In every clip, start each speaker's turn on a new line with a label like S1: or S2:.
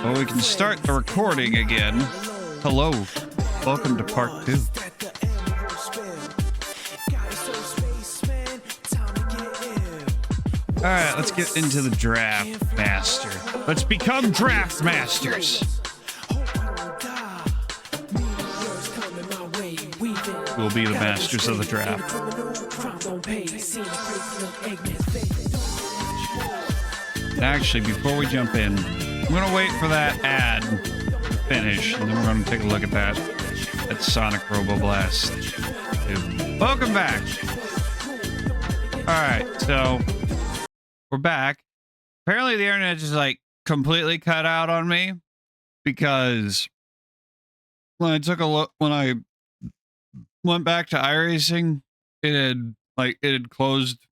S1: Well, we can start the recording again. Hello. Welcome to part 2. All right, let's get into the draft master. Let's become draft masters. We'll be the masters of the draft. Actually, before we jump in, I'm gonna wait for that ad to finish, and then we're gonna take a look at that. That's Sonic Roboblast 2. Welcome back. All right, so we're back. Apparently, the internet just like completely cut out on me because when I took a look, when I went back to iRacing, it had closed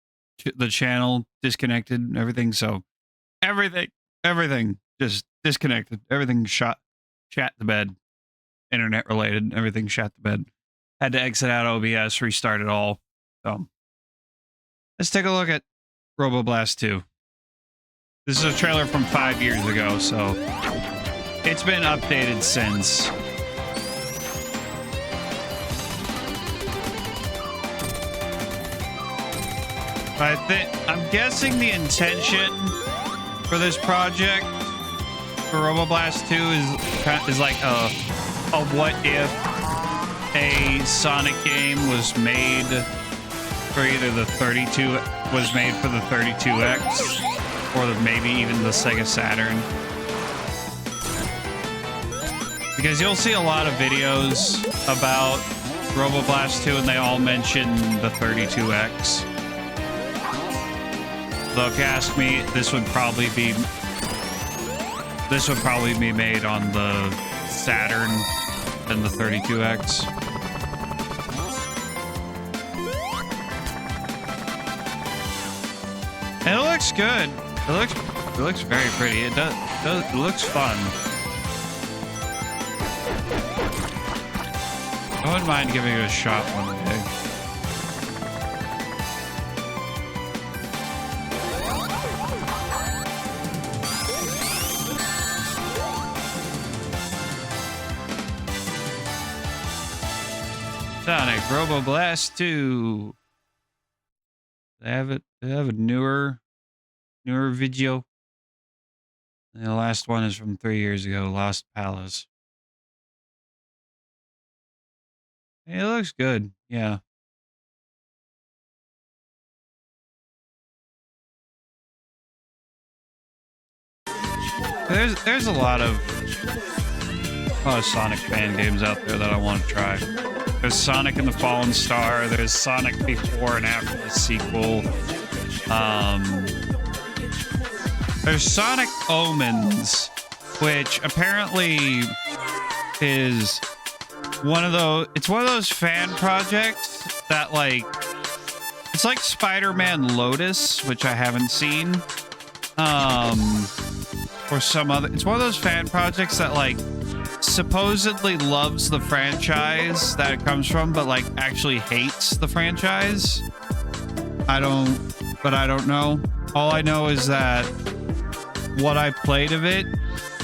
S1: the channel, disconnected everything. So everything just disconnected. Everything shat the bed. Internet related, everything shat the bed. Had to exit out OBS, restart it all. So let's take a look at Roboblast 2. This is a trailer from 5 years ago, so it's been updated since. I'm guessing the intention for this project for Roboblast 2 is like a what if a Sonic game was made for either the 32X or maybe even the Sega Saturn. Because you'll see a lot of videos about Roboblast 2 and they all mention the 32X. Though if you ask me, this would probably be made on the Saturn than the 32X. And it looks good. It looks very pretty. It looks fun. I wouldn't mind giving it a shot one day. Sonic Roboblast 2. They have a newer video. And the last one is from 3 years ago, Lost Palace. It looks good, yeah. There's a lot of Sonic fan games out there that I want to try. There's Sonic and the Fallen Star. There's Sonic before and after the sequel. There's Sonic Omens, which apparently is one of those fan projects that it's like Spider-Man Lotus, which I haven't seen. Or some other. It's one of those fan projects that supposedly loves the franchise that it comes from, but actually hates the franchise. I don't know. All I know is that what I played of it,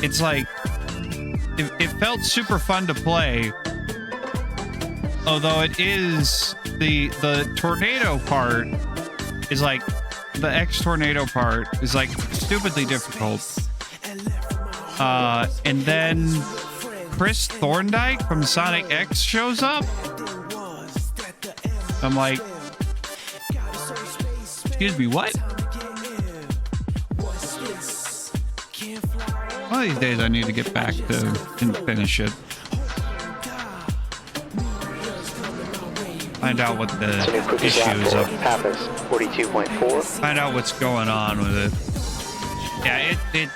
S1: it's it felt super fun to play. Although it is the tornado part is the X tornado part is stupidly difficult. And then Chris Thorndike from Sonic X shows up. I'm like, excuse me, what? One of these days I need to get back to and finish it. Find out what the issue is of.
S2: 42.4.
S1: Find out what's going on with it. Yeah, it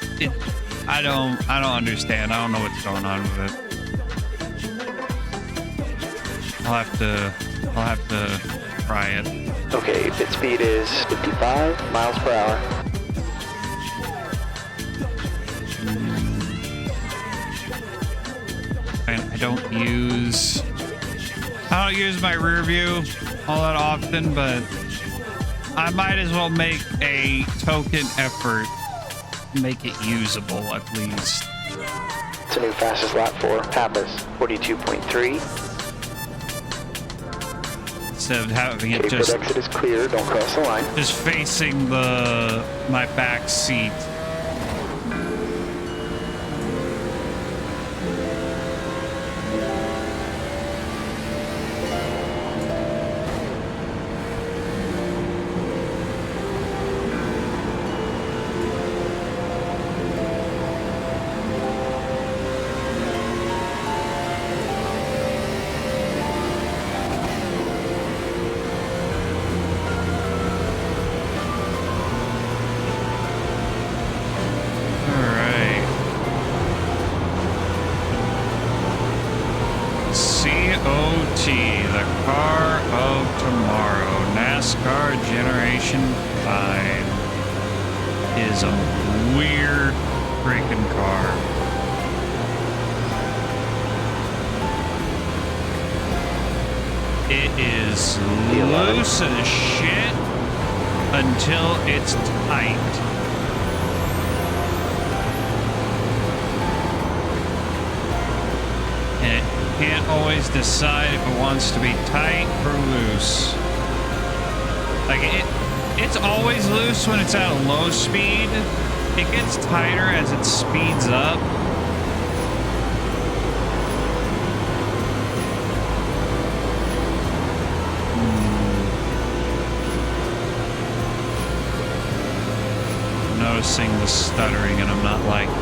S1: I don't understand. I don't know what's going on with it. I'll have to try it.
S2: Okay, bit speed is 55 miles per hour.
S1: I don't use my rear view all that often, but I might as well make a token effort, make it usable at least.
S2: It's a new fastest lap for Pappas, 42.3.
S1: Instead of having it
S2: Cape
S1: just
S2: exit is clear, don't cross the line.
S1: just facing my back seat. The car of tomorrow. NASCAR Generation 5 is a weird freaking car. It is loose as shit until it's tight. Can't always decide if it wants to be tight or loose. Like it's always loose when it's at a low speed. It gets tighter as it speeds up. I'm noticing the stuttering and I'm not liking it.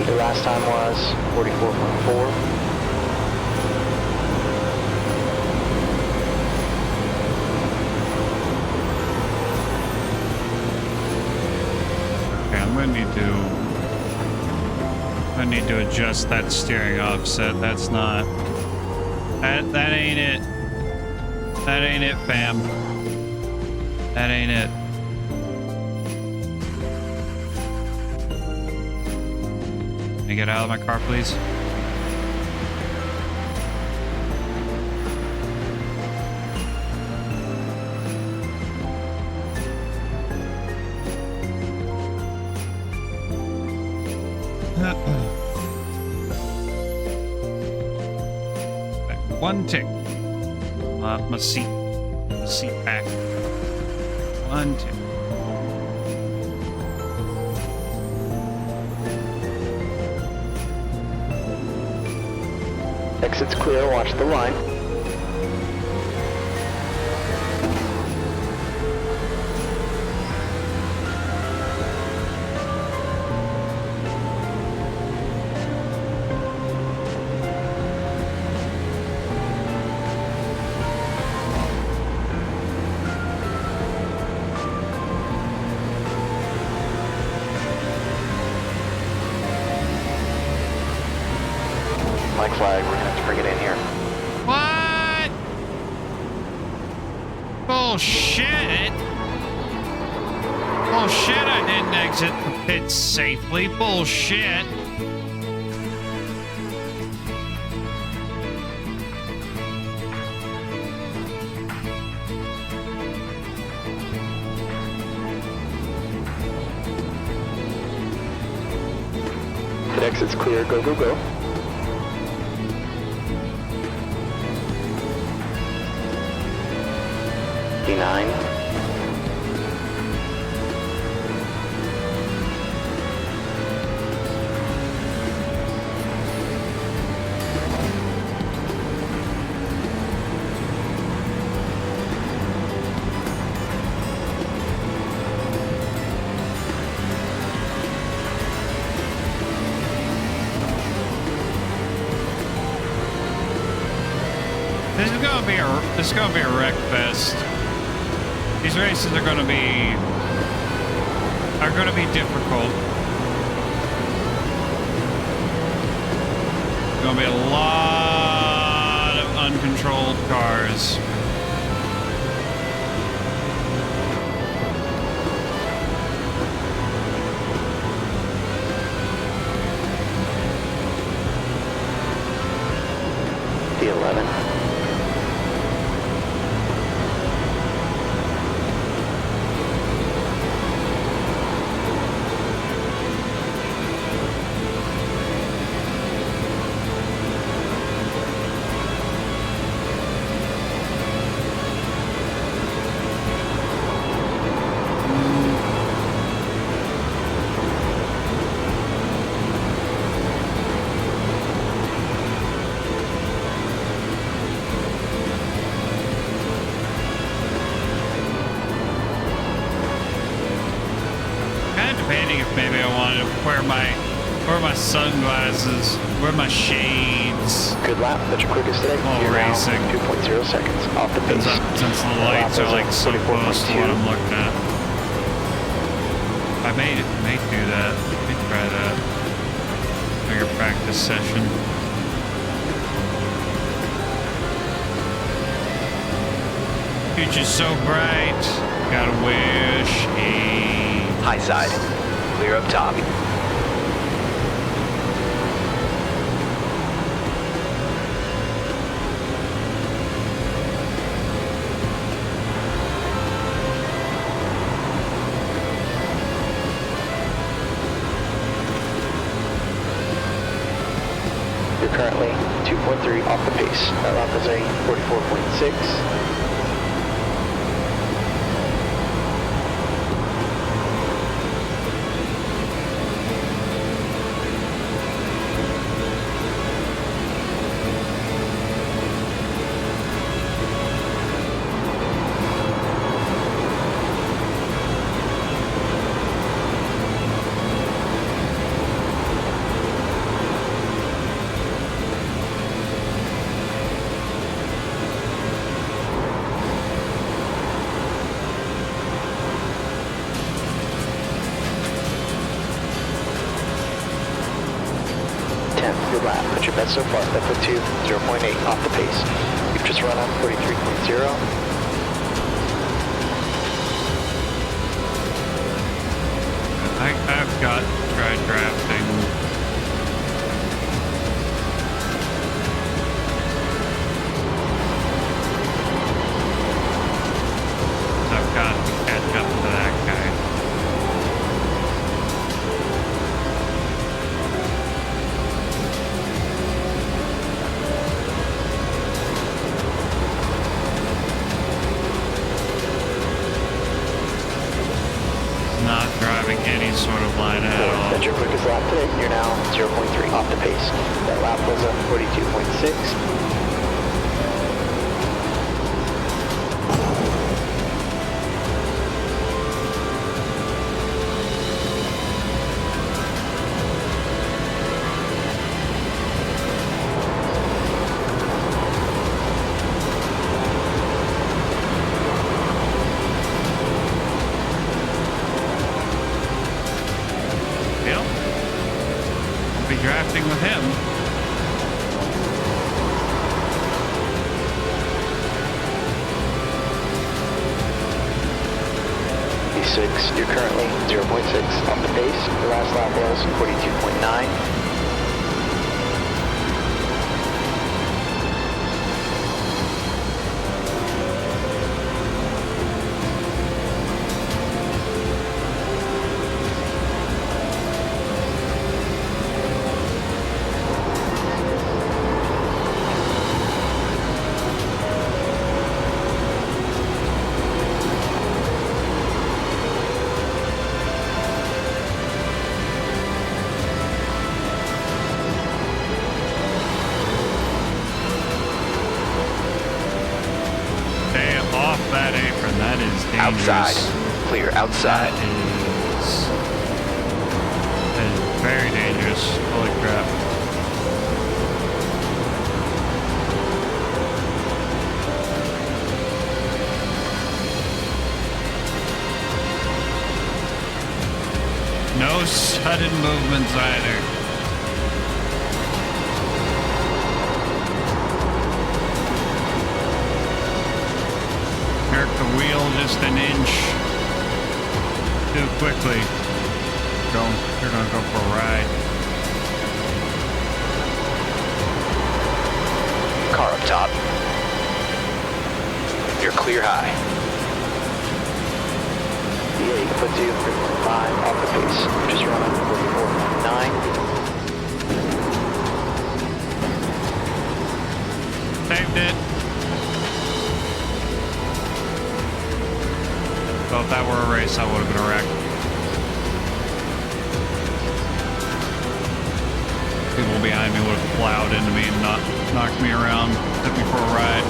S2: The last time was 44.4.
S1: Okay, I'm gonna need to adjust that steering offset. That's not that ain't it. That ain't it, fam. That ain't it. Can you get out of my car, please? One tick. My seat back. One tick.
S2: Exit's clear, watch the line. Flag, we're gonna have to bring it in here.
S1: What? Bullshit. Bullshit, I didn't exit the pit safely. Bullshit.
S2: The exit's clear, go, go, go. D9.
S1: This is gonna be a wreck fest. These races are gonna be difficult. Gonna be a lot of uncontrolled cars.
S2: D11.
S1: debating if maybe I wanted to wear my sunglasses, wear my shades.
S2: Good lap, that's your quickest today.
S1: While
S2: You're now
S1: racing.
S2: 2.0 seconds off the pace.
S1: Since the lights are like so close to what I'm looking at. I may do that. May try that. Bigger practice session. Future's so bright. Gotta wish a
S2: High side. Clear up top. You're currently 2.3 off the pace. That lap was a 44.6. Good lap. That's your best so far. That puts you 0.8 off the pace. You've just run on 43.0.
S1: I've got to try drafting. I've got to catch up to that guy. Not driving any sort of line at all.
S2: That's your quickest lap today. You're now 0.3 off the pace. That lap was a 42.6.
S1: Be drafting with him.
S2: P6, you're currently 0.6 off the pace. The last lap was 42.9.
S1: That apron, that is dangerous.
S2: Outside. Clear outside.
S1: That is very dangerous. Holy crap. No sudden movements either. The wheel just an inch too quickly. You're gonna go for a ride.
S2: Car up top. You're clear high. The 8 puts you 3.5 off the pace. Just running 44.9.
S1: Saved it. So if that were a race, I would have been a wreck. People behind me would have plowed into me and knocked me around, took me for a ride.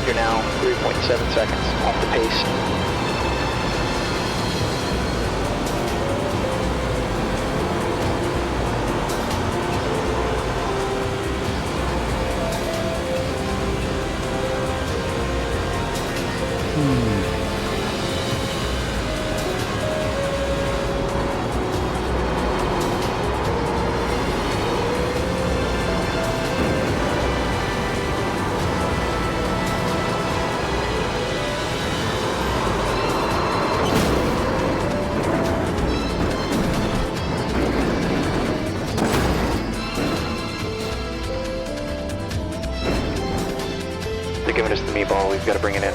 S2: You're now 3.7 seconds off the pace. They're giving us the meatball. We've got to bring it in.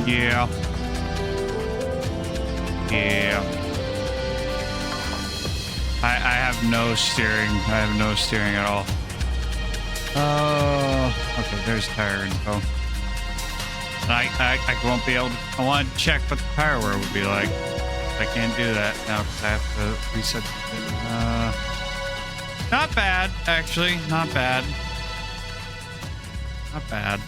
S1: Yeah. Yeah. I have no steering. I have no steering at all. Oh, okay. There's tire info. I won't be able to. I want to check what the tire wear would be like. I can't do that now because I have to reset. Not bad, actually. Not bad. Not bad.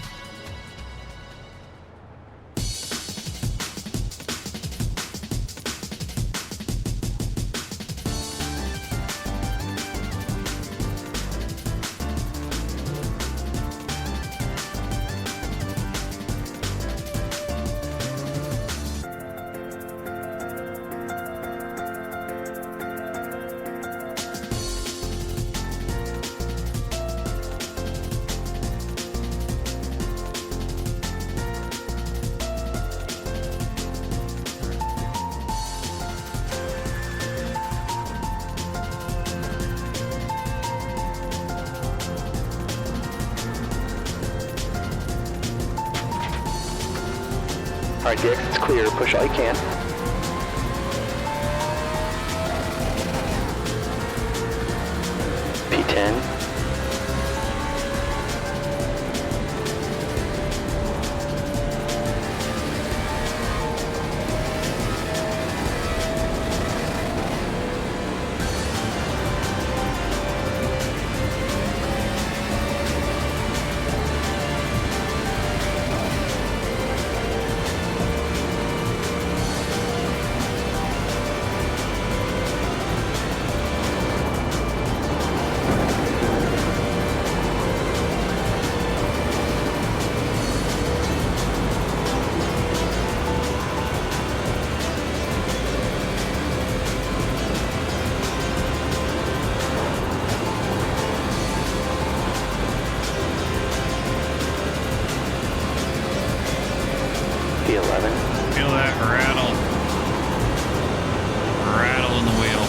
S2: All right, DX, it's clear. Push all you can. P10. P11.
S1: Feel that rattle. Rattle in the wheel.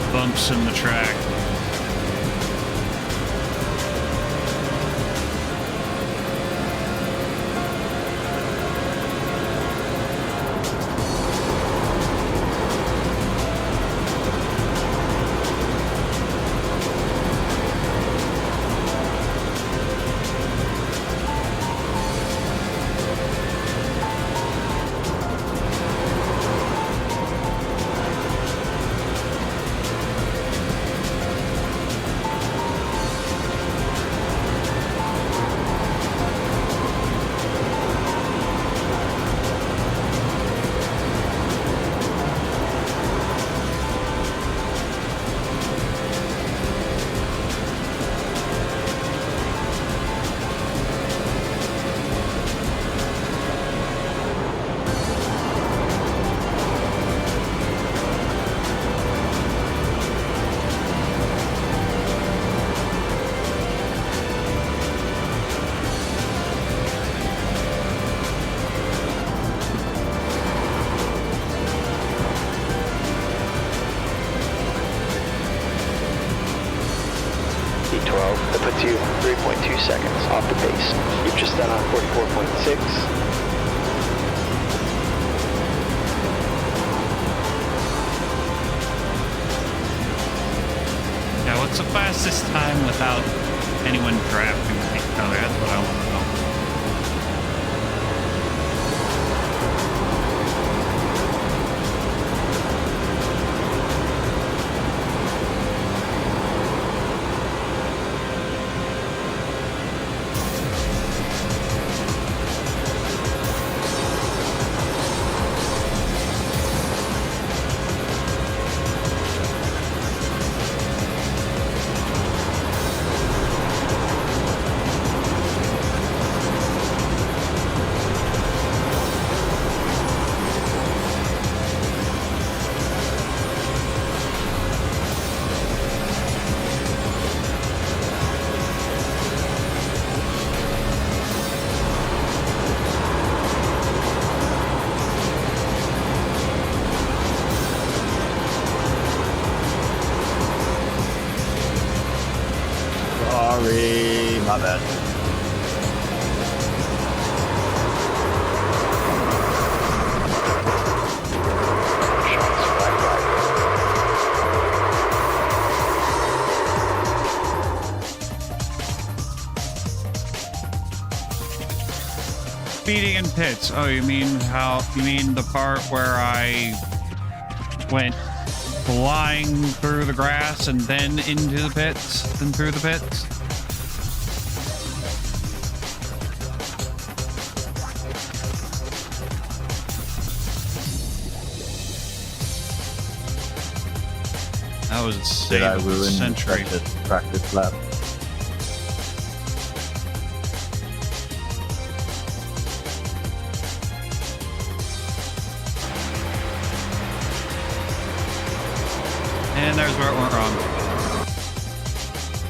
S1: The bumps in the track.
S2: That puts you 3.2 seconds off the pace. You've just done on 44.6.
S1: Yeah, what's the fastest time without anyone drafting each other? That's what I want to know.
S3: My bad.
S2: Shots, flag, flag.
S1: Speeding in pits. Oh, you mean the part where I went flying through the grass and then into the pits and through the pits? That was a
S3: Did I
S1: save of the
S3: ruin
S1: century.
S3: practice lap?
S1: And there's where it went wrong.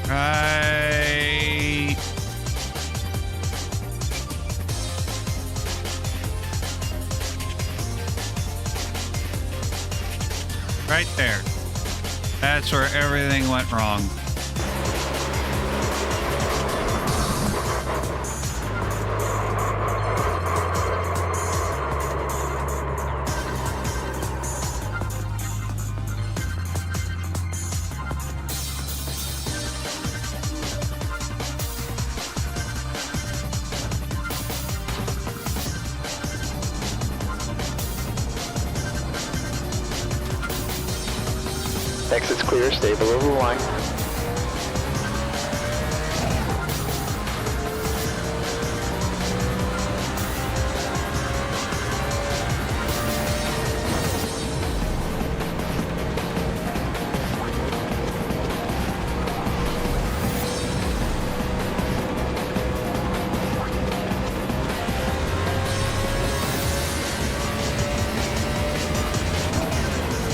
S1: Right. Right there. That's where everything went wrong.
S2: Exit's clear, stay below the line.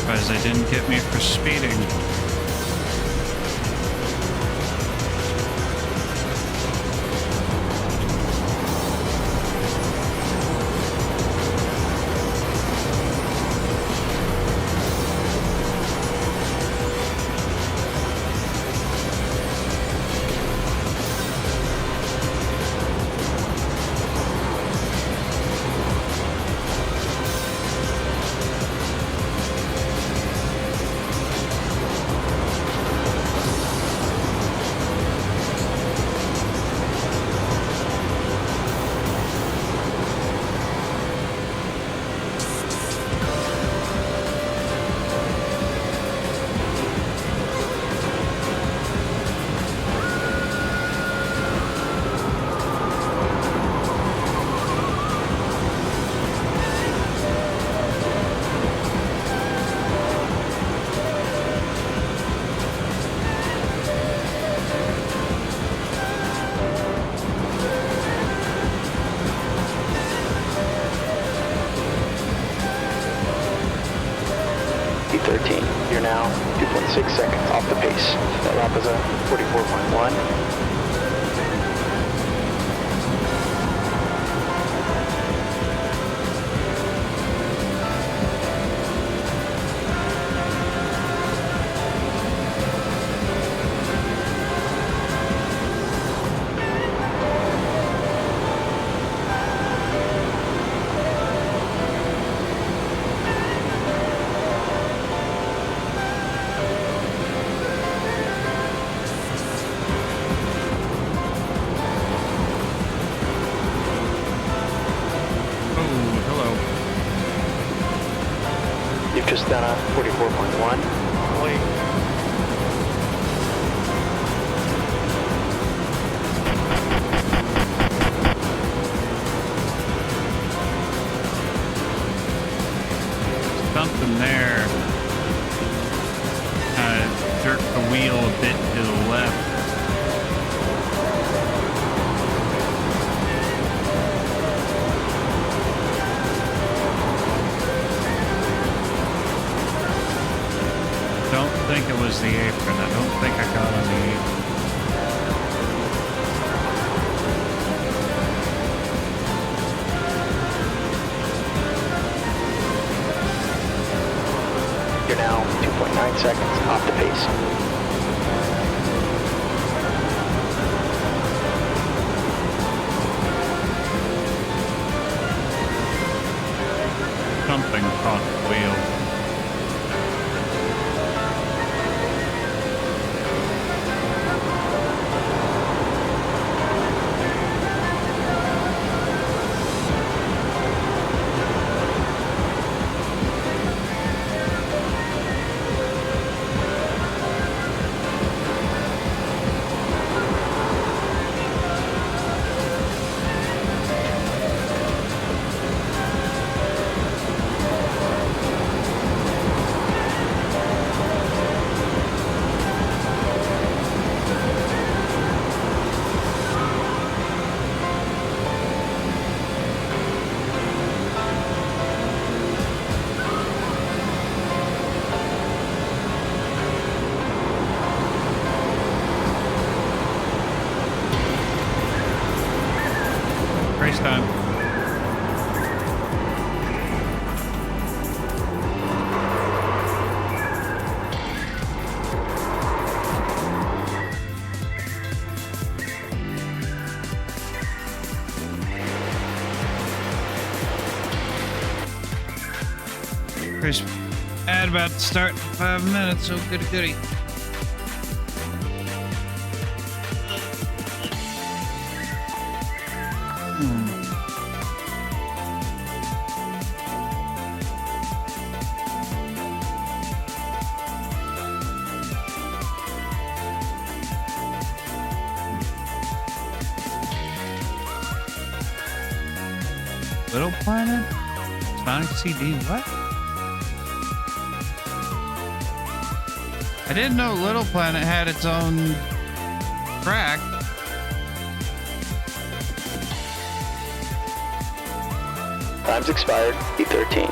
S1: Because they didn't get me for speeding. P13, you're now 2.6 seconds off the pace. That lap is a 44.1. You've just done a 44.1. Wait. Something there. Jerk the wheel a bit to the left. Don't think it was the apron. I don't think I got on the apron.
S2: You're now 2.9 seconds off the pace.
S1: Crisp ad about to start in 5 minutes, so goody goody. Little Planet? Sonic CD, what? I didn't know Little Planet had its own track.
S2: Time's expired. B13.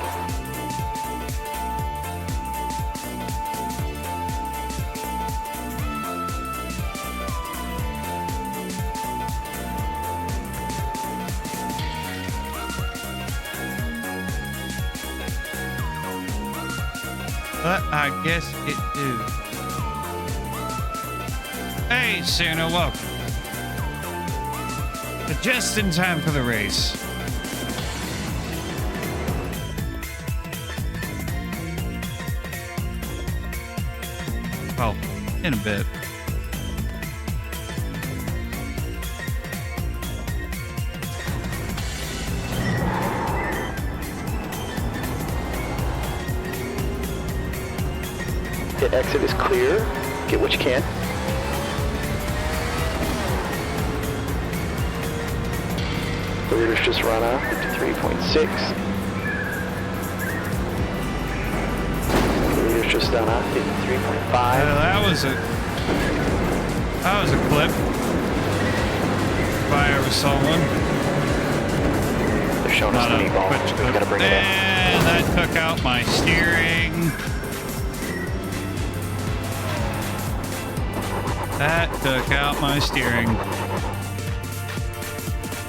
S1: But I guess it do. Hey, Santa, welcome. Just in time for the race. Well, in a bit.
S2: Hit exit is clear. Get what you can. The leader's just run out 53.6. The leader's just done out 53.5.
S1: That was a clip. If I ever saw one.
S2: They're showing us the meatball. We've got to bring it in.
S1: And that took out my steering. That took out my steering.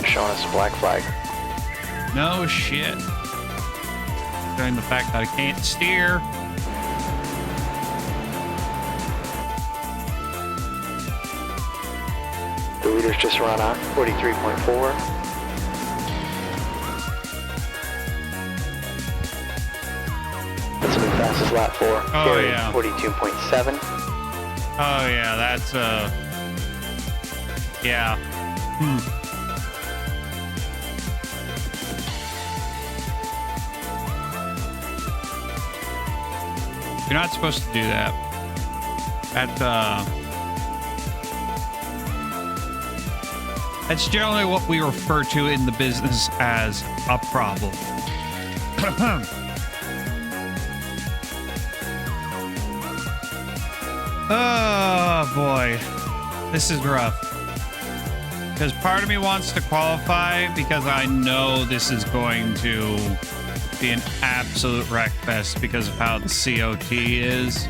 S2: Showing us a black flag.
S1: No shit. Showing the fact that I can't steer.
S2: The leader's just run on 43.4. That's the fastest lap for.
S1: Oh, yeah.
S2: 42.7.
S1: Oh yeah, that's yeah. You're not supposed to do that. That's generally what we refer to in the business as a problem. Oh boy, this is rough. Because part of me wants to qualify because I know this is going to be an absolute wreck fest because of how the COT is.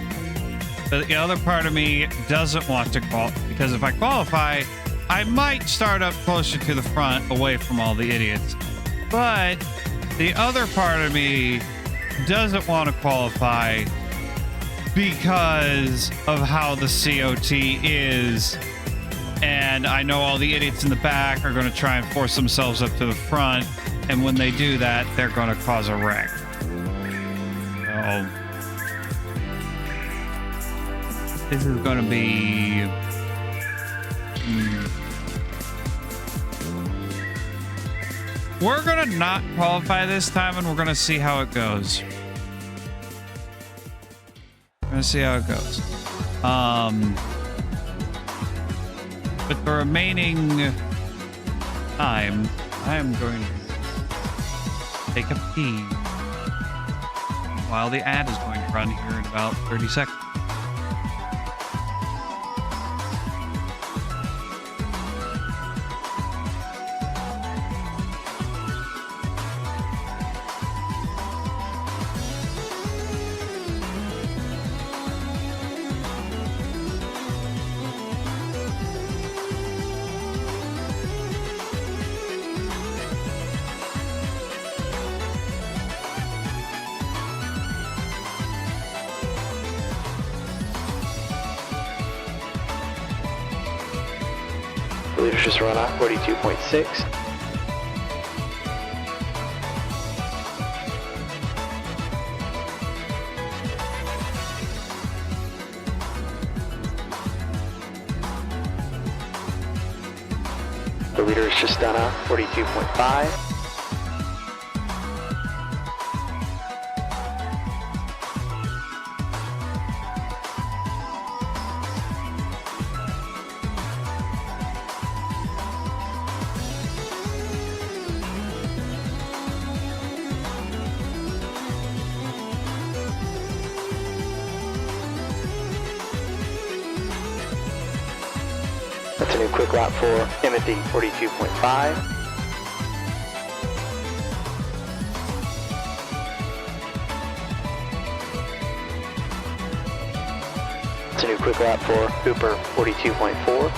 S1: But the other part of me doesn't want to qualify because if I qualify, I might start up closer to the front away from all the idiots. But the other part of me doesn't want to qualify because of how the COT is, and I know all the idiots in the back are going to try and force themselves up to the front, and when they do that, they're going to cause a wreck. So this is going to be we're going to not qualify this time, and we're going to see how it goes. Let's see how it goes. With the remaining time, I am going to take a pee while the ad is going to run here in about 30 seconds.
S2: The leader's just run out 42.6. The leader is just done a 42.5. That's a new quick lap for Timothy, 42.5. It's a new quick lap for Hooper, 42.4.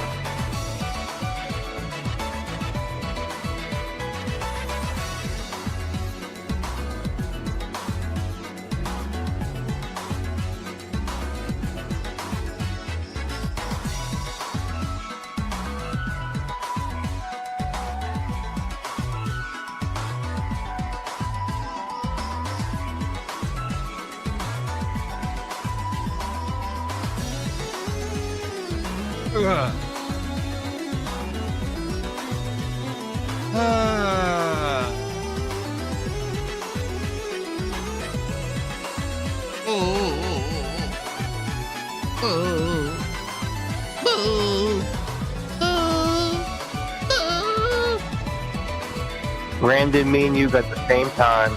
S1: Ugh.
S3: Brandon, me and you got the same time.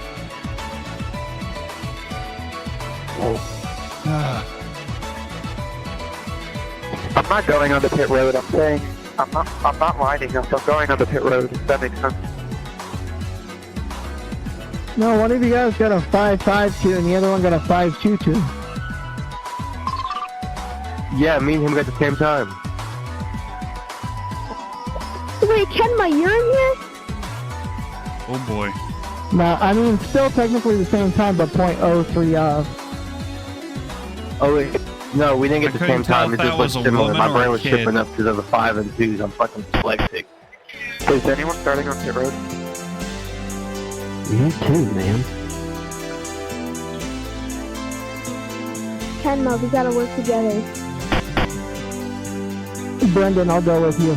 S3: I'm not going on the pit road, I'm saying. I'm not lining up, I'm going on the pit road, if that makes sense.
S4: No, one of you guys got a 5.52 and the other one got a 5.22.
S3: Yeah, me and him got the same time.
S5: Wait, Kenma, you're in here?
S1: Oh boy.
S4: No, I mean, still technically the same time, but 0.03 off.
S3: Oh wait, no, we didn't get
S1: I
S3: the
S1: couldn't
S3: same
S1: tell
S3: time,
S1: if
S3: it
S1: that
S3: just was
S1: was a
S3: similar.
S1: woman
S3: My
S1: or
S3: brain
S1: a
S3: was
S1: kid.
S3: tripping up because of the 5 and 2s, I'm fucking dyslexic. Is anyone starting on pit road?
S4: You too, man.
S5: Kenma, we gotta work together.
S4: Brendan, I'll go with you.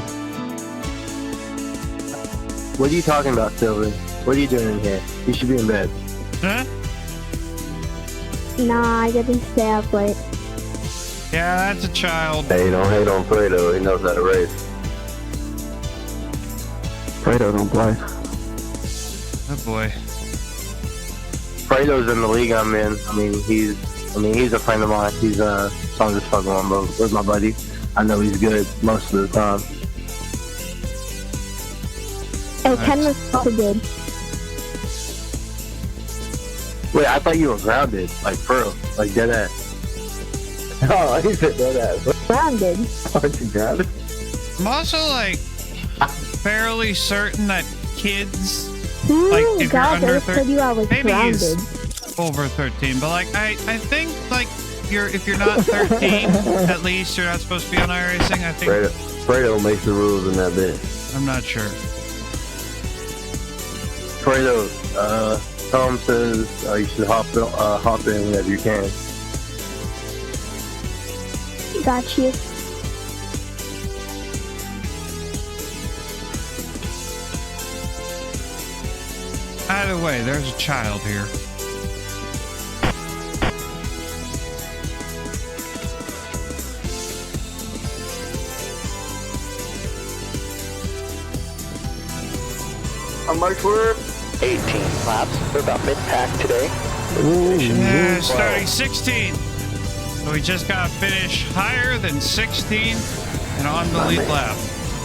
S3: What are you talking about, Sylvan? What are you doing in here? You should be in bed.
S1: Huh?
S5: Nah, I didn't stay up late.
S1: Yeah, that's a child.
S3: Hey, don't hate on Fredo, he knows how to race. Fredo don't play.
S1: Oh boy.
S3: Fredo's in the league I'm in. He's a friend of mine. He's so I'm just fucking with my buddy. I know he's good most of the time.
S5: Oh,
S1: Nice.
S5: Kenma's also good.
S3: Wait, I thought you were grounded, like for real, like dead ass. Oh, he said dead ass.
S5: Grounded.
S3: Aren't you grounded?
S1: I'm also like fairly certain that kids,
S5: Ooh,
S1: like if
S5: God,
S1: you're
S5: I
S1: under
S5: just told you I was
S1: maybe
S5: grounded.
S1: he's over 13, but like I think like if you're not 13, at least you're not supposed to be on iRacing. I think
S3: Fredo makes the rules in that bit.
S1: I'm not sure.
S3: Fredo, Tom says you should hop in whenever you can.
S5: Got you.
S1: Either way, there's a child here.
S3: On my swerve.
S2: 18 laps. We're about mid-pack today.
S1: Yeah, starting 16. So we just got to finish higher than 16 and on the lead lap.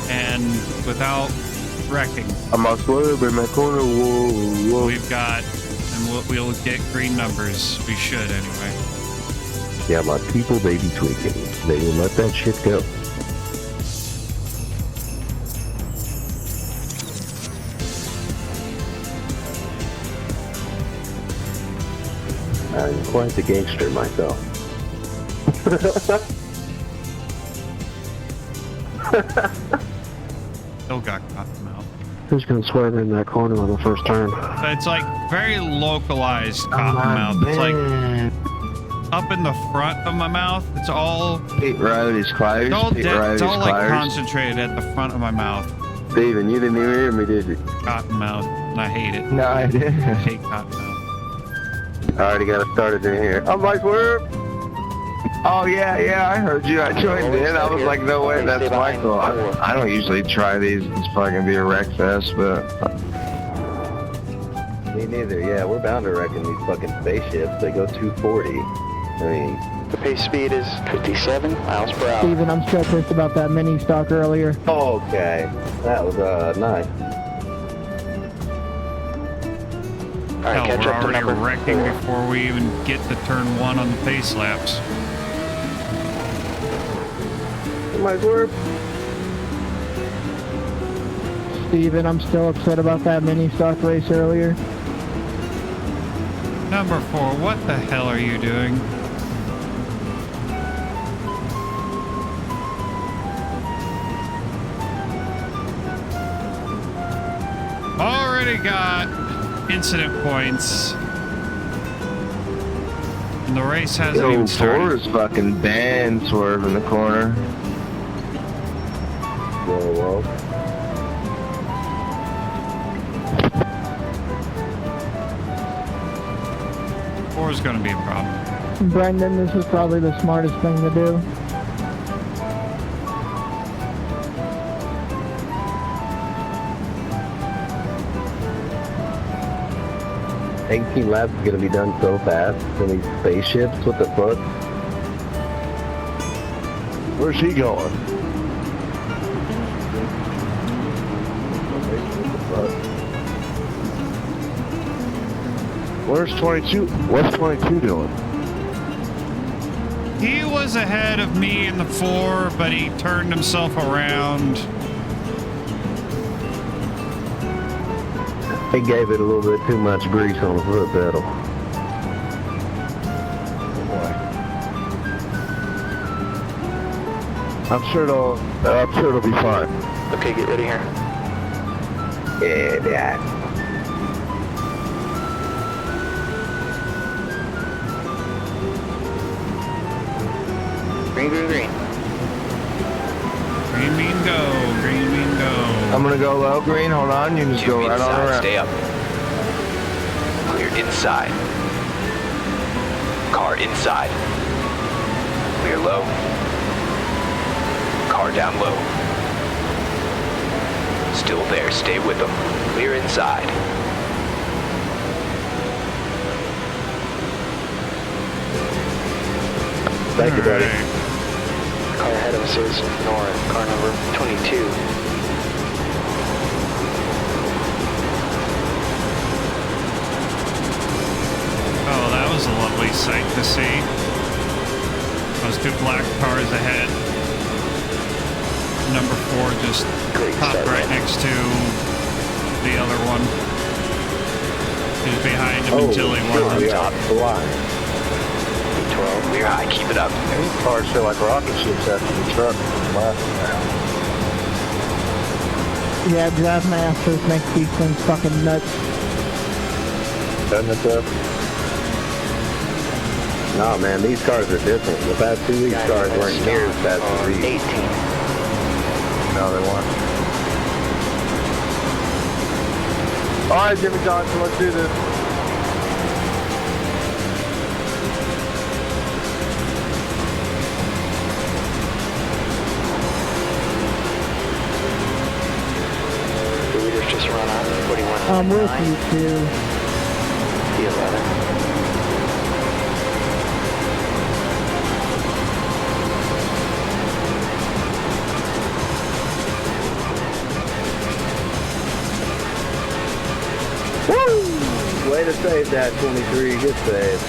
S1: And without wrecking.
S3: I'm on swerve in my corner. Whoa, whoa.
S1: We've got, and we'll get green numbers. We should anyway.
S3: Yeah, my people, they be tweaking. They will let that shit go. I'm quite the gangster myself.
S1: Still got cotton mouth.
S4: Who's gonna swerve in that corner on the first turn?
S1: But it's like very localized cotton mouth. It's like up in the front of my mouth. It's all
S3: Pit road is closed.
S1: it's all,
S3: Pit road
S1: it's
S3: is
S1: all like
S3: closed.
S1: concentrated at the front of my mouth.
S3: Steven, you didn't even hear me, did you?
S1: Cottonmouth. And I hate it.
S4: No, I didn't.
S1: I hate Cottonmouth.
S3: I already got it started in here. I'm like, where? Oh, yeah, I heard you. I joined in. I was like, no way, that's Michael. I don't usually try these. It's probably going to be a wreck fest, but...
S6: Me neither. Yeah, we're bound to wreck in these fucking spaceships. They go 240. I mean...
S2: The pace speed is 57 miles per hour.
S4: Steven, I'm still pissed about that mini stock earlier.
S6: Okay. That was, nice.
S2: Alright,
S1: Hell,
S2: catch
S1: we're
S2: up to
S1: already
S2: number
S1: wrecking
S2: 4.
S1: before we even get to turn 1 on the pace laps.
S3: Mike, where?
S4: Steven, I'm still upset about that mini stock race earlier.
S1: Number 4, what the hell are you doing? Already got incident points. And the race hasn't even
S3: Yo,
S1: started.
S3: 4 is fucking banned swerve in the corner.
S6: Whoa.
S1: 4 is going to be a problem.
S4: Brendan, this is probably the smartest thing to do.
S6: 18 laps is gonna be done so fast in these spaceships. What the fuck?
S3: Where's he going? Where's 22? What's 22 doing?
S1: He was ahead of me in the 4, but he turned himself around.
S6: He gave it a little bit too much grease on the foot pedal.
S3: I'm sure it'll be fine.
S2: Okay, get ready here.
S6: Yeah.
S2: Green.
S1: Green mean go, green mean go.
S3: I'm gonna go low green. Hold on, you can just go right on around.
S7: Stay up. Clear inside. Car inside. Clear low. Car down low. Still there, stay with them. Clear inside.
S6: Thank you, buddy.
S1: Alright.
S2: Car ahead of us is Nora, car number 22.
S1: Oh, that was a lovely sight to see. Those 2 black cars ahead. Number 4 just
S2: Great
S1: popped
S2: start,
S1: right
S2: man.
S1: next to the other one. He was behind him until he won the top.
S6: Why?
S2: 12.
S7: Clear high, keep it up.
S3: These cars feel like rocket ships after the truck last round.
S4: Yeah, Drive Masters makes these things fucking nuts.
S3: Doesn't it though?
S6: No, man, these cars are different. The past 2 weeks cars weren't near as fast as these.
S2: 18.
S3: No, they weren't. Alright, Jimmy Johnson, let's do this.
S2: The leaders just run on 41.
S4: I'm with you too.
S2: The 11.
S6: Way to save that 23. Good save.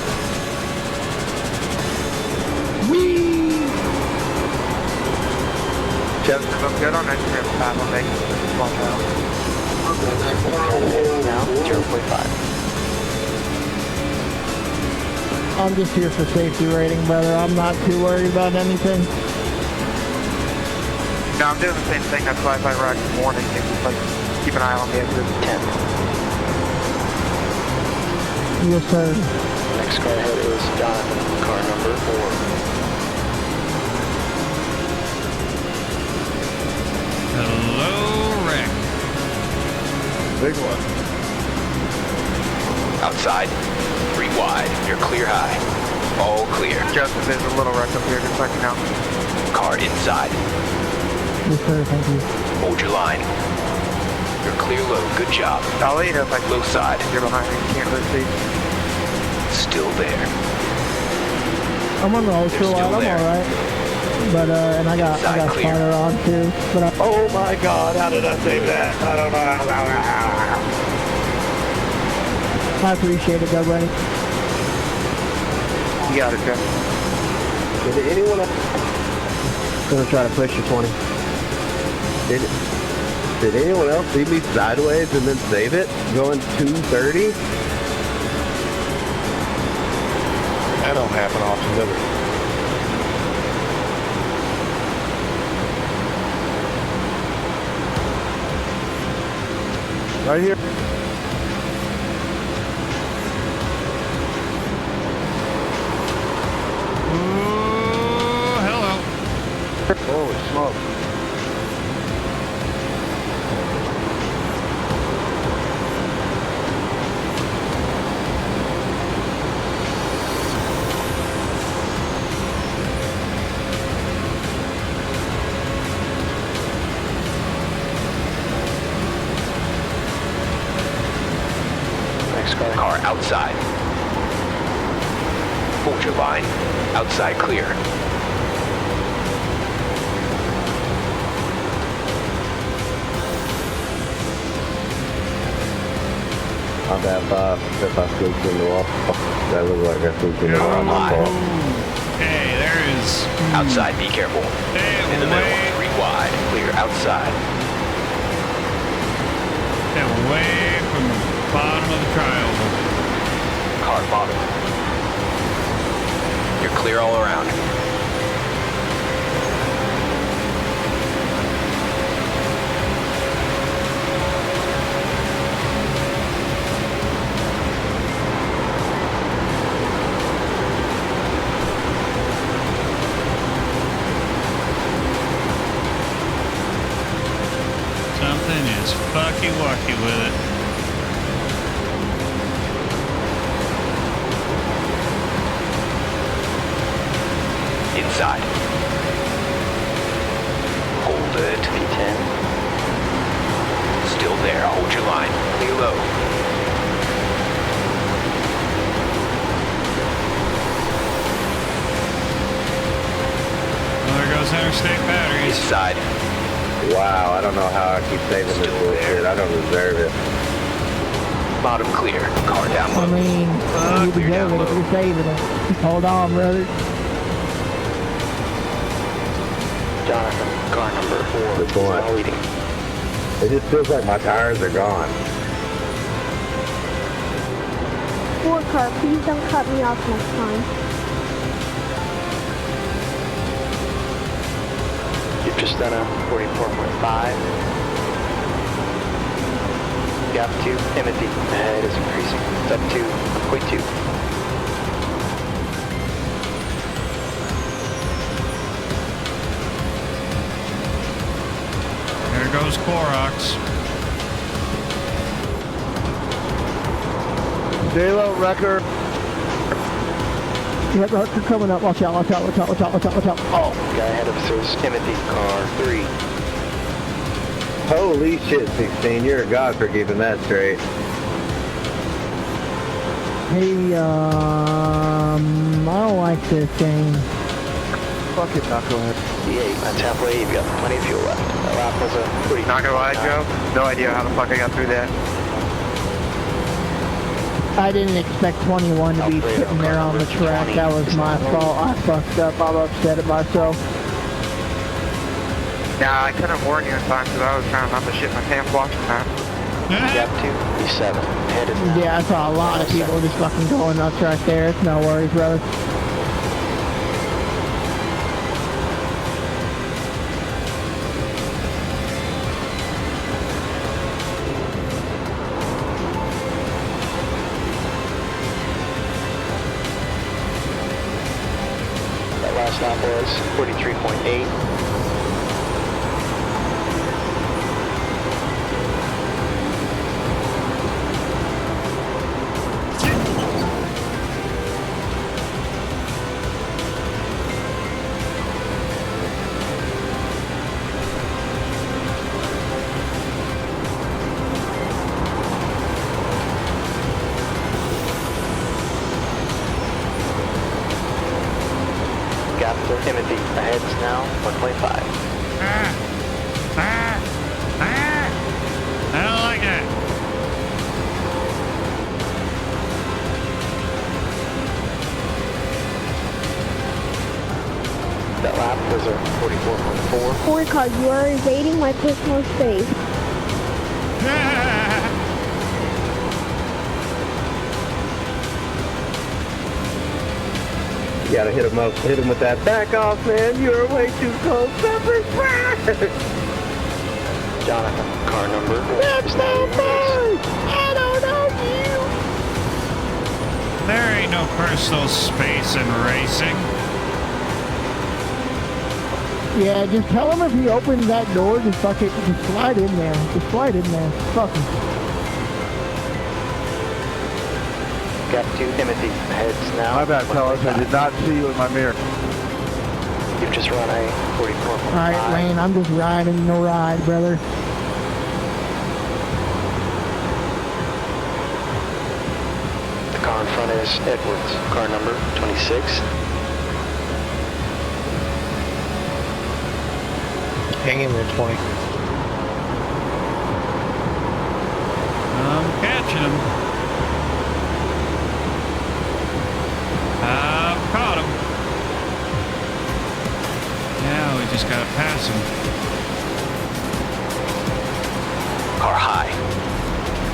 S3: Chev's I'm good on Instagram. I'll make it small now.
S2: Now, 0.5.
S4: I'm just here for safety rating, brother. I'm not too worried about anything.
S8: No, I'm doing the same thing. That's why if I ride in the morning, it's just like keep an eye on the exit.
S2: 10.
S4: Yes, sir.
S2: Next car ahead is Jonathan, car number 4.
S1: Hello, Rex.
S3: big one.
S7: Outside. 3 wide. You're clear high. All clear.
S8: Joseph, there's a little wreck up here, just let you know.
S7: Car inside.
S4: Yes, sir. Thank you.
S7: Hold your line. You're clear low. Good job.
S8: I'll let you know if I
S7: Low side.
S8: You're behind me, you can't really see.
S7: Still there.
S4: I'm on the ultra
S7: They're still
S4: wide. I'm
S7: there.
S4: all right. But and I got
S7: Side clear.
S4: spotter on too. But
S3: Oh my God, how did I save that? I don't know.
S4: I appreciate it, Doug. Right?
S8: You got it, Joe.
S6: Did anyone else?
S4: Gonna try to push your 20.
S6: Did anyone else see me sideways and then save it? Going 230?
S3: That don't happen often, does it? Right here.
S1: Ooh, hello.
S3: Holy smoke.
S2: Next car.
S7: Car outside. Hold your line. Outside clear.
S6: I'll have if I squeaked in the wall. That looks like I squeaked in the wall. My fault.
S1: Hey, there is.
S7: Outside, be careful.
S1: Stay
S7: In the middle,
S1: away.
S7: 3 wide. Clear outside.
S1: Stay away from the bottom of the triangle.
S7: Car bottom. You're clear all around.
S1: Something is fucky-wucky with it.
S7: Inside. Hold it.
S2: P10.
S7: Still there. Hold your line. Clear low.
S1: Well, there goes interstate batteries.
S7: Inside.
S6: Wow, I don't know how I keep saving this
S7: Still
S6: bullshit.
S7: there.
S6: I don't deserve it.
S7: Bottom clear. Car down low.
S4: I mean, you
S7: clear down
S4: deserve it if
S7: low.
S4: you're saving it. Hold on, brother.
S2: Jonathan, car number 4.
S6: Good point.
S2: Now leading.
S6: It just feels like my tires are gone.
S5: 4 car, please don't cut me off next time.
S2: You've just done a 44.5. Gap 2, Timothy. Ahead is increasing. It's up to 1.2.
S1: There goes Clorox.
S3: J-Lo, Wrecker.
S4: Yep, they're coming up. Watch out, watch out, watch out, watch out, watch out, watch out.
S2: Oh, guy ahead of us is Timothy, car 3.
S6: Holy shit, 16. You're a god for keeping that straight.
S4: Hey, I don't like this game.
S3: Fuck it, knucklehead.
S2: D8, that's halfway. You've got plenty of fuel left. That lap was a pretty...
S8: Not gonna lie, Joe, no idea how the fuck I got through that.
S4: I didn't expect 21 to be
S2: Alfredo,
S4: sitting there on the track.
S2: 20.
S4: That was my fault. I fucked up. I'm upset at myself.
S8: Yeah, I couldn't warn you in time because I was trying not to shit my pants watching that.
S2: Gap 2, B7. Ahead is now.
S4: Yeah, I saw a lot of people just fucking going nuts right there. It's no worries, brother.
S2: That last lap was 43.8. Heads now, 1.5.
S1: I don't like that.
S2: That lap was a 44.4.
S5: Four car, you are invading my personal space.
S6: You gotta hit him with that back off, man. You're way too close.
S2: Jonathan, car number is now in
S5: I don't know you.
S1: There ain't no personal space in racing.
S4: Yeah, just tell him if he opens that door, just fuck it, just slide in there. Just slide in there. Fuck him.
S2: Gap 2, Timothy. Heads now.
S3: My bad, fellas. I did not see you in my mirror.
S2: You've just run a 44.5.
S4: Alright, Lane, I'm just riding the ride, brother.
S2: The car in front is Edwards. Car number 26.
S3: Hang in there, 20.
S1: I'm catching him. I've caught him. Now we just gotta pass him.
S7: Car high.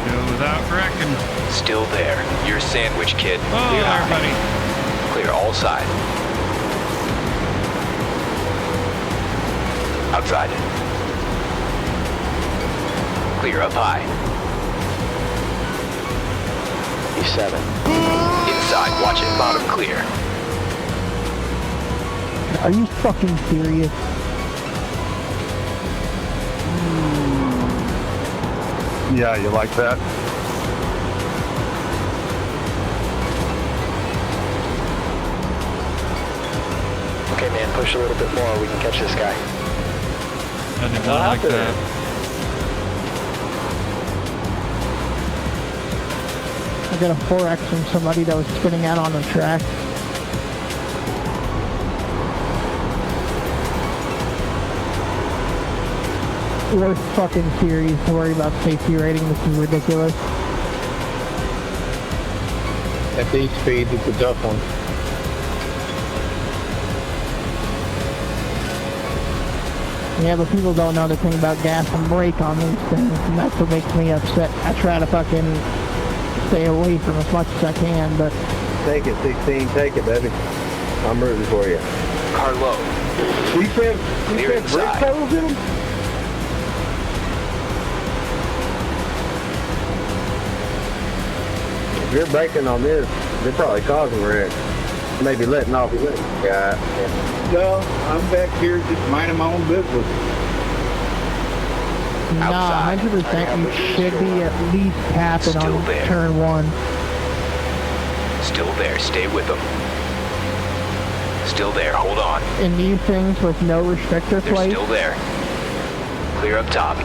S1: Go without wrecking.
S7: Still there. You're sandwich, kid.
S1: Oh,
S7: Clear
S1: there,
S7: high.
S1: buddy.
S7: Clear all side. Outside. Clear up high.
S2: E7.
S7: Inside, watch it. Bottom clear.
S4: Are you fucking serious?
S3: Yeah, you like that?
S2: Okay, man, push a little bit more. We can catch this guy.
S1: I did not like that.
S4: I got a 4X from somebody that was spinning out on the track. We're fucking serious to worry about safety rating. This is ridiculous.
S3: At these speeds, it's a tough one.
S4: Yeah, but people don't know the thing about gas and brake on these things, and that's what makes me upset. I try to fucking stay away from as much as I can, but
S6: Take it, 16. Take it, baby. I'm rooting for you.
S7: Car low.
S3: We said
S7: Clear
S3: brake
S7: inside.
S3: pedals in them?
S6: If you're braking on this, they're probably causing wreck. Maybe letting off your guy.
S3: No, I'm back here just minding my own business.
S4: nah,
S7: Outside.
S4: 100% you should be at least tapping
S7: Still
S4: on
S7: there.
S4: turn 1.
S7: Still there. Stay with them. Still there. Hold on.
S4: In these things with no restrictor
S7: They're
S4: plate,
S7: still there. Clear up top.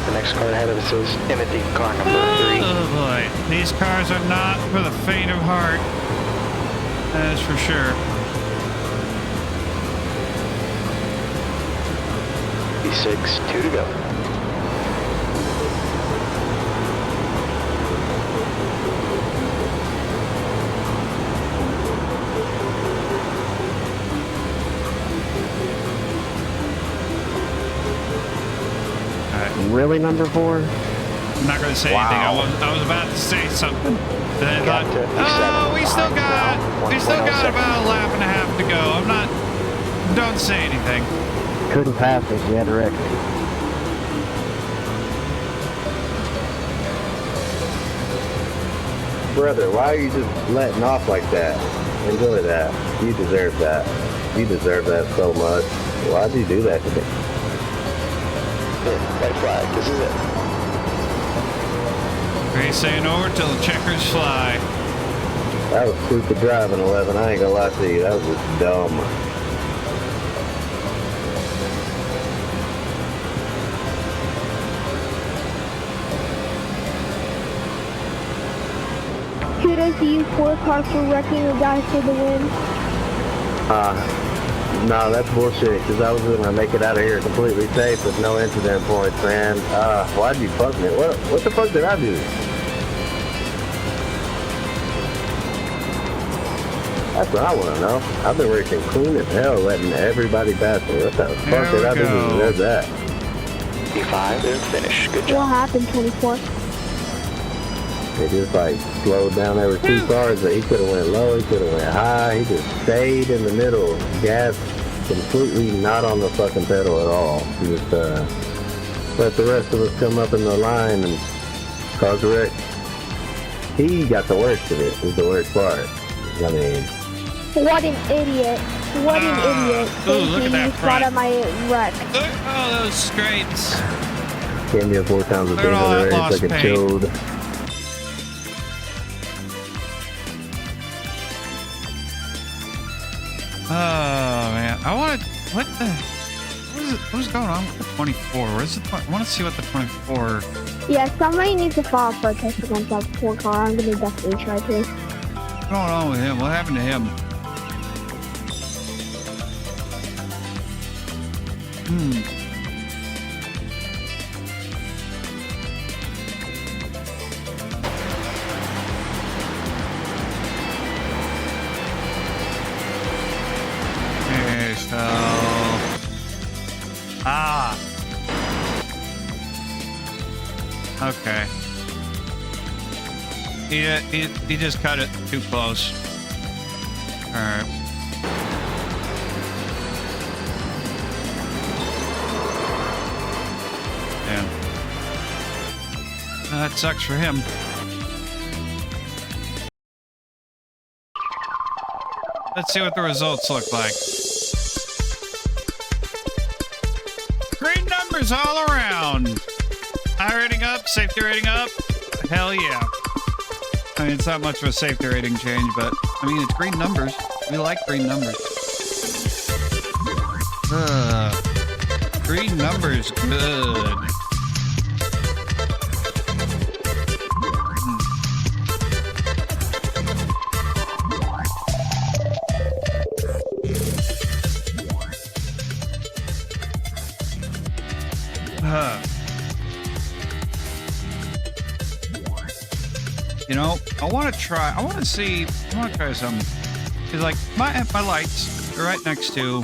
S2: The next car ahead of us is Timothy. Car number 3.
S1: Oh boy, these cars are not for the faint of heart. That is for sure.
S2: E6, 2 to go.
S6: Really, number 4?
S1: I'm not going to say anything. I was about to say something. Then I thought,
S2: Got to
S1: oh,
S2: E7.
S1: we still got
S2: Now,
S1: about a lap and a half to go. Don't say anything.
S6: Couldn't pass us. You had to wreck. Brother, why are you just letting off like that? Enjoy that. You deserve that. You deserve that so much. Why'd you do that to me?
S2: Red flag. This is it.
S1: Race ain't over till the checkers fly.
S6: That was stupid driving, 11. I ain't gonna lie to you. That was just dumb.
S5: kudos to you, 4-car, for wrecking the guy for the win.
S6: No, that's bullshit, because I was going to make it out of here completely safe with no incident points, man. Why'd you fuck me? What the fuck did I do? That's what I want to know. I've been racing clean as hell, letting everybody pass me. What the fuck did I do to deserve that?
S2: P5 is finished. Good job.
S5: What happened, 24?
S6: He just like slowed down every 2 cars, but he could have went low, he could have went high, he just stayed in the middle, gas completely not on the fucking pedal at all. He just let the rest of us come up in the line and cause a wreck. He got the worst of it, is the worst part. I mean,
S5: What an idiot. What an idiot.
S1: Ooh, look at that
S5: You
S1: front.
S5: spotted my wreck.
S1: Look at all those scrapes.
S6: can't be a 4 times a
S1: Look at all that
S6: race
S1: lost
S6: like a
S1: paint.
S6: chode.
S1: Oh man, I want to. What's going on with the 24? Where's the? I want to see what the 24.
S5: Yeah, somebody needs to file a protest against that 4-car. I'm gonna definitely try to.
S1: What's going on with him? What happened to him? Okay, so. Okay. He just cut it too close. All right. Yeah. That sucks for him. Let's see what the results look like. Green numbers all around. iRating up, safety rating up. Hell yeah. I mean, it's not much of a safety rating change, but I mean, it's green numbers. We like green numbers. Green numbers, good. You know, I want to try something. Cause like my lights are right next to,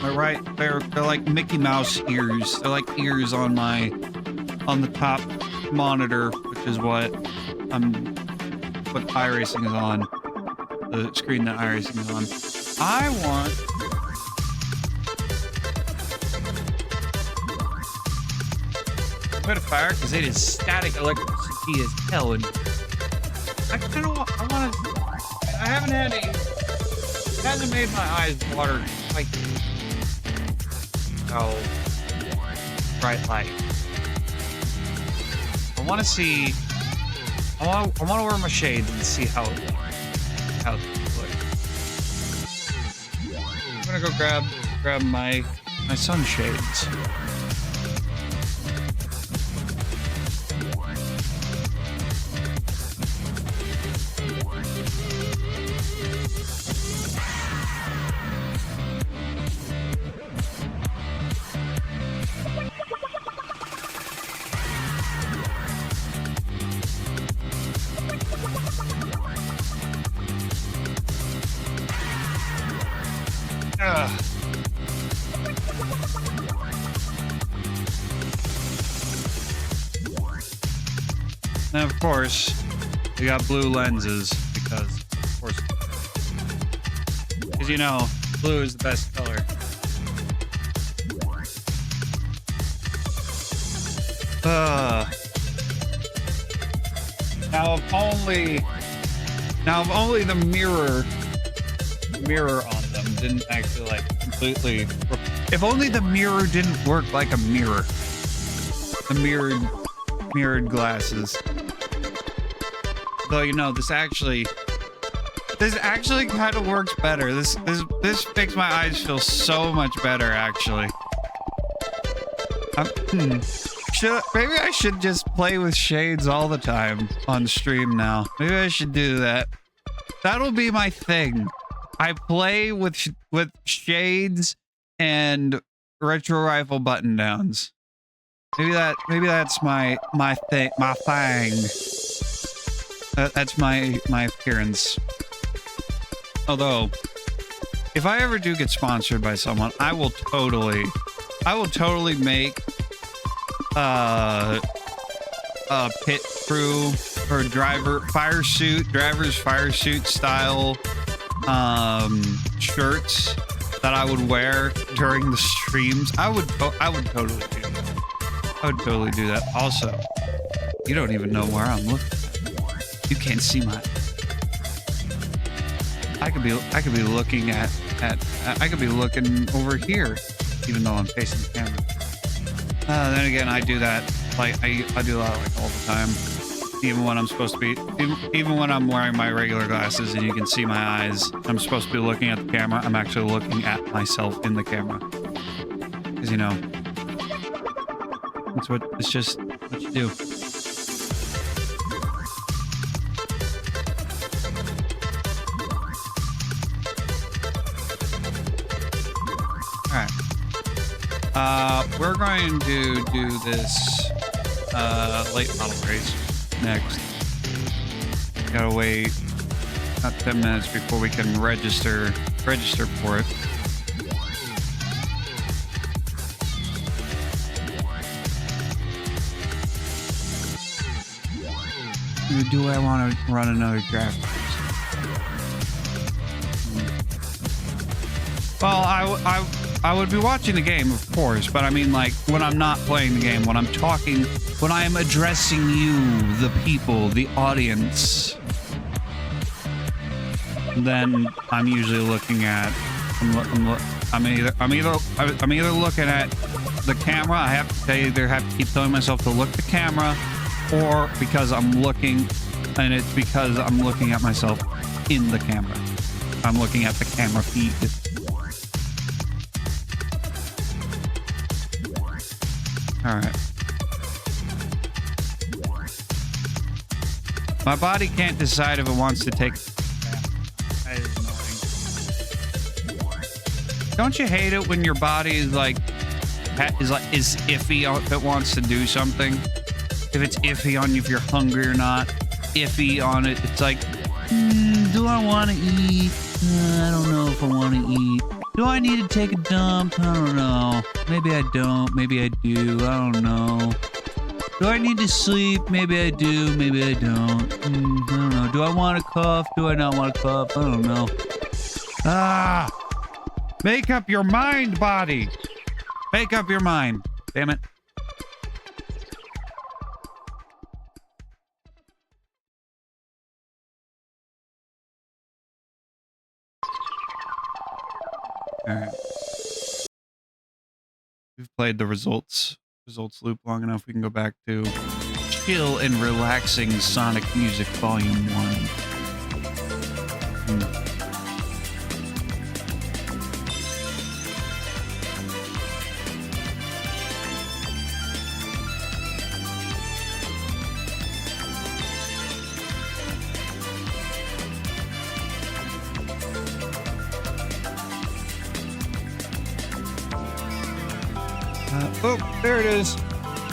S1: they're like Mickey Mouse ears. They're like ears on the top monitor, which is what iRacing is on, the screen that iRacing is on. I want put a fire because it is static electricity as hell, and I kind of want to. I haven't had it hasn't made my eyes water like so bright light. I want to see. I want to wear my shades and see how it looks. I'm gonna go grab my sunshades. Now, of course, we got blue lenses because, of course, you know, blue is the best color. Now if only the mirror on them didn't actually like completely. If only the mirror didn't work like a mirror. The mirrored glasses. Though, you know, this actually kind of works better. This makes my eyes feel so much better, actually. Maybe I should just play with shades all the time on stream now. Maybe I should do that. That'll be my thing. I play with shades and retro rifle button downs. Maybe that's my thing. That's my appearance. Although, if I ever do get sponsored by someone, I will totally make a pit crew or driver's fire suit style shirts that I would wear during the streams. I would totally do that. I would totally do that. Also, you don't even know where I'm looking at. You can't see my. I could be looking I could be looking over here, even though I'm facing the camera. Then again, I do that. Like I do that like all the time. Even when I'm supposed to be, even when I'm wearing my regular glasses and you can see my eyes, I'm supposed to be looking at the camera. I'm actually looking at myself in the camera. Because, you know, it's just what you do. Alright. We're going to do this late model race next. Gotta wait about 10 minutes before we can register for it. Do I want to run another draft? Well, I would be watching the game, of course, but I mean, like, when I'm not playing the game, when I'm talking, when I am addressing you, the people, the audience, then I'm usually looking at, I'm either looking at the camera. I either have to keep telling myself to look at the camera, or because I'm looking, and it's because I'm looking at myself in the camera. I'm looking at the camera feed. All right. My body can't decide if it wants to take. That is annoying. Don't you hate it when your body is iffy if it wants to do something? If it's iffy on you if you're hungry or not, iffy on it. It's like, do I want to eat? I don't know if I want to eat. Do I need to take a dump? I don't know. Maybe I don't. Maybe I do. I don't know. Do I need to sleep? Maybe I do. Maybe I don't. I don't know. Do I want to cough? Do I not want to cough? I don't know. Make up your mind, body. Make up your mind. Damn it. All right. We've played the results loop long enough. We can go back to chill and relaxing Sonic Music Volume 1. Oh, there it is.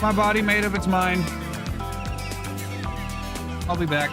S1: My body made up its mind. I'll be back.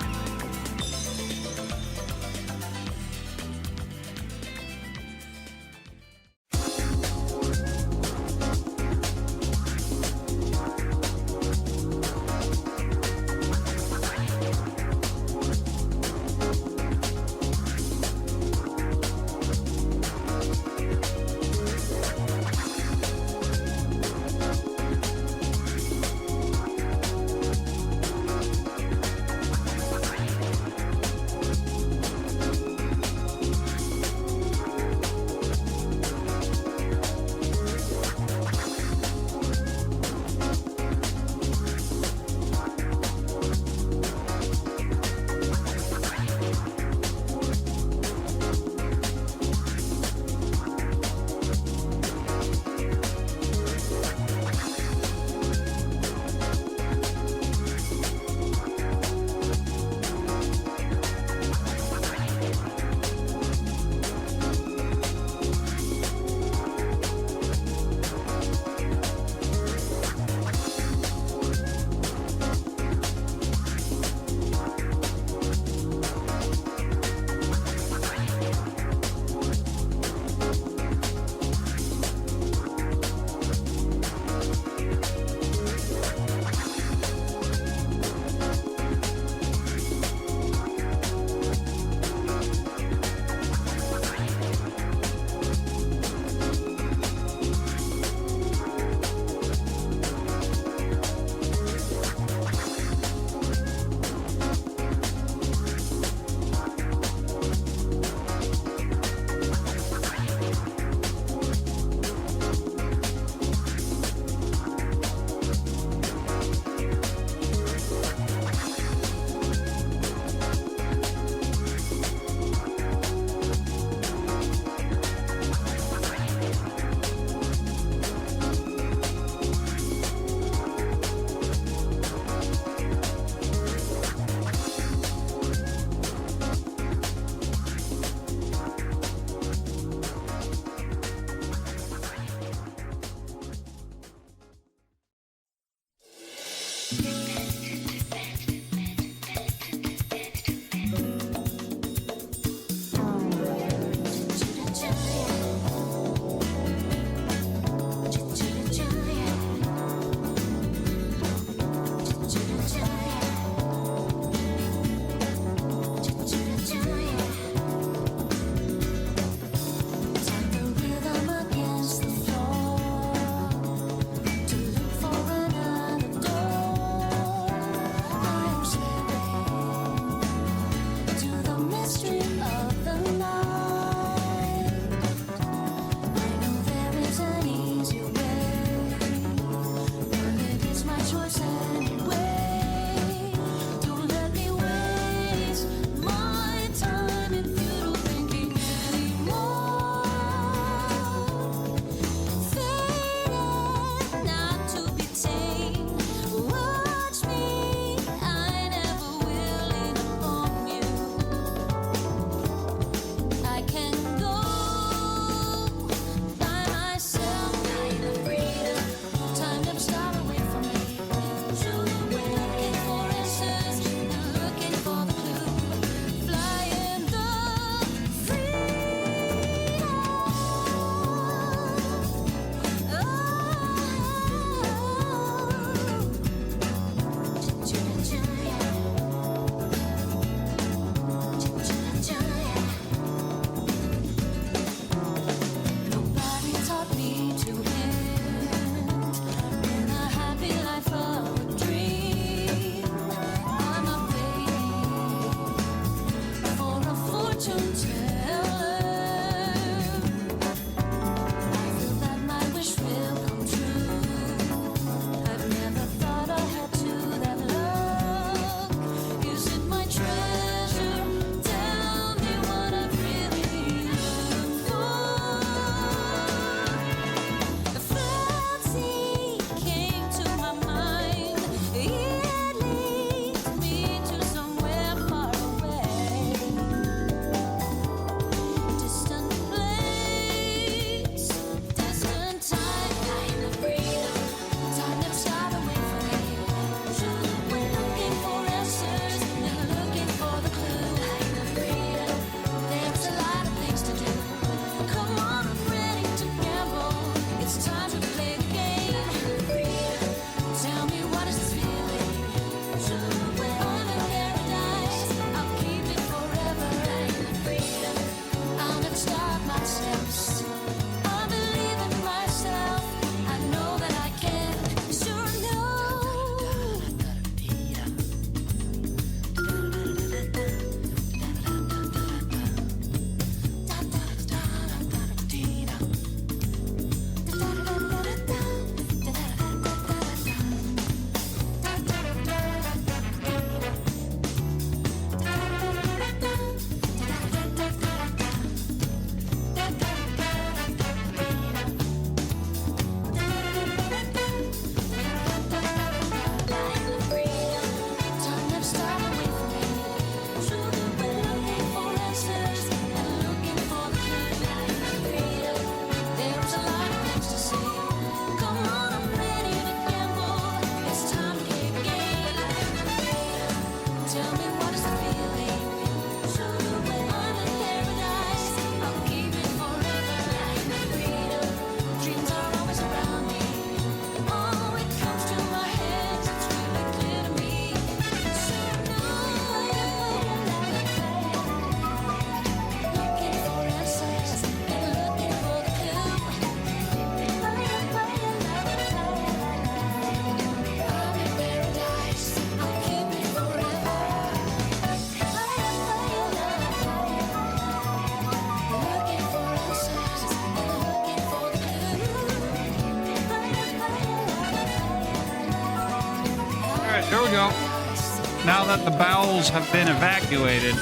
S1: now that the bowels have been evacuated,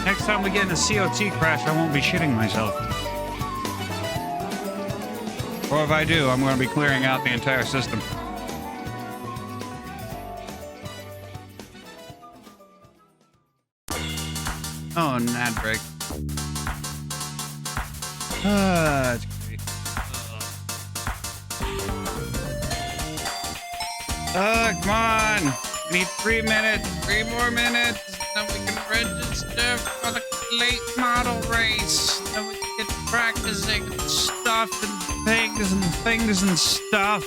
S1: next time we get in a COT crash, I won't be shitting myself. Or if I do, I'm going to be clearing out the entire system. Oh, an ad break. That's great. Come on. We need 3 minutes. 3 more minutes. Then we can register for the late model race. Then we can get practicing and stuff and things and stuff.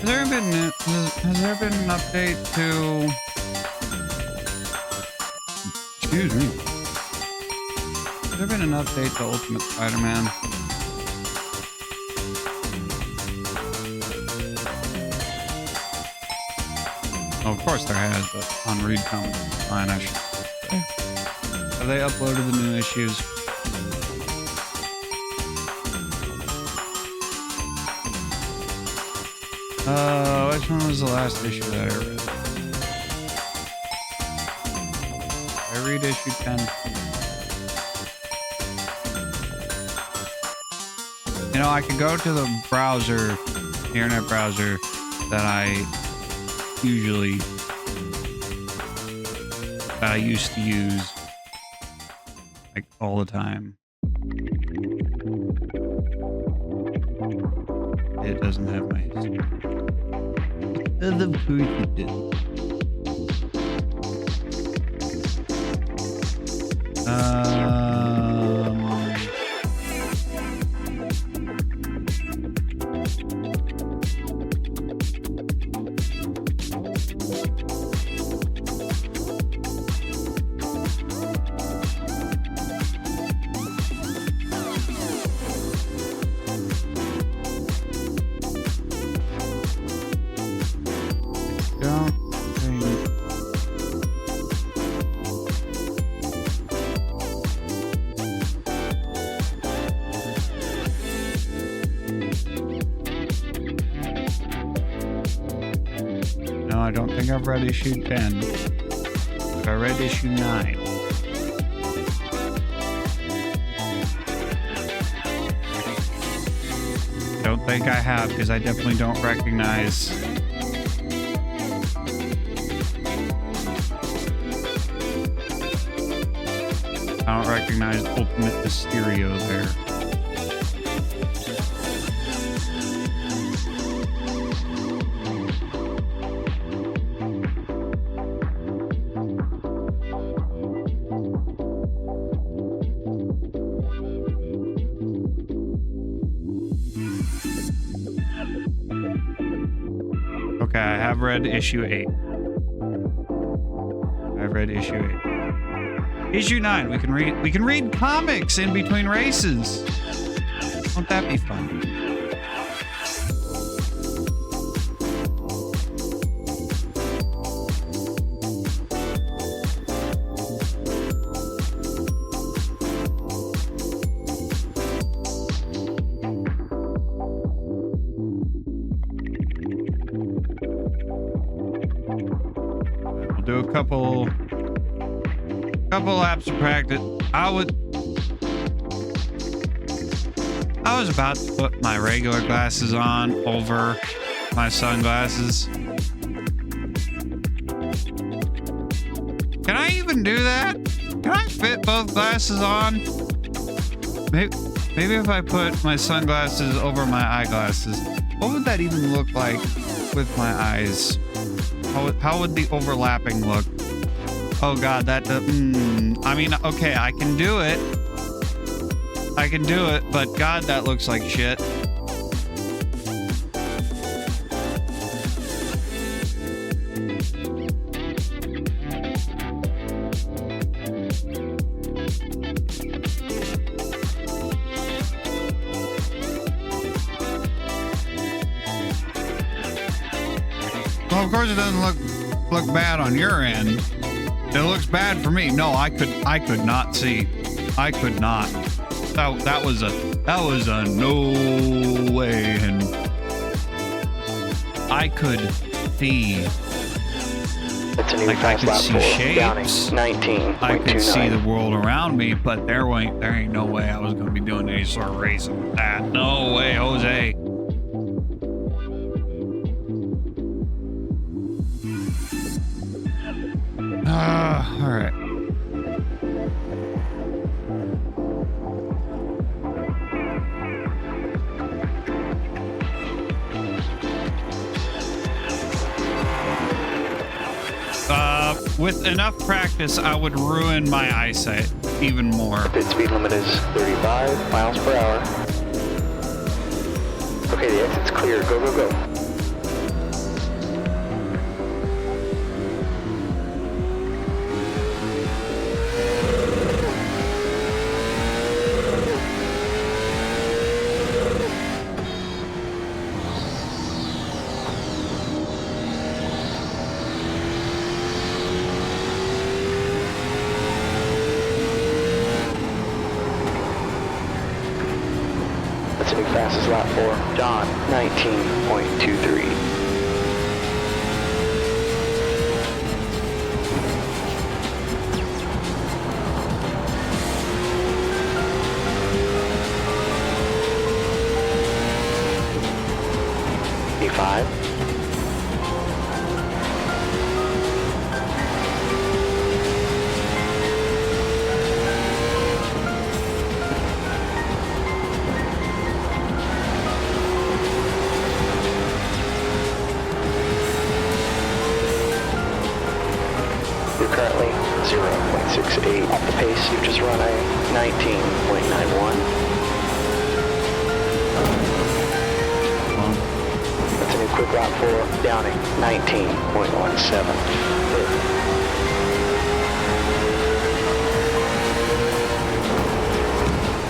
S1: Has there been an update to... Excuse me. Has there been an update to Ultimate Spider-Man? Oh, of course there has, but on Read Comics, fine, I should say. Have they uploaded the new issues? Which one was the last issue that I read? I read issue 10. You know, I could go to the browser, the internet browser that I used to use like all the time. It doesn't have my history. Of course it did. I don't think I've read issue 10. But I read issue 9. I don't think I have, because I definitely don't recognize... I don't recognize Ultimate Mysterio there. Okay, I have read issue 8. I've read issue 8. Issue 9, we can read comics in between races. Won't that be fun? Do a couple laps of practice. I was about to put my regular glasses on over my sunglasses. Can I even do that? Can I fit both glasses on? Maybe if I put my sunglasses over my eyeglasses, what would that even look like with my eyes? How would the overlapping look? Oh god, that I mean, okay, I can do it, but god, that looks like shit. Well, of course it doesn't look bad on your end. It looks bad for me. No, I could not see. I could not. That was a no way in I could see.
S2: It's a new
S1: Like, I
S2: fast
S1: could
S2: lap
S1: see
S2: 4.
S1: shapes.
S2: Downing 19.29.
S1: I could see the world around me, but there ain't no way I was going to be doing any sort of racing with that. No way, Jose. All right. With enough practice, I would ruin my eyesight even more.
S2: Pit speed limit is 35 miles per hour. Okay, the exit's clear. Go, go, go. That's a new fastest lap for John, 19.23. P5. You're currently 0.68 off the pace. You've just run a 19.91. That's a new quick lap for Downing, 19.17.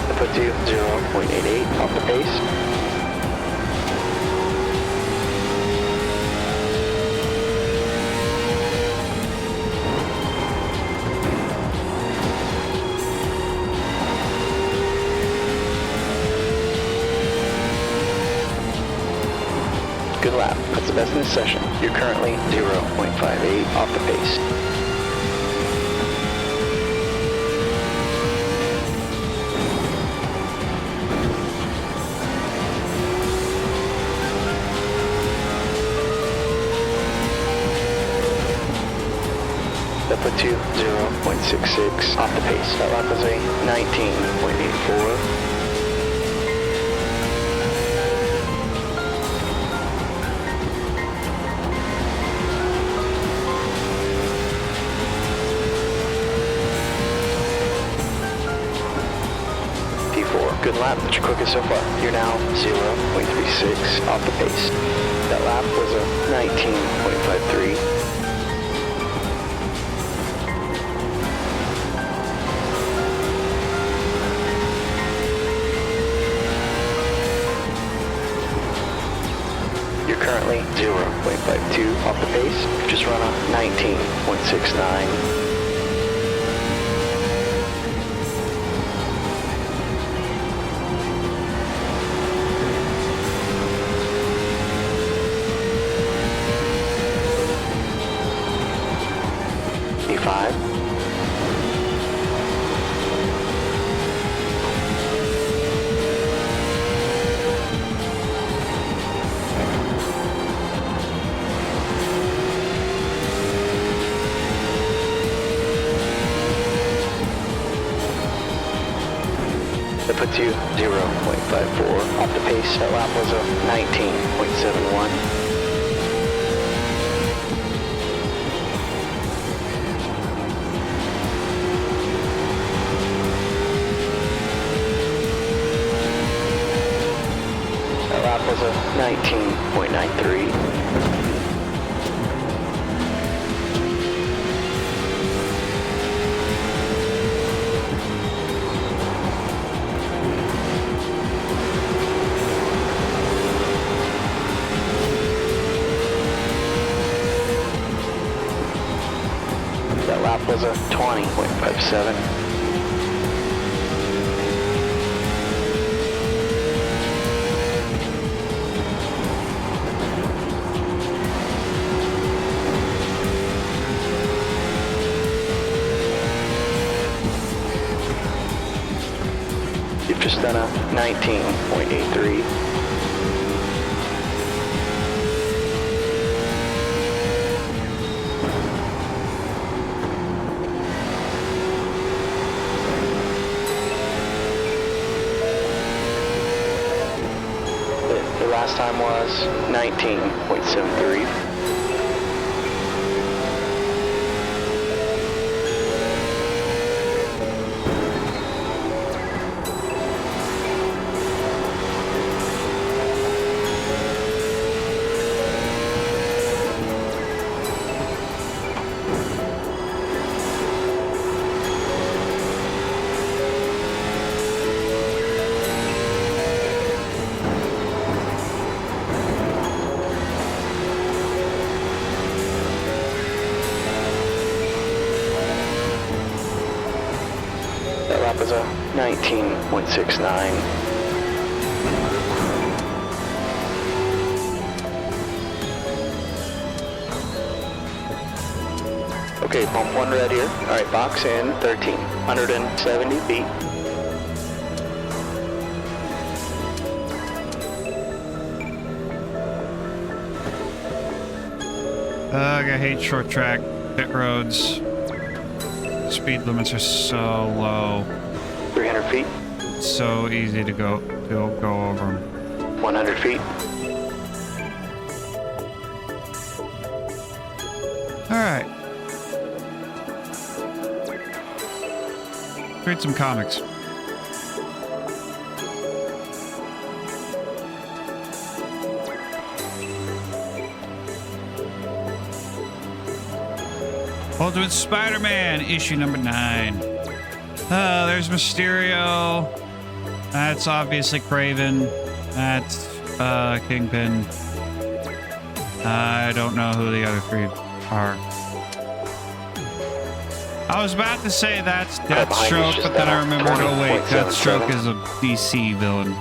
S2: That puts you 0.88 off the pace. Good lap. That's the best in this session. You're currently 0.58 off the pace. That puts you 0.66 off the pace. That lap was a 19.84. Good lap, that's your quickest so far. You're now 0.36 off the pace. That lap was a 19.53. You're currently 0.52 off the pace. You've just run a 19.69. P5. That puts you 0.54 off the pace. That lap was a 19.71. That was a 19.93. That lap was a 20.57. just done a 19.83. The last time was 19.73. That lap was a 19.69. Okay, pump one red here. All right, box in 1,370 feet.
S1: I hate short track pit roads. Speed limits are so low.
S2: 300 feet.
S1: It's so easy to go over them.
S2: 100 feet.
S1: All right. Read some comics. Ultimate Spider-Man, issue number 9. There's Mysterio. That's obviously Kraven. That's Kingpin. I don't know who the other 3 are. I was about to say that's Deathstroke, but then I remembered, oh wait, Deathstroke is a DC villain.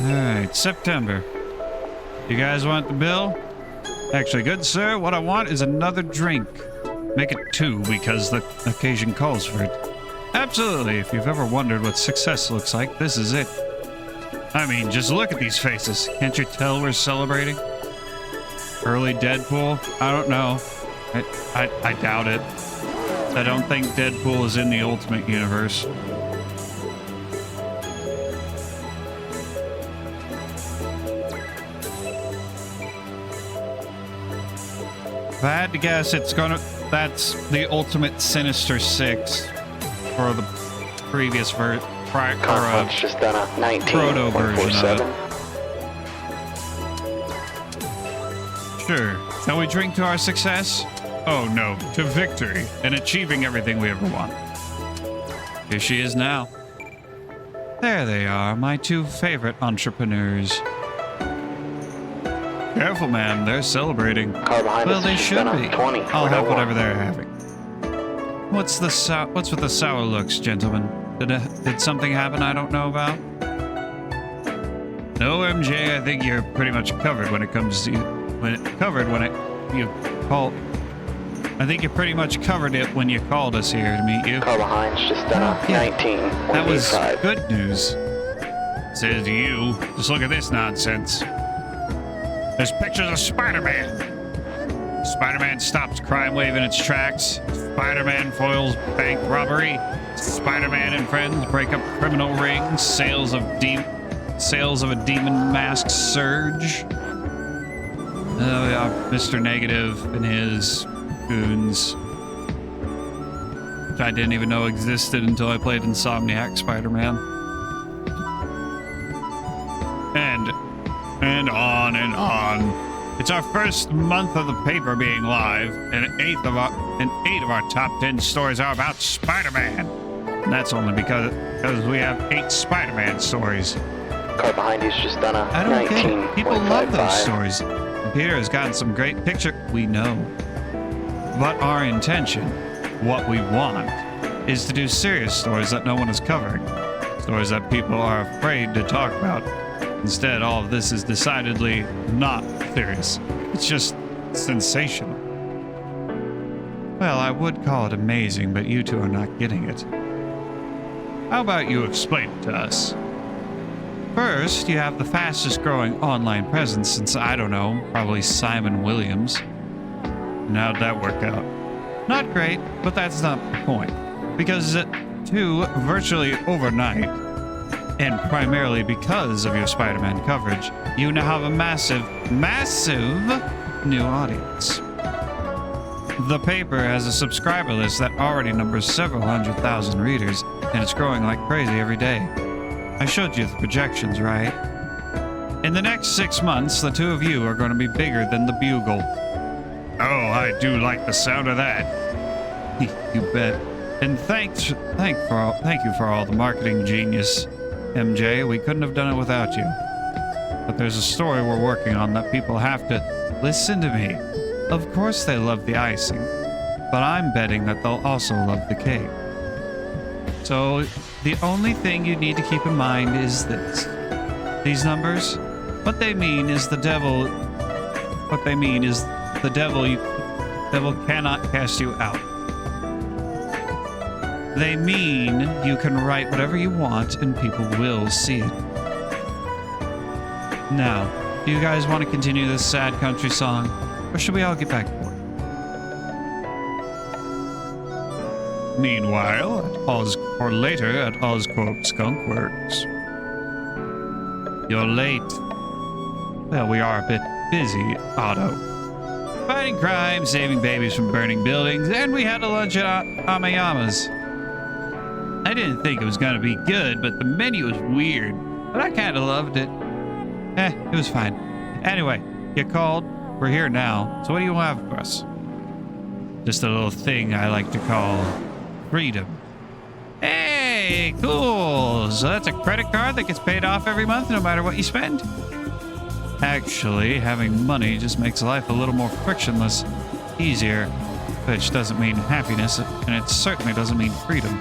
S1: Alright, September. You guys want the bill? Actually, good sir, what I want is another drink. Make it 2 because the occasion calls for it. Absolutely, if you've ever wondered what success looks like, this is it. I mean, just look at these faces. Can't you tell we're celebrating? Early Deadpool? I don't know. I doubt it. I don't think Deadpool is in the Ultimate Universe. If I had to guess, that's the Ultimate Sinister 6 for the previous
S2: Conference just done a
S1: proto version of
S2: 19.47.
S1: it. Sure. Shall we drink to our success? Oh no, to victory and achieving everything we ever want. Here she is now. There they are, my 2 favorite entrepreneurs. Careful, ma'am. They're celebrating.
S2: Car behind
S1: Well,
S2: us
S1: they
S2: just
S1: should
S2: done a
S1: be.
S2: 20.
S1: I'll have whatever they're having. What's with the sour looks, gentlemen? Did something happen I don't know about? No, MJ. I think you're pretty much covered when it comes to I think you pretty much covered it when you called us here to meet you.
S2: Car behind's just done a 19.85.
S1: That was good news. Says you. Just look at this nonsense. There's pictures of Spider-Man. Spider-Man stops crime wave in its tracks. Spider-Man foils bank robbery. Spider-Man and friends break up criminal rings. Sales of a demon mask surge. Oh yeah, Mr. Negative and his goons, which I didn't even know existed until I played Insomniac Spider-Man. And on and on. It's our first month of the paper being live, and 8 of our top 10 stories are about Spider-Man. And that's only because we have 8 Spider-Man stories.
S2: Car behind you's just done a 19.55.
S1: I don't get it. People love those stories. And Peter has gotten some great picture. We know. But our intention, what we want, is to do serious stories that no one is covering. Stories that people are afraid to talk about. Instead, all of this is decidedly not serious. It's just sensational. Well, I would call it amazing, but you two are not getting it. How about you explain it to us? First, you have the fastest growing online presence since, I don't know, probably Simon Williams. And how'd that work out? Not great, but that's not the point. Because, two, virtually overnight, and primarily because of your Spider-Man coverage, you now have a massive new audience. The paper has a subscriber list that already numbers several 100,000 readers, and it's growing like crazy every day. I showed you the projections, right? In the next 6 months, the two of you are going to be bigger than the Bugle. Oh, I do like the sound of that. You bet. And thank you for all the marketing genius, MJ. We couldn't have done it without you. But there's a story we're working on that people have to listen to me. Of course they love the icing, but I'm betting that they'll also love the cake. So the only thing you need to keep in mind is this. These numbers, what they mean is the devil cannot cast you out. They mean you can write whatever you want and people will see it. Now, do you guys want to continue this sad country song? Or should we all get back to work? Meanwhile, later at Oscorp Skunk Works. You're late. Well, we are a bit busy, Otto. Fighting crime, saving babies from burning buildings, and we had a lunch at Amayama's. I didn't think it was gonna be good, but the menu was weird. But I kinda loved it. It was fine. Anyway, you called. We're here now, so what do you have for us? Just a little thing I like to call freedom. Hey, cool! So that's a credit card that gets paid off every month no matter what you spend? Actually, having money just makes life a little more frictionless, easier, which doesn't mean happiness, and it certainly doesn't mean freedom.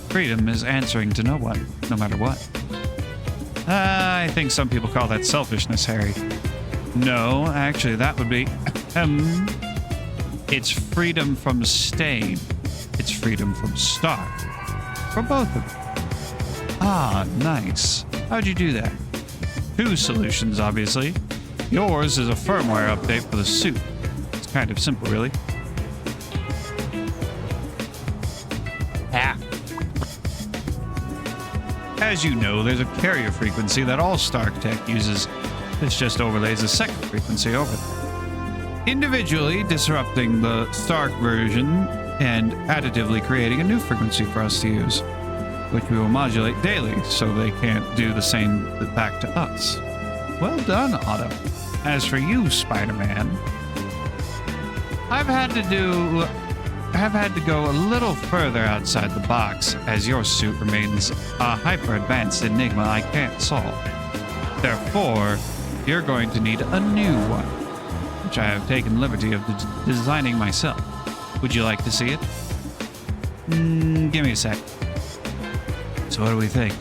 S1: Freedom is answering to no one, no matter what. I think some people call that selfishness, Harry. No, actually, that would be... it's freedom from stain. It's freedom from starve. For both of them. Ah, nice. How'd you do that? 2 solutions, obviously. Yours is a firmware update for the suit. It's kind of simple, really. As you know, there's a carrier frequency that all Stark tech uses. This just overlays a second frequency over it, individually disrupting the Stark version and additively creating a new frequency for us to use, which we will modulate daily so they can't do the same back to us. Well done, Otto. As for you, Spider-Man, I've had to go a little further outside the box, as your suit remains a hyper-advanced enigma I can't solve. Therefore, you're going to need a new one, which I have taken liberty of designing myself. Would you like to see it? Give me a sec. So what do we think?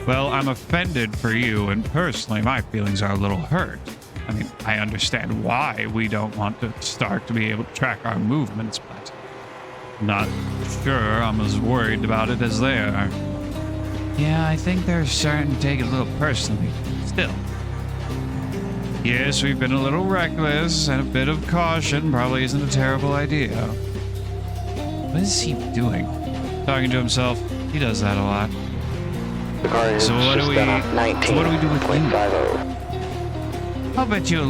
S1: Well, I'm offended for you, and personally, my feelings are a little hurt. I mean, I understand why we don't want to start to be able to track our movements, but not sure I'm as worried about it as they are. Yeah, I think they're starting to take it a little personally. Still. Yes, we've been a little reckless, and a bit of caution probably isn't a terrible idea. What is he doing? Talking to himself? He does that a lot.
S2: The car is
S1: So what do we do with you?
S2: 19.50.
S1: I'll bet you a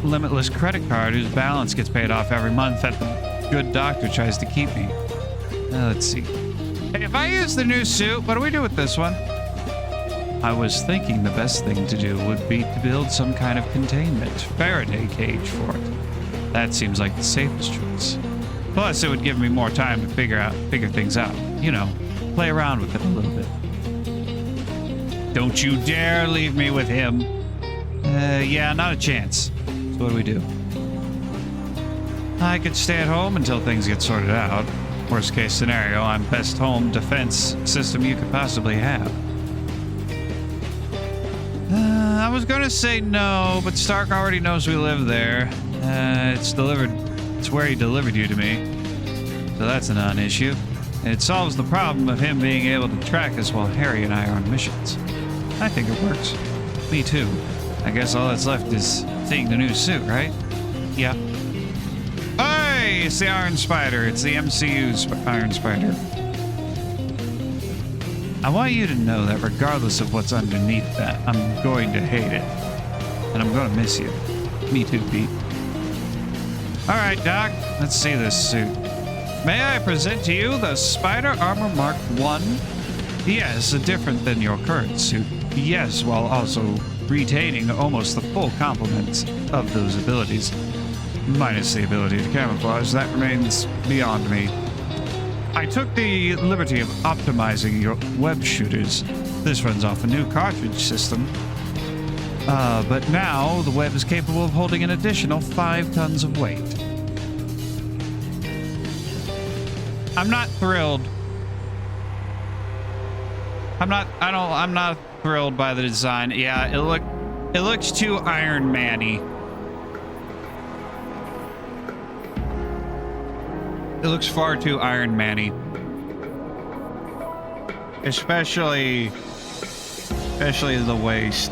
S1: limitless credit card whose balance gets paid off every month that the good doctor tries to keep me. Let's see. Hey, if I use the new suit, what do we do with this one? I was thinking the best thing to do would be to build some kind of containment Faraday cage for it. That seems like the safest choice. Plus, it would give me more time to figure things out. You know, play around with it a little bit. Don't you dare leave me with him. Yeah, not a chance. So what do we do? I could stay at home until things get sorted out. Worst case scenario, I'm best home defense system you could possibly have. I was gonna say no, but Stark already knows we live there. It's delivered. It's where he delivered you to me. So that's a non-issue. It solves the problem of him being able to track us while Harry and I are on missions. I think it works. Me too. I guess all that's left is seeing the new suit, right? Yeah. Hey, it's the Iron Spider. It's the MCU's Iron Spider. I want you to know that regardless of what's underneath that, I'm going to hate it. And I'm going to miss you. Me too, Pete. All right, Doc, let's see this suit. May I present to you the Spider Armor Mark 1? Yes, different than your current suit. Yes, while also retaining almost the full complement of those abilities. Minus the ability to camouflage, that remains beyond me. I took the liberty of optimizing your web shooters. This runs off a new cartridge system. But now the web is capable of holding an additional 5 tons of weight. I'm not thrilled. I'm not thrilled by the design. Yeah, it looks too Iron Man-y. It looks far too Iron Man-y. Especially the waist.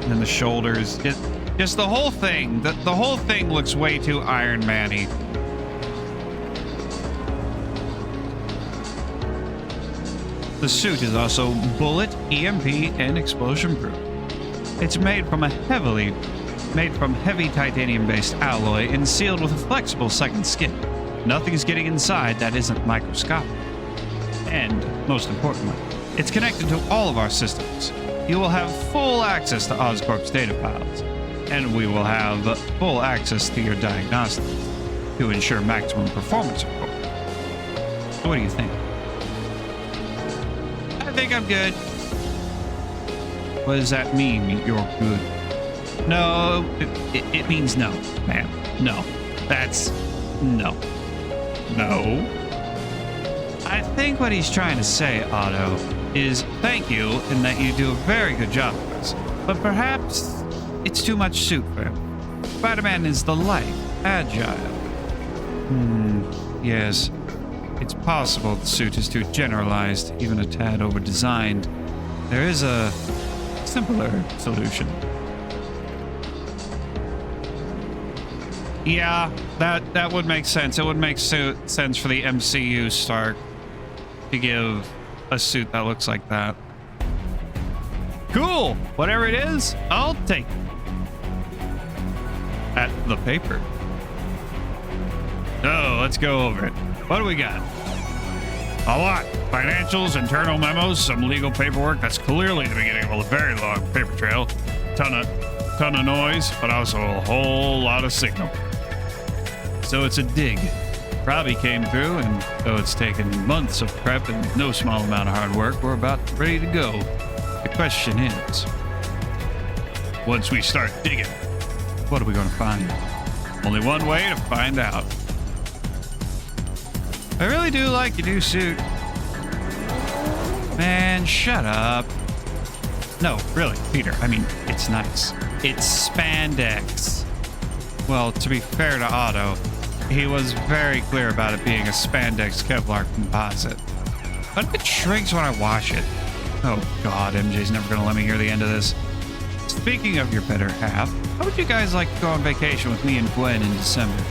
S1: And the shoulders. Just the whole thing. The whole thing looks way too Iron Man-y. The suit is also bullet, EMP, and explosion proof. It's made from heavy titanium-based alloy and sealed with a flexible second skin. Nothing's getting inside that isn't microscopic. And, most importantly, it's connected to all of our systems. You will have full access to Oscorp's data files, and we will have full access to your diagnostics to ensure maximum performance, of course. So what do you think? I think I'm good. What does that mean, you're good? No, it means no, ma'am. No. That's no. No. I think what he's trying to say, Otto, is thank you in that you do a very good job with us. But perhaps it's too much suit for him. Spider-Man is the light, agile. Yes. It's possible the suit is too generalized, even a tad over-designed. There is a simpler solution. Yeah, that would make sense. It would make sense for the MCU Stark to give a suit that looks like that. Cool! Whatever it is, I'll take it. At the paper. So, let's go over it. What do we got? A lot. Financials, internal memos, some legal paperwork. That's clearly the beginning of a very long paper trail. Ton of noise, but also a whole lot of signal. So it's a dig. Robbie came through, and though it's taken months of prep and no small amount of hard work, we're about ready to go. The question is, once we start digging, what are we going to find? Only one way to find out. I really do like your new suit. Man, shut up. No, really, Peter, I mean, it's nice. It's spandex. Well, to be fair to Otto, he was very clear about it being a spandex Kevlar composite. But it shrinks when I wash it. Oh God, MJ's never gonna let me hear the end of this. Speaking of your better half, how would you guys like to go on vacation with me and Gwen in December?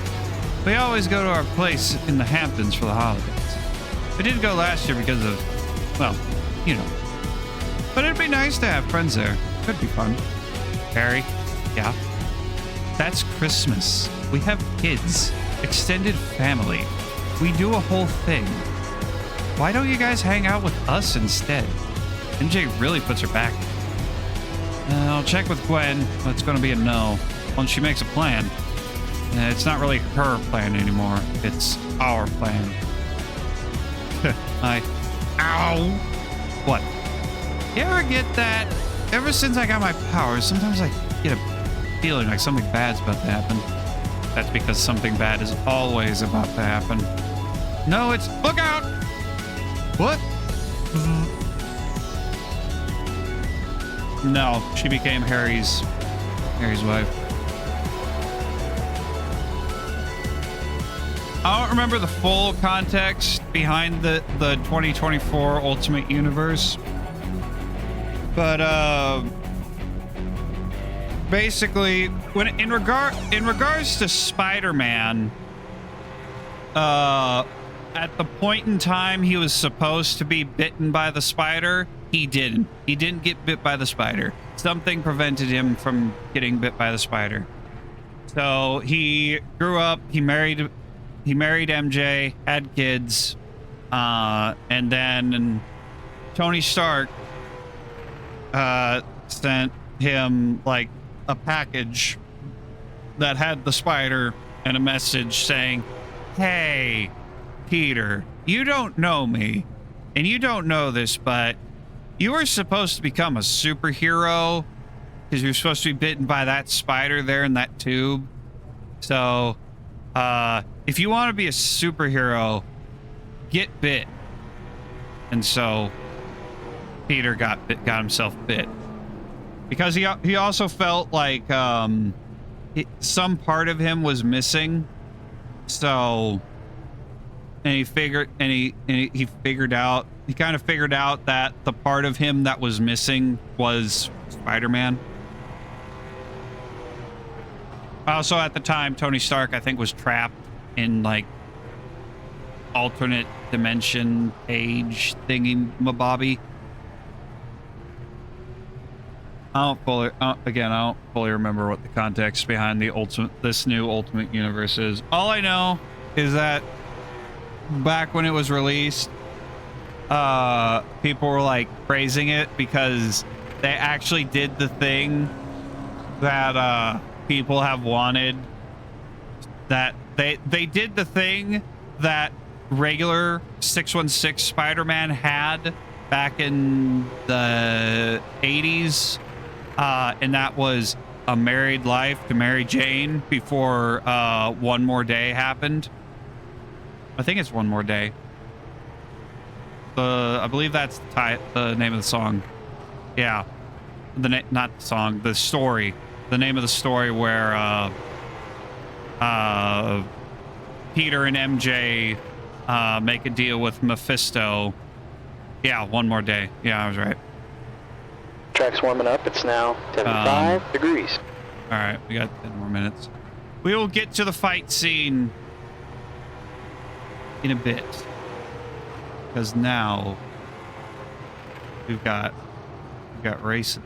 S1: We always go to our place in the Hamptons for the holidays. We didn't go last year because of, well, you know. But it'd be nice to have friends there. Could be fun. Harry? Yeah? That's Christmas. We have kids. Extended family. We do a whole thing. Why don't you guys hang out with us instead? MJ really puts her back. I'll check with Gwen, but it's going to be a no. Once she makes a plan. It's not really her plan anymore. It's our plan. Ow! What? You ever get that? Ever since I got my powers, sometimes I get a feeling like something bad's about to happen. That's because something bad is always about to happen. No, it's... Look out! What? No, she became Harry's wife. I don't remember the full context behind the 2024 Ultimate Universe, but basically, when in regards to Spider-Man, at the point in time he was supposed to be bitten by the spider, he didn't. He didn't get bit by the spider. Something prevented him from getting bit by the spider. So he grew up. He married MJ, had kids, and then Tony Stark sent him like a package that had the spider and a message saying, "Hey, Peter, you don't know me, and you don't know this, but you were supposed to become a superhero because you're supposed to be bitten by that spider there in that tube. So, if you want to be a superhero, get bit." And so Peter got himself bit because he also felt like some part of him was missing. So, and he kind of figured out that the part of him that was missing was Spider-Man. Also, at the time, Tony Stark, I think, was trapped in like alternate dimension age thingy mabobby. I don't fully remember what the context behind this new Ultimate Universe is. All I know is that back when it was released, people were like praising it because they actually did the thing that people have wanted. That they did the thing that regular 616 Spider-Man had back in the 80s, and that was a married life to Mary Jane before One More Day happened. I think it's One More Day. I believe that's the name of the song. Yeah, not the song, the story. The name of the story where Peter and MJ make a deal with Mephisto. Yeah, One More Day. Yeah, I was right.
S2: Track's warming up. It's now 75 degrees.
S1: All right, we got 10 more minutes. We will get to the fight scene in a bit, because now we've got racing.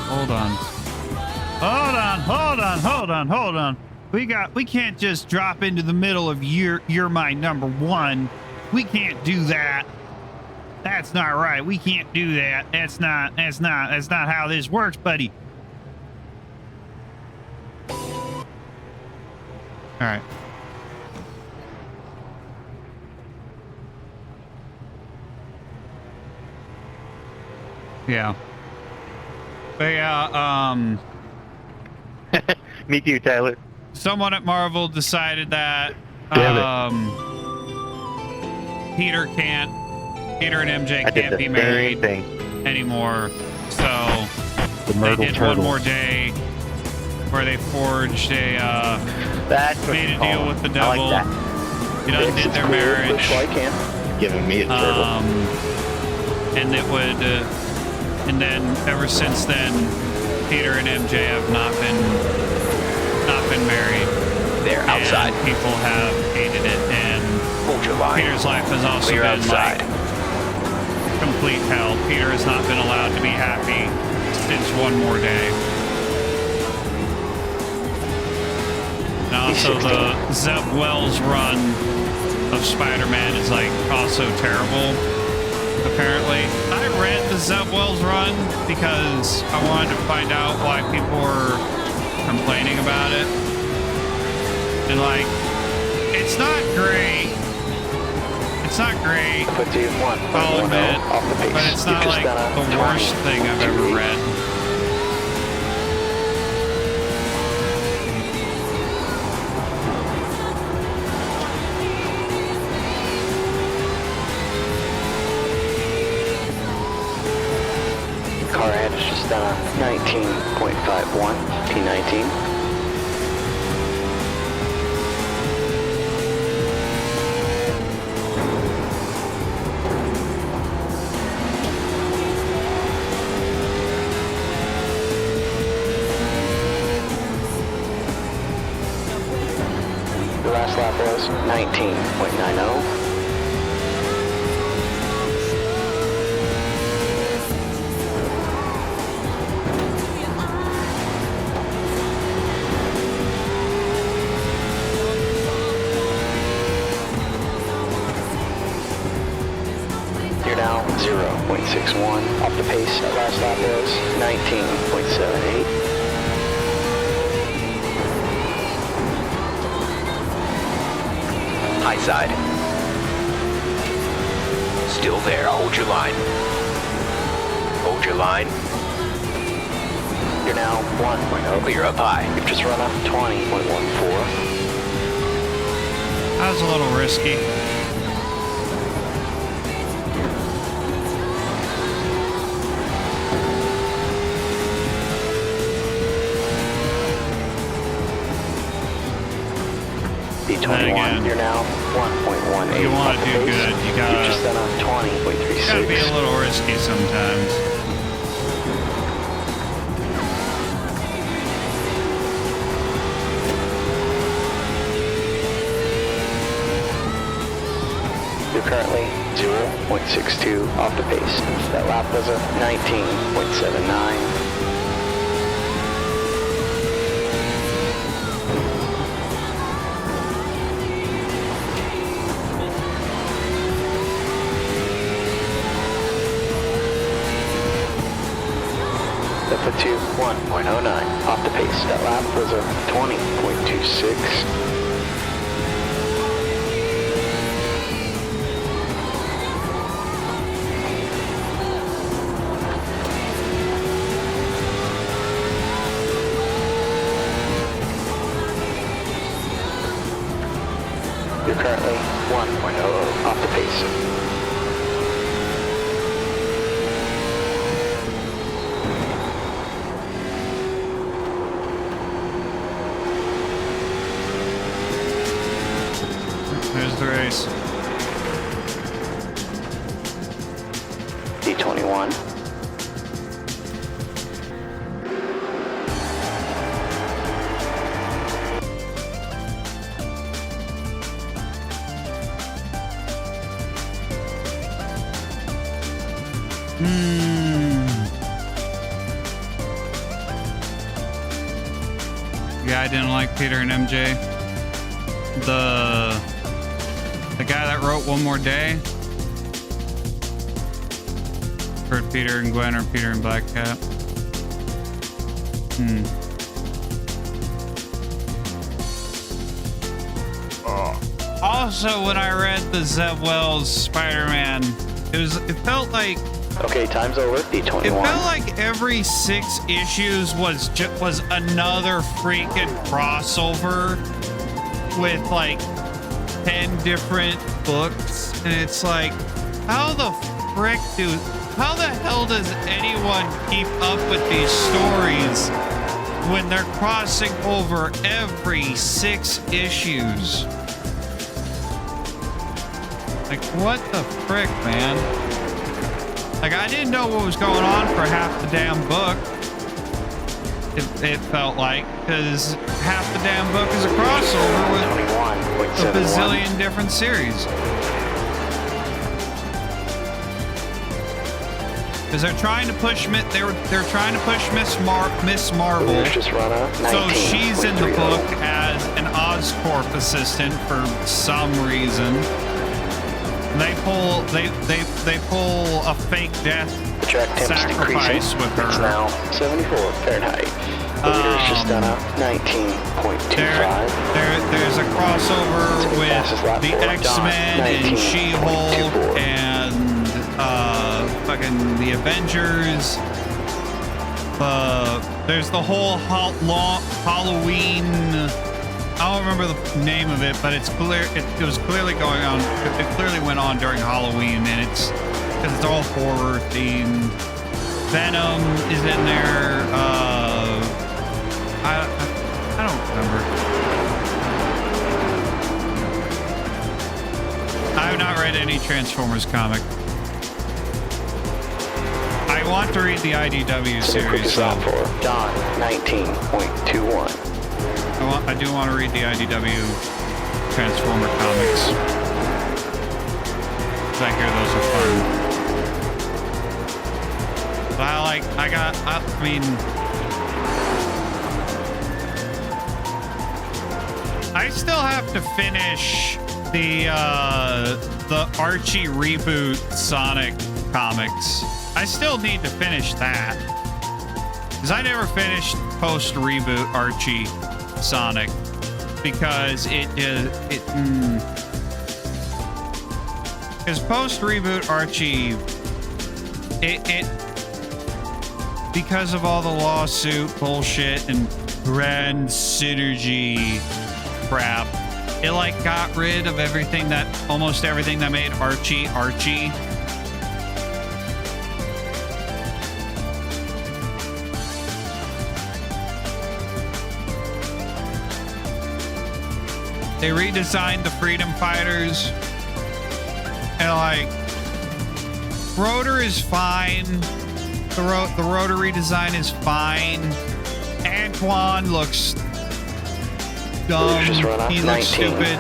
S1: Hold on. We can't just drop into the middle of you're my number one. We can't do that. That's not right. We can't do that. That's not how this works, buddy. All right. Yeah. But yeah,
S3: Me too, Tyler.
S1: someone at Marvel decided that Peter and MJ can't be married anymore. So they did One More Day where they forged made a deal with the devil. It undid their marriage.
S3: Giving me a turtle.
S1: And it would, and then ever since then, Peter and MJ have not been married.
S7: They're outside.
S1: And people have hated it, and
S7: Hold your line.
S1: Peter's life has also
S7: Clear
S1: been
S7: outside.
S1: like complete hell. Peter has not been allowed to be happy since One More Day. And also the Zeb Wells run of Spider-Man is like also terrible, apparently. I read the Zeb Wells run because I wanted to find out why people were complaining about it. And like, it's not great. It's not great, I'll admit, but it's not like the worst thing I've ever read.
S2: just done a 19.51 P19. The last lap was 19.90. You're now 0.61 off the pace. That last lap was 19.78.
S7: High side. Still there. Hold your line. Hold your line.
S2: You're now 1.0.
S7: Clear up high.
S2: You've just run up 20.14.
S1: That was a little risky.
S2: D21, you're now 1.18.
S1: You want to do good, you
S2: You've
S1: gotta
S2: just done a 20.36.
S1: be a little risky sometimes.
S2: You're currently 0.62 off the pace. That lap was a 19.79. That puts you 1.09 off the pace. That lap was a 20.26. You're currently 1.00 off the pace.
S1: There's the race.
S2: D21.
S1: Yeah, I didn't like Peter and MJ. The guy that wrote One More Day. Heard Peter and Gwen or Peter and Black Cat. Also, when I read the Zeb Wells Spider-Man, it felt like
S2: Okay, time's over. D21.
S1: it felt like every 6 issues was another freaking crossover with like 10 different books, and it's like, how the hell does anyone keep up with these stories when they're crossing over every 6 issues? Like, what the frick, man? Like, I didn't know what was going on for half the damn book. It felt like, because half the damn book is a crossover with a bazillion different series. Because they're trying to push they're trying to push Miss Marvel.
S2: Just run up
S1: So she's in the book as an Oscorp assistant for some reason. They pull a fake death sacrifice with her.
S2: It's now 74 Fahrenheit. The leader's just done a 19.25.
S1: There's a crossover with the X-Men and She-Hulk and fucking the Avengers. There's the whole Halloween. I don't remember the name of it, but it's clear. It was clearly going on. It clearly went on during Halloween, and it's because it's all horror themed. Venom is in there. I don't remember. I have not read any Transformers comic. I want to read the IDW series. So
S2: for John 19.21.
S1: I do want to read the IDW Transformer comics. I hear those are fun. But I mean, I still have to finish the Archie reboot Sonic comics. I still need to finish that. Because I never finished post-reboot Archie Sonic. Because because post-reboot Archie, because of all the lawsuit bullshit and grand synergy crap, it like got rid of almost everything that made Archie. They redesigned the Freedom Fighters, and like Rotor is fine. The Rotor redesign is fine. Antoine looks dumb. He looks stupid.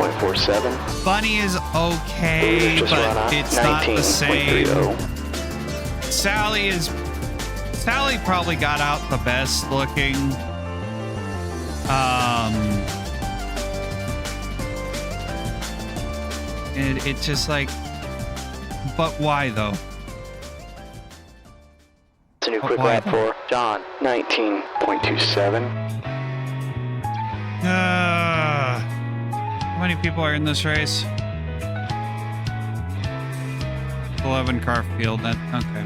S1: Bunny is okay, but it's not the same. Sally probably got out the best looking. And it's just like, but why though?
S2: It's a new quick lap for John 19.27.
S1: How many people are in this race? 11 car field. That okay.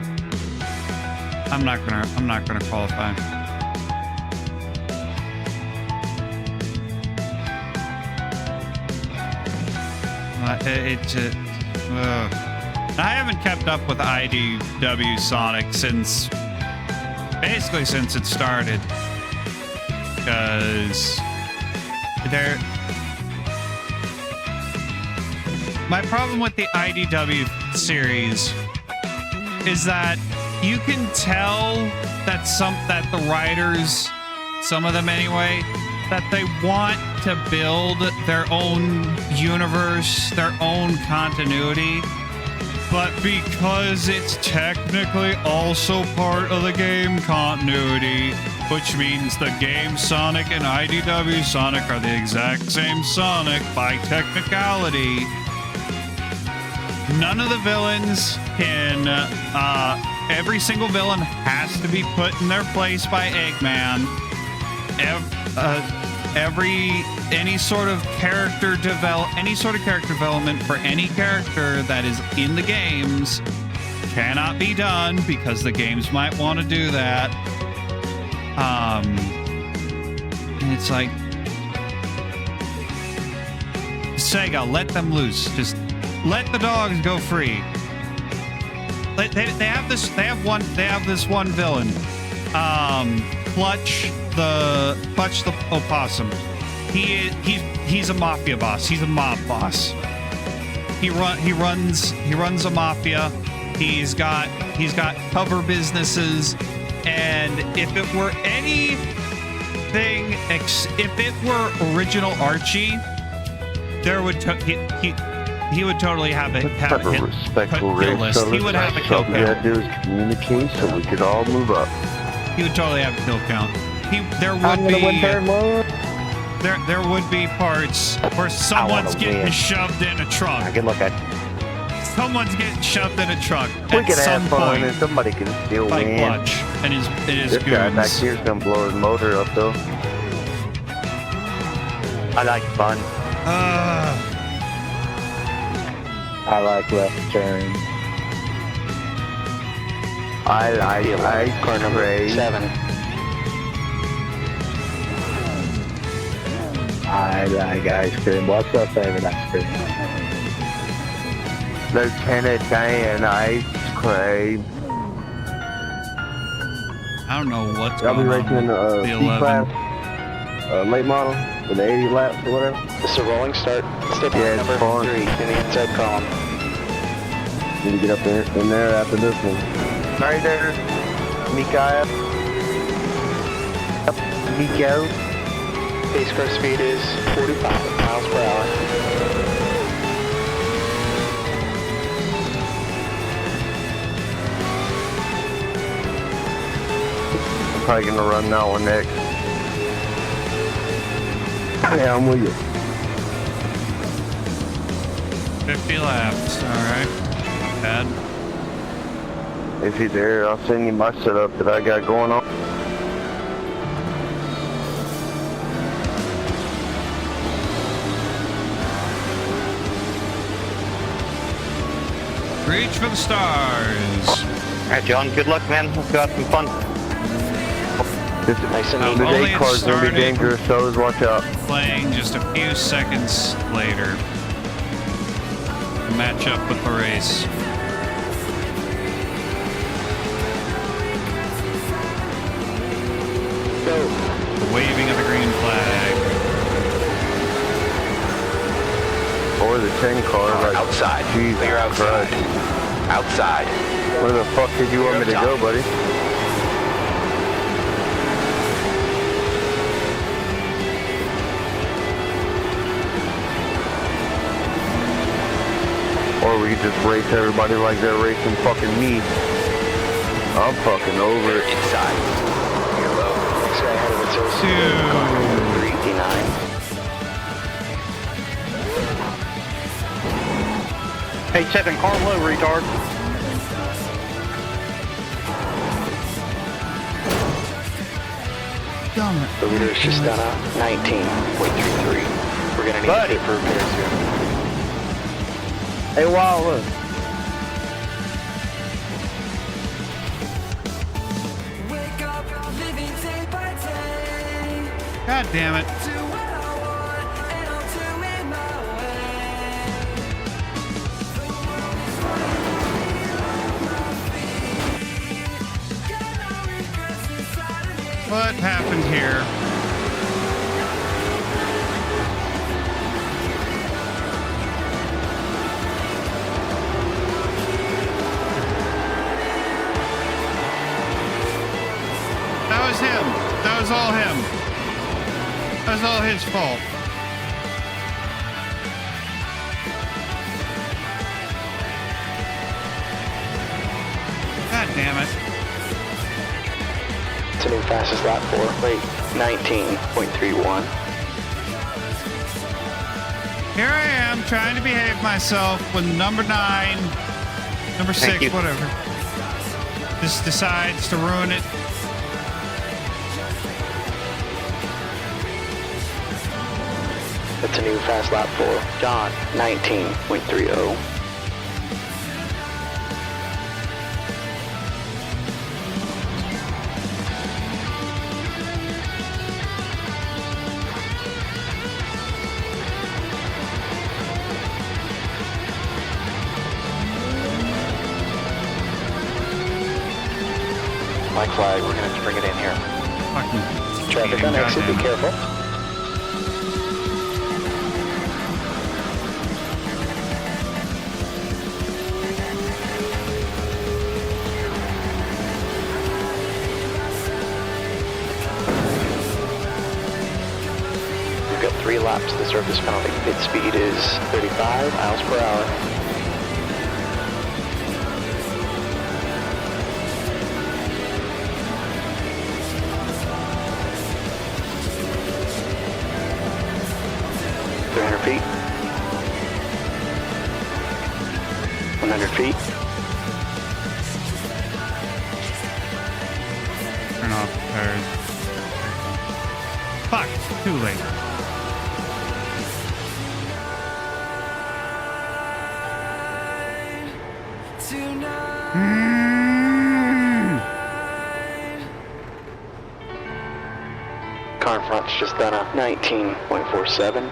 S1: I'm not gonna qualify. I haven't kept up with IDW Sonic since it started, because my problem with the IDW series is that you can tell that the writers, some of them anyway, that they want to build their own universe, their own continuity, but because it's technically also part of the game continuity, which means the game Sonic and IDW Sonic are the exact same Sonic by technicality, none of the villains can, every single villain has to be put in their place by Eggman. Any sort of character development for any character that is in the games cannot be done because the games might want to do that. And it's like, Sega, let them loose. Just let the dogs go free. They have this one villain, Clutch the opossum. He's a mafia boss. He's a mob boss. He runs a mafia. He's got cover businesses, and if it were anything, if it were original Archie, he would totally have a
S3: respectful
S1: kill list. He would have a kill count.
S3: All we gotta do is communicate so we could all move up.
S1: He would totally have a kill count. There would be parts where someone's getting shoved in a truck.
S3: I can look at.
S1: Someone's getting shoved in a truck.
S3: We can have fun and somebody can still
S1: by
S3: win.
S1: Clutch and his
S3: This guy back
S1: goons.
S3: here's gonna blow his motor up though. I like fun. I like left turn. I like ice
S2: Car number
S3: cream.
S2: 7.
S6: I like ice cream. What's your favorite ice cream?
S3: Lieutenant Dan ice cream.
S1: I don't know what's
S6: Y'all be
S1: going
S6: racing in
S1: on
S6: the
S1: with the
S6: C-Class
S1: 11.
S6: late model with the 80 laps or whatever?
S2: This is a rolling start. Step
S3: Yeah, it's
S2: number
S3: fun.
S2: 3 in the inside column.
S6: Need to get up in there after this one.
S3: Right there. Miko. Miko.
S2: Base car speed is 45 miles per hour.
S3: I'm probably gonna run that one next.
S6: Yeah, I'm with you.
S1: 50 laps, alright. Bad.
S3: If you're there, I'll send you my setup that I got going on.
S1: Reach for the stars.
S3: Alright, John, good luck, man. Let's go have some fun.
S2: Nice and
S1: Now,
S2: neat.
S3: The
S1: only
S3: day
S1: it
S3: car's gonna be
S1: started.
S3: dangerous, so watch out.
S1: Playing just a few seconds later. To match up with the race.
S2: Go.
S1: The waving of the green flag.
S3: Or the 10 car, like,
S7: Outside.
S3: Jesus
S7: Clear outside.
S3: Christ.
S7: Outside.
S3: Where the fuck did you want me to go, buddy? Or we could just race everybody like they're racing fucking me. I'm fucking over it.
S7: Inside. You're low.
S2: Next guy ahead of it says
S1: Two.
S2: 389.
S3: Hey, 7, car low, retard.
S1: Damn it.
S2: The leader is just done a 19.33. We're gonna need to pay for repairs here.
S6: Hey, wow, look.
S1: God damn it. What happened here? That was him. That was all him. That was all his fault. God damn it.
S2: It's a new fastest lap for late 19.31.
S1: Here I am trying to behave myself when number 9, number 6, whatever, just decides to ruin it.
S2: That's a new fast lap for John, 19.30. Black flag, we're gonna bring it in here.
S1: Fucking
S2: Traffic on exit, be
S1: goddamn it.
S2: careful. We've got 3 laps. The surface penalty. Pit speed is 35 miles per hour. Feet. 100 feet.
S1: Turn off the tires. Fuck, too late.
S2: Car in front's just done a 19.47.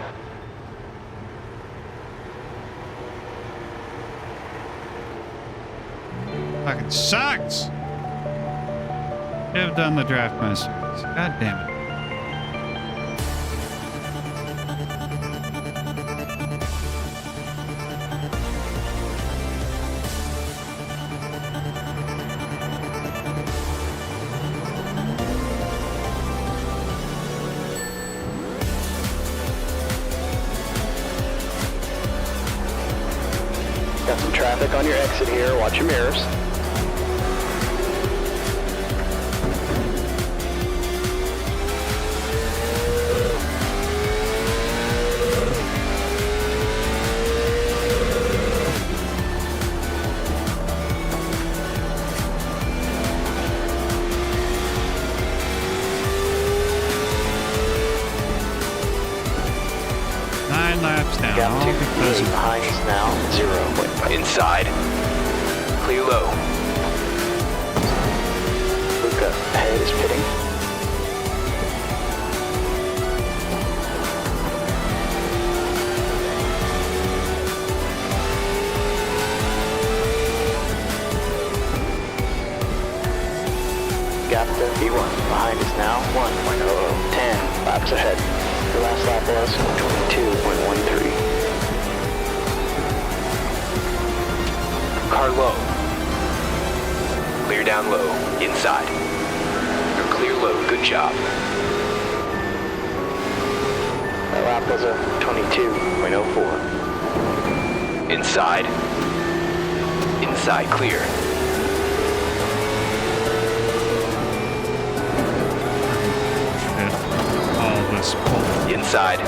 S1: Fucking sucks. Should have done the draft master. God damn it.
S2: Got some traffic on your exit here. Watch your mirrors.
S1: Nine laps down.
S2: Gap
S1: All
S2: 2
S1: because of
S2: behind us now. 0.5.
S7: Inside. Clear low.
S2: Luca ahead is pitting. Gap to V1 behind us now. 1.00. 10 laps ahead. The last lap was 22.13.
S7: Car low. Clear down low. Inside. You're clear low. Good job.
S2: That lap was a 22.04.
S7: Inside. Inside clear.
S1: shit. All this bull.
S7: Inside.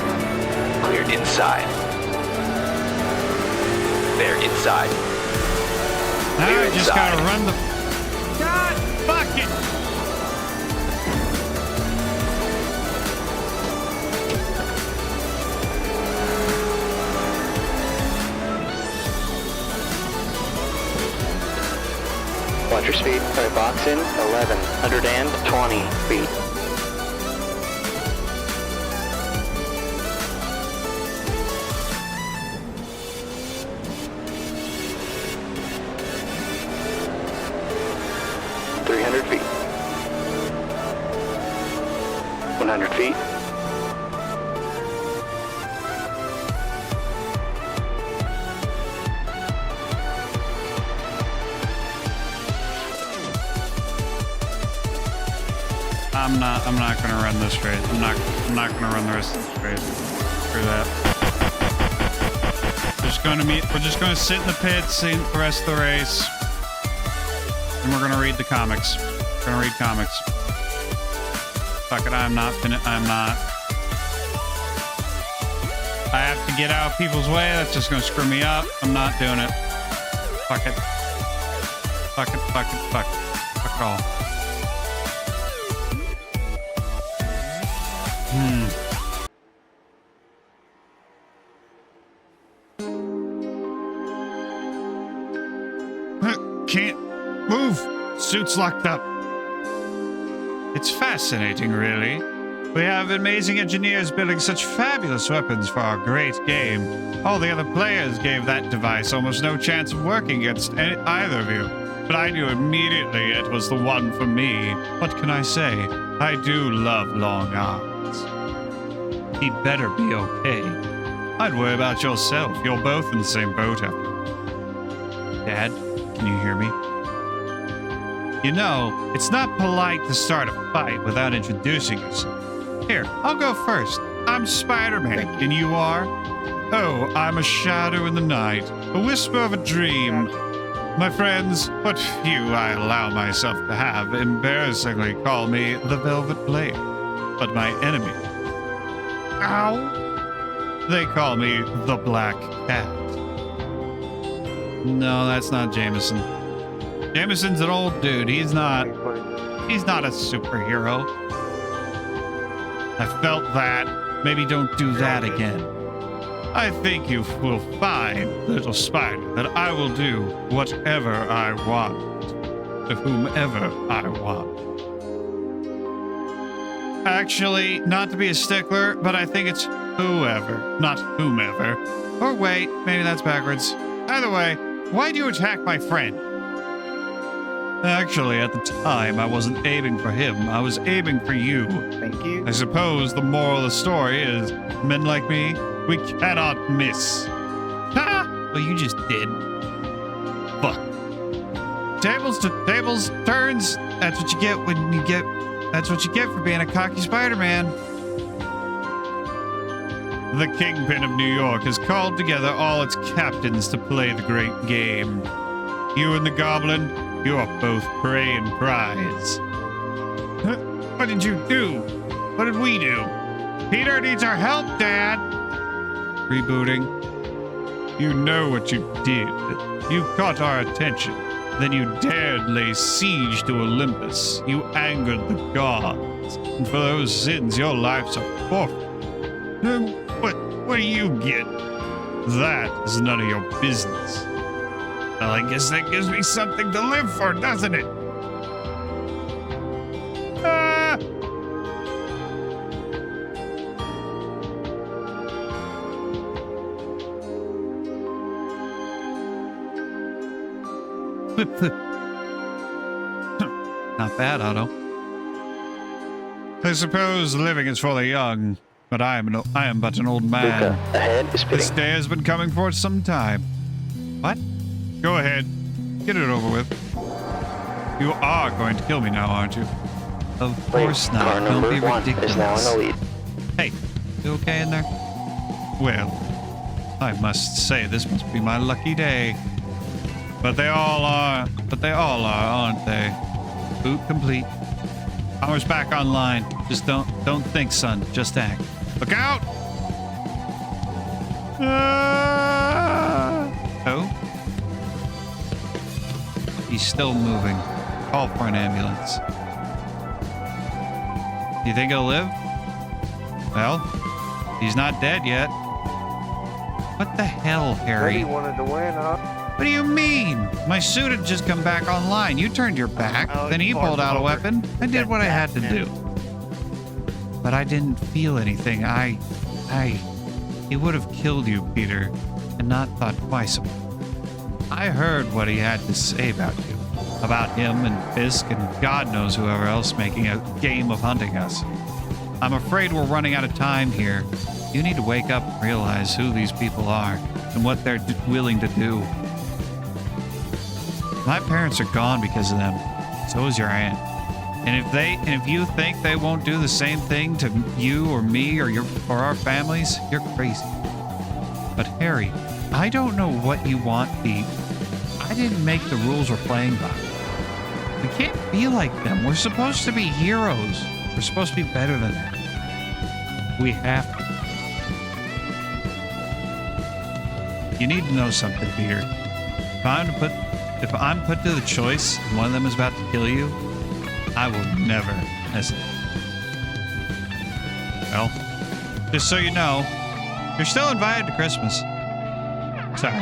S7: Clear inside. There, inside.
S1: Now
S7: Clear
S1: I just
S7: inside.
S1: gotta run the. God, fuck it!
S2: Watch your speed. All right, box in 1120 feet. Feet. 100 feet.
S1: I'm not gonna run this race. I'm not gonna run the rest of this race. Screw that. We're just gonna sit in the pits, see the rest of the race. And we're gonna read the comics. We're gonna read comics. Fuck it, I'm not. I have to get out of people's way. That's just gonna screw me up. I'm not doing it. Fuck it. Fuck it, fuck it, fuck it. Fuck it all. Can't move. Suit's locked up. It's fascinating, really. We have amazing engineers building such fabulous weapons for our great game. All the other players gave that device almost no chance of working against either of you. But I knew immediately it was the one for me. What can I say? I do love long arms. He'd better be okay. I'd worry about yourself. You're both in the same boat after. Dad, can you hear me? You know, it's not polite to start a fight without introducing yourself. Here, I'll go first. I'm Spider-Man, and you are? Oh, I'm a shadow in the night, a whisper of a dream. My friends, what few I allow myself to have, embarrassingly call me the Velvet Blade. But my enemy, ow, they call me the Black Cat. No, that's not Jameson. Jameson's an old dude. He's not a superhero. I felt that. Maybe don't do that again. I think you will find, little spider, that I will do whatever I want to whomever I want. Actually, not to be a stickler, but I think it's whoever, not whomever. Or wait, maybe that's backwards. Either way, why do you attack my friend? Actually, at the time, I wasn't aiming for him. I was aiming for you.
S8: Thank you.
S1: I suppose the moral of the story is men like me, we cannot miss. Ha! Well, you just did. Fuck. Tables turns. That's what you get when you get. That's what you get for being a cocky Spider-Man. The Kingpin of New York has called together all its captains to play the great game. You and the Goblin, you are both prey and prize. Huh? What did you do? What did we do? Peter needs our help, Dad. Rebooting. You know what you did. You caught our attention. Then you dared lay siege to Olympus. You angered the gods. And for those sins, your lives are forfeit. What do you get? That is none of your business. Well, I guess that gives me something to live for, doesn't it? Ah! Not bad, Otto. I suppose living is for the young, but I am but an old man.
S2: Luca, ahead is
S1: This
S2: pitting.
S1: day has been coming for some time. What? Go ahead. Get it over with. You are going to kill me now, aren't you? Of course not.
S2: Car
S1: Don't
S2: number
S1: be
S2: 1
S1: ridiculous.
S2: is now in the lead.
S1: Hey, you okay in there? Well, I must say this must be my lucky day. But they all are, aren't they? Boot complete. Power's back online. Just don't think, son. Just act. Look out! Oh? He's still moving. Call for an ambulance. You think he'll live? Well, he's not dead yet. What the hell, Harry?
S8: wanted to win, huh?
S1: What do you mean? My suit had just come back online. You turned your back.
S8: Oh,
S1: Then he
S8: you
S1: pulled out a
S8: over.
S1: weapon. I did what I had to do. But I didn't feel anything. He would have killed you, Peter, and not thought twice about it. I heard what he had to say about you. About him and Fisk and God knows whoever else making a game of hunting us. I'm afraid we're running out of time here. You need to wake up and realize who these people are and what they're willing to do. My parents are gone because of them. So is your aunt. And if you think they won't do the same thing to you or me or our families, you're crazy. But Harry, I don't know what you want, Pete. I didn't make the rules we're playing by. We can't be like them. We're supposed to be heroes. We're supposed to be better than that. We have to. You need to know something, Peter. If I'm put to the choice and one of them is about to kill you, I will never hesitate. Well, just so you know, you're still invited to Christmas. Sorry,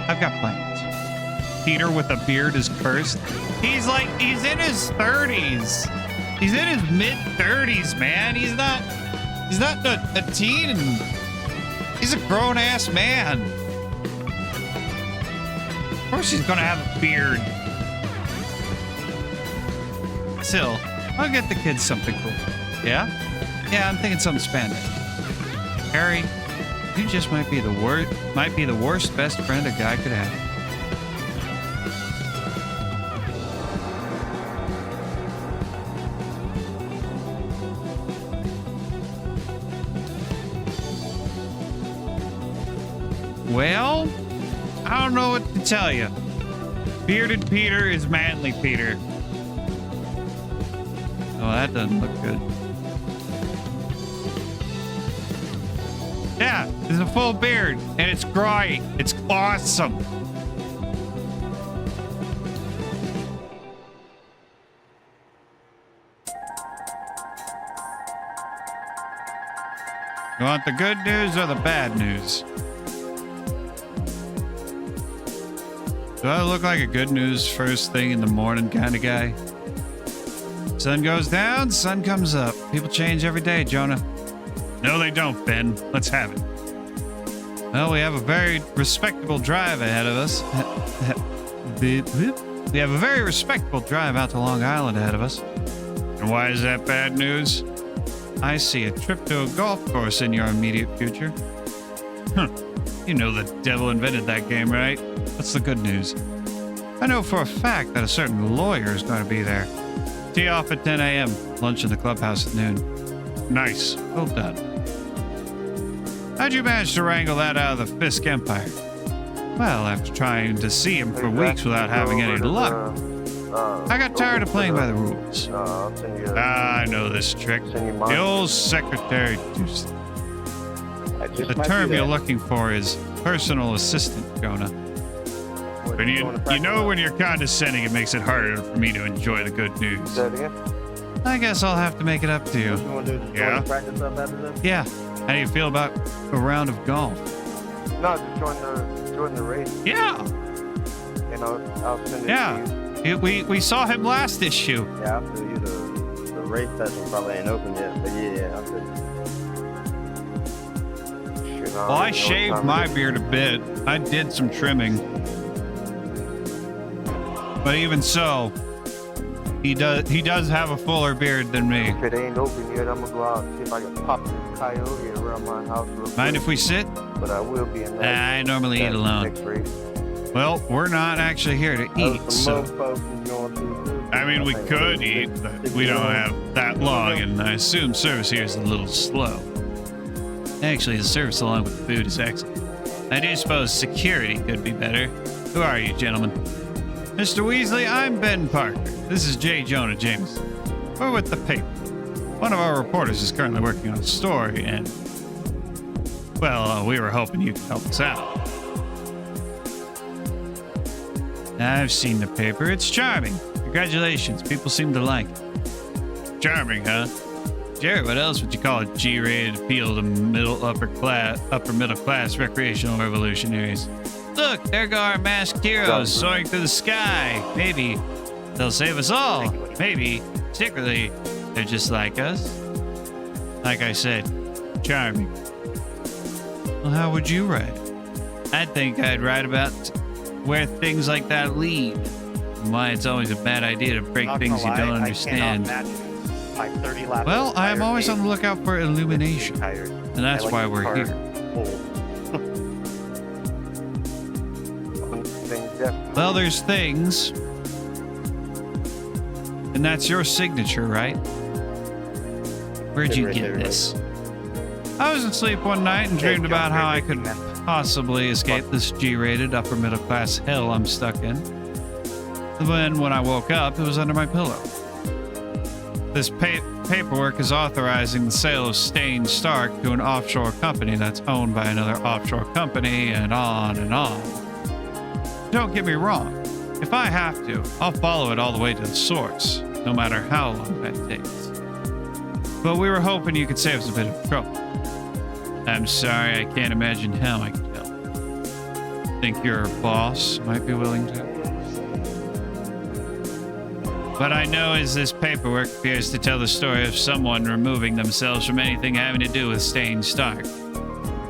S1: I've got plans. Peter with a beard is cursed. He's in his 30s. He's in his mid-30s, man. He's not a teen. He's a grown-ass man. Of course he's gonna have a beard. Still, I'll get the kids something cool. Yeah? Yeah, I'm thinking something spandex. Harry, you just might be the worst best friend a guy could have. Well, I don't know what to tell you. Bearded Peter is manly Peter. Oh, that doesn't look good. Yeah, it's a full beard, and it's great. It's awesome. You want the good news or the bad news? Do I look like a good news first thing in the morning kind of guy? Sun goes down, sun comes up. People change every day, Jonah. No, they don't, Ben. Let's have it. Well, we have a very respectable drive ahead of us. We have a very respectable drive out to Long Island ahead of us. And why is that bad news? I see a trip to a golf course in your immediate future. You know the devil invented that game, right? What's the good news? I know for a fact that a certain lawyer is going to be there. Tee off at 10 a.m. Lunch in the clubhouse at noon. Nice. Well done. How'd you manage to wrangle that out of the Fisk Empire? Well, after trying to see him for weeks without having any luck, I got tired of playing by the rules. I know this trick. The old secretary deuce. The term you're looking for is personal assistant, Jonah. When you know when you're condescending, it makes it harder for me to enjoy the good news. I guess I'll have to make it up to you. Yeah? Yeah. How do you feel about a round of golf?
S3: No, just join the race.
S1: Yeah.
S3: You know, I'll send it to you.
S1: We saw him last issue.
S6: Yeah, I'll fill you the race session probably ain't open yet, but yeah, I'll fill you.
S1: Well, I shaved my beard a bit. I did some trimming. But even so, he does have a fuller beard than me.
S3: If it ain't open yet, I'm gonna go out and see if I can pop this coyote around my house real quick.
S1: Mind if we sit?
S3: But I will be in
S1: I normally eat alone.
S3: next race.
S1: Well, we're not actually here to eat, so... I mean, we could eat, but we don't have that long, and I assume service here is a little slow. Actually, the service along with the food is excellent. I do suppose security could be better. Who are you, gentlemen? Mr. Weasley, I'm Ben Parker. This is J. Jonah Jameson. We're with the paper. One of our reporters is currently working on a story, and... well, we were hoping you could help us out. I've seen the paper. It's charming. Congratulations. People seem to like it. Charming, huh? Jerry, what else would you call a G-rated appeal to upper middle class recreational revolutionaries? Look, there go our masked heroes soaring through the sky. Maybe they'll save us all. Maybe, secretly, they're just like us. Like I said, charming. Well, how would you write? I think I'd write about where things like that lead, and why it's always a bad idea to break things you don't understand. Well, I am always on the lookout for illumination, and that's why we're here. Well, there's things, and that's your signature, right? Where'd you get this? I was asleep one night and dreamed about how I could possibly escape this G-rated upper middle class hell I'm stuck in. Then when I woke up, it was under my pillow. This paperwork is authorizing the sale of Stain Stark to an offshore company that's owned by another offshore company, and on and on. Don't get me wrong. If I have to, I'll follow it all the way to the source, no matter how long that takes. But we were hoping you could save us a bit of trouble. I'm sorry, I can't imagine how I could help. Think your boss might be willing to? What I know is this paperwork appears to tell the story of someone removing themselves from anything having to do with Stain Stark.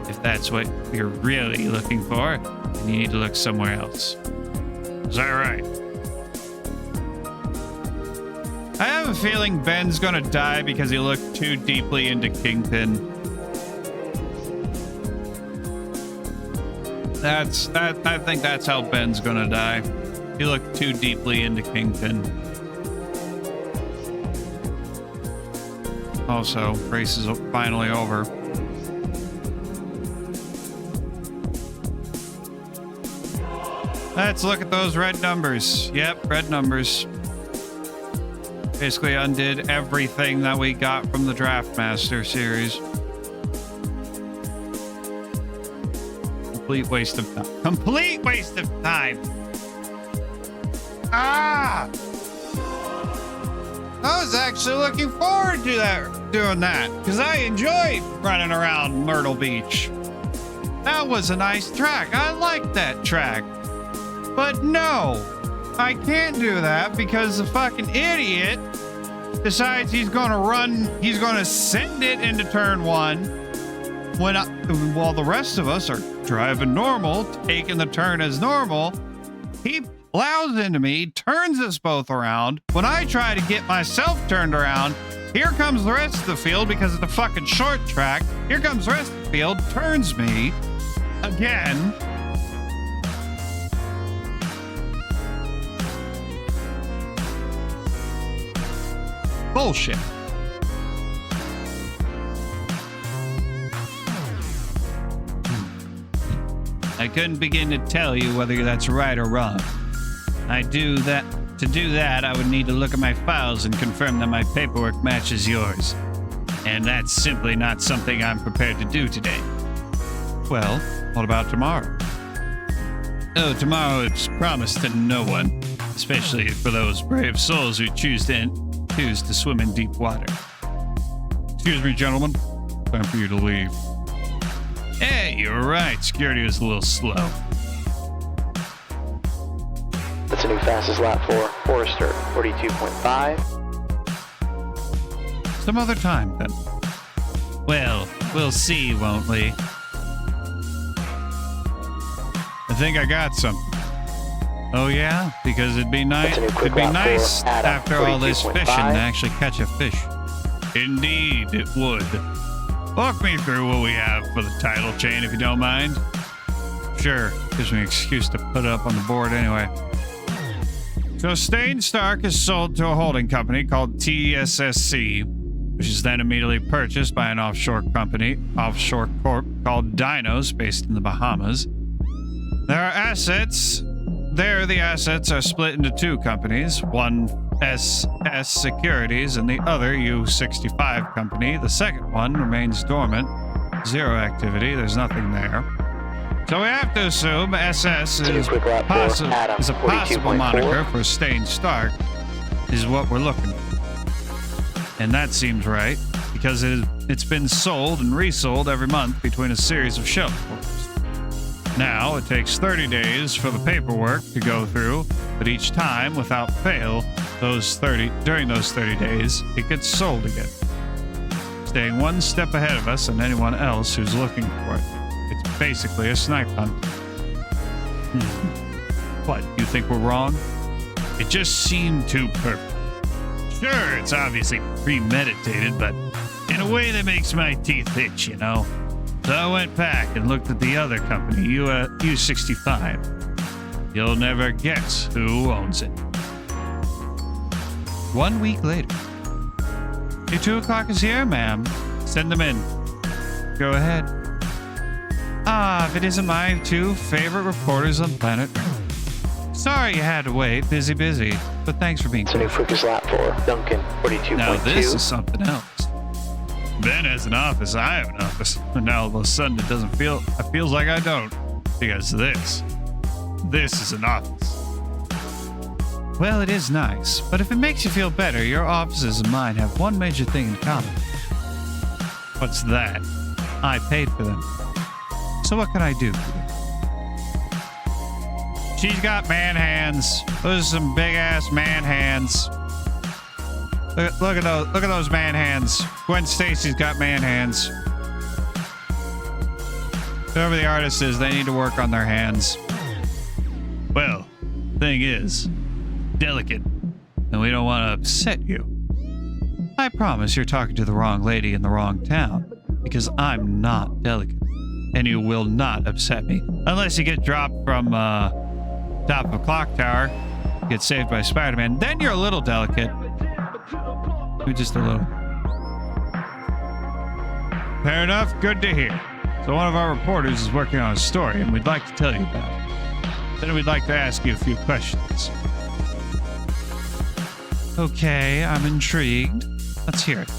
S1: If that's what you're really looking for, then you need to look somewhere else. Is that right? I have a feeling Ben's gonna die because he looked too deeply into Kingpin. I think that's how Ben's gonna die. He looked too deeply into Kingpin. Also, race is finally over. Let's look at those red numbers. Yep, red numbers. Basically undid everything that we got from the Draftmaster series. Complete waste of time. Complete waste of time. Ah! I was actually looking forward to doing that, because I enjoyed running around Myrtle Beach. That was a nice track. I liked that track. But no, I can't do that because the fucking idiot decides he's gonna send it into turn one while the rest of us are driving normal, taking the turn as normal. He plows into me, turns us both around. When I try to get myself turned around, here comes the rest of the field because it's a fucking short track. Here comes the rest of the field, turns me again. Bullshit. I couldn't begin to tell you whether that's right or wrong. To do that, I would need to look at my files and confirm that my paperwork matches yours. And that's simply not something I'm prepared to do today. Well, what about tomorrow? Oh, tomorrow it's promised to no one, especially for those brave souls who choose to swim in deep water. Excuse me, gentlemen. Time for you to leave. Hey, you're right. Security was a little slow.
S2: That's a new fastest lap for Forrester, 42.5.
S1: Some other time, then. Well, we'll see, won't we? I think I got something. Oh yeah? Because it'd be nice after all this fishing to actually catch a fish. Indeed, it would. Walk me through what we have for the title chain, if you don't mind. Sure, gives me an excuse to put it up on the board anyway. So Stain Stark is sold to a holding company called TSSC, which is then immediately purchased by an offshore corp called Dinos, based in the Bahamas. The assets are split into two companies, one SS Securities and the other U65 company. The second one remains dormant. Zero activity. There's nothing there. So we have to assume SS is a possible moniker for Stain Stark is what we're looking for. And that seems right because it's been sold and resold every month between a series of shelf reports. Now, it takes 30 days for the paperwork to go through, but each time, without fail, during those 30 days, it gets sold again, staying one step ahead of us and anyone else who's looking for it. It's basically a snipe hunt. What, you think we're wrong? It just seemed too perfect. Sure, it's obviously premeditated, but in a way that makes my teeth itch, you know? So I went back and looked at the other company, U65. You'll never guess who owns it. 1 week later. Your 2 o'clock is here, ma'am. Send them in. Go ahead. If it isn't my 2 favorite reporters on planet Earth. Sorry you had to wait. Busy. But thanks for being
S2: It's a new focus lap for Duncan, 42.2.
S1: Now this is something else. Ben has an office, I have an office. And now all of a sudden it feels like I don't. Because this is an office. Well, it is nice, but if it makes you feel better, your offices and mine have one major thing in common. What's that? I paid for them. So what can I do for you? She's got man hands. Those are some big ass man hands. Look at those man hands. Gwen Stacy's got man hands. Whoever the artist is, they need to work on their hands. Well, thing is, delicate, and we don't want to upset you. I promise you're talking to the wrong lady in the wrong town, because I'm not delicate, and you will not upset me, unless you get dropped from top of a clock tower, get saved by Spider-Man. Then you're a little delicate. Just a little. Fair enough. Good to hear. So one of our reporters is working on a story, and we'd like to tell you about it. Then we'd like to ask you a few questions. Okay, I'm intrigued. Let's hear it.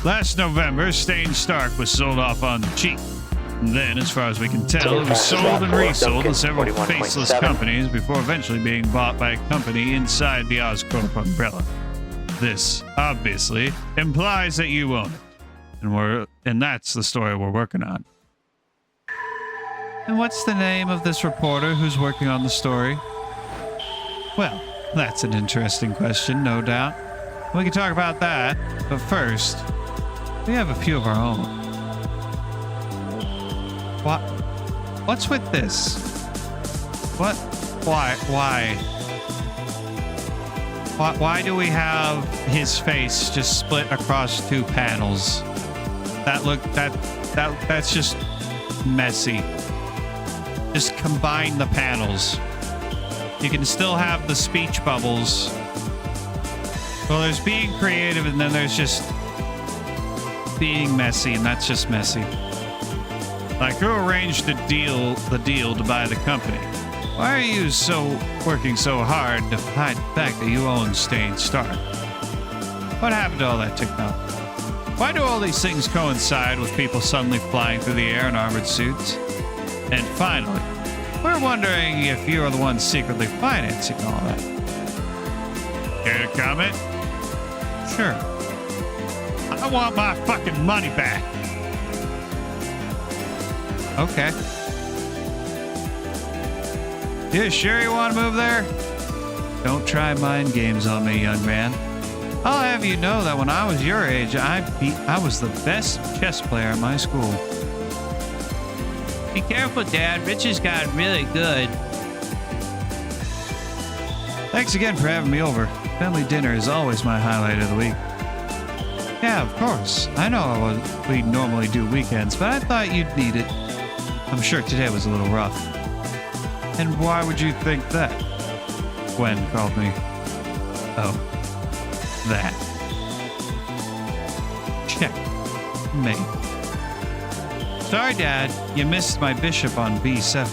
S1: Last November, Stain Stark was sold off on the cheap. And then, as far as we can tell, it was sold and resold to several faceless companies before eventually being bought by a company inside the Oscorp umbrella. This, obviously, implies that you own it. And that's the story we're working on. And what's the name of this reporter who's working on the story? Well, that's an interesting question, no doubt. We can talk about that, but first, we have a few of our own. What's with this? Why do we have his face just split across two panels? That's just messy. Just combine the panels. You can still have the speech bubbles. Well, there's being creative, and then there's just being messy, and that's just messy. Like, who arranged the deal to buy the company? Why are you working so hard to hide the fact that you own Stain Stark? What happened to all that technology? Why do all these things coincide with people suddenly flying through the air in armored suits? And finally, we're wondering if you are the one secretly financing all that. Care to comment? Sure. I want my fucking money back. Okay. You sure you want to move there? Don't try mind games on me, young man. I'll have you know that when I was your age, I was the best chess player in my school. Be careful, Dad. Rich's got really good. Thanks again for having me over. Family dinner is always my highlight of the week. Yeah, of course. I know we normally do weekends, but I thought you'd need it. I'm sure today was a little rough. And why would you think that? Gwen called me. Oh. That. Check. Me. Sorry, Dad. You missed my bishop on B7.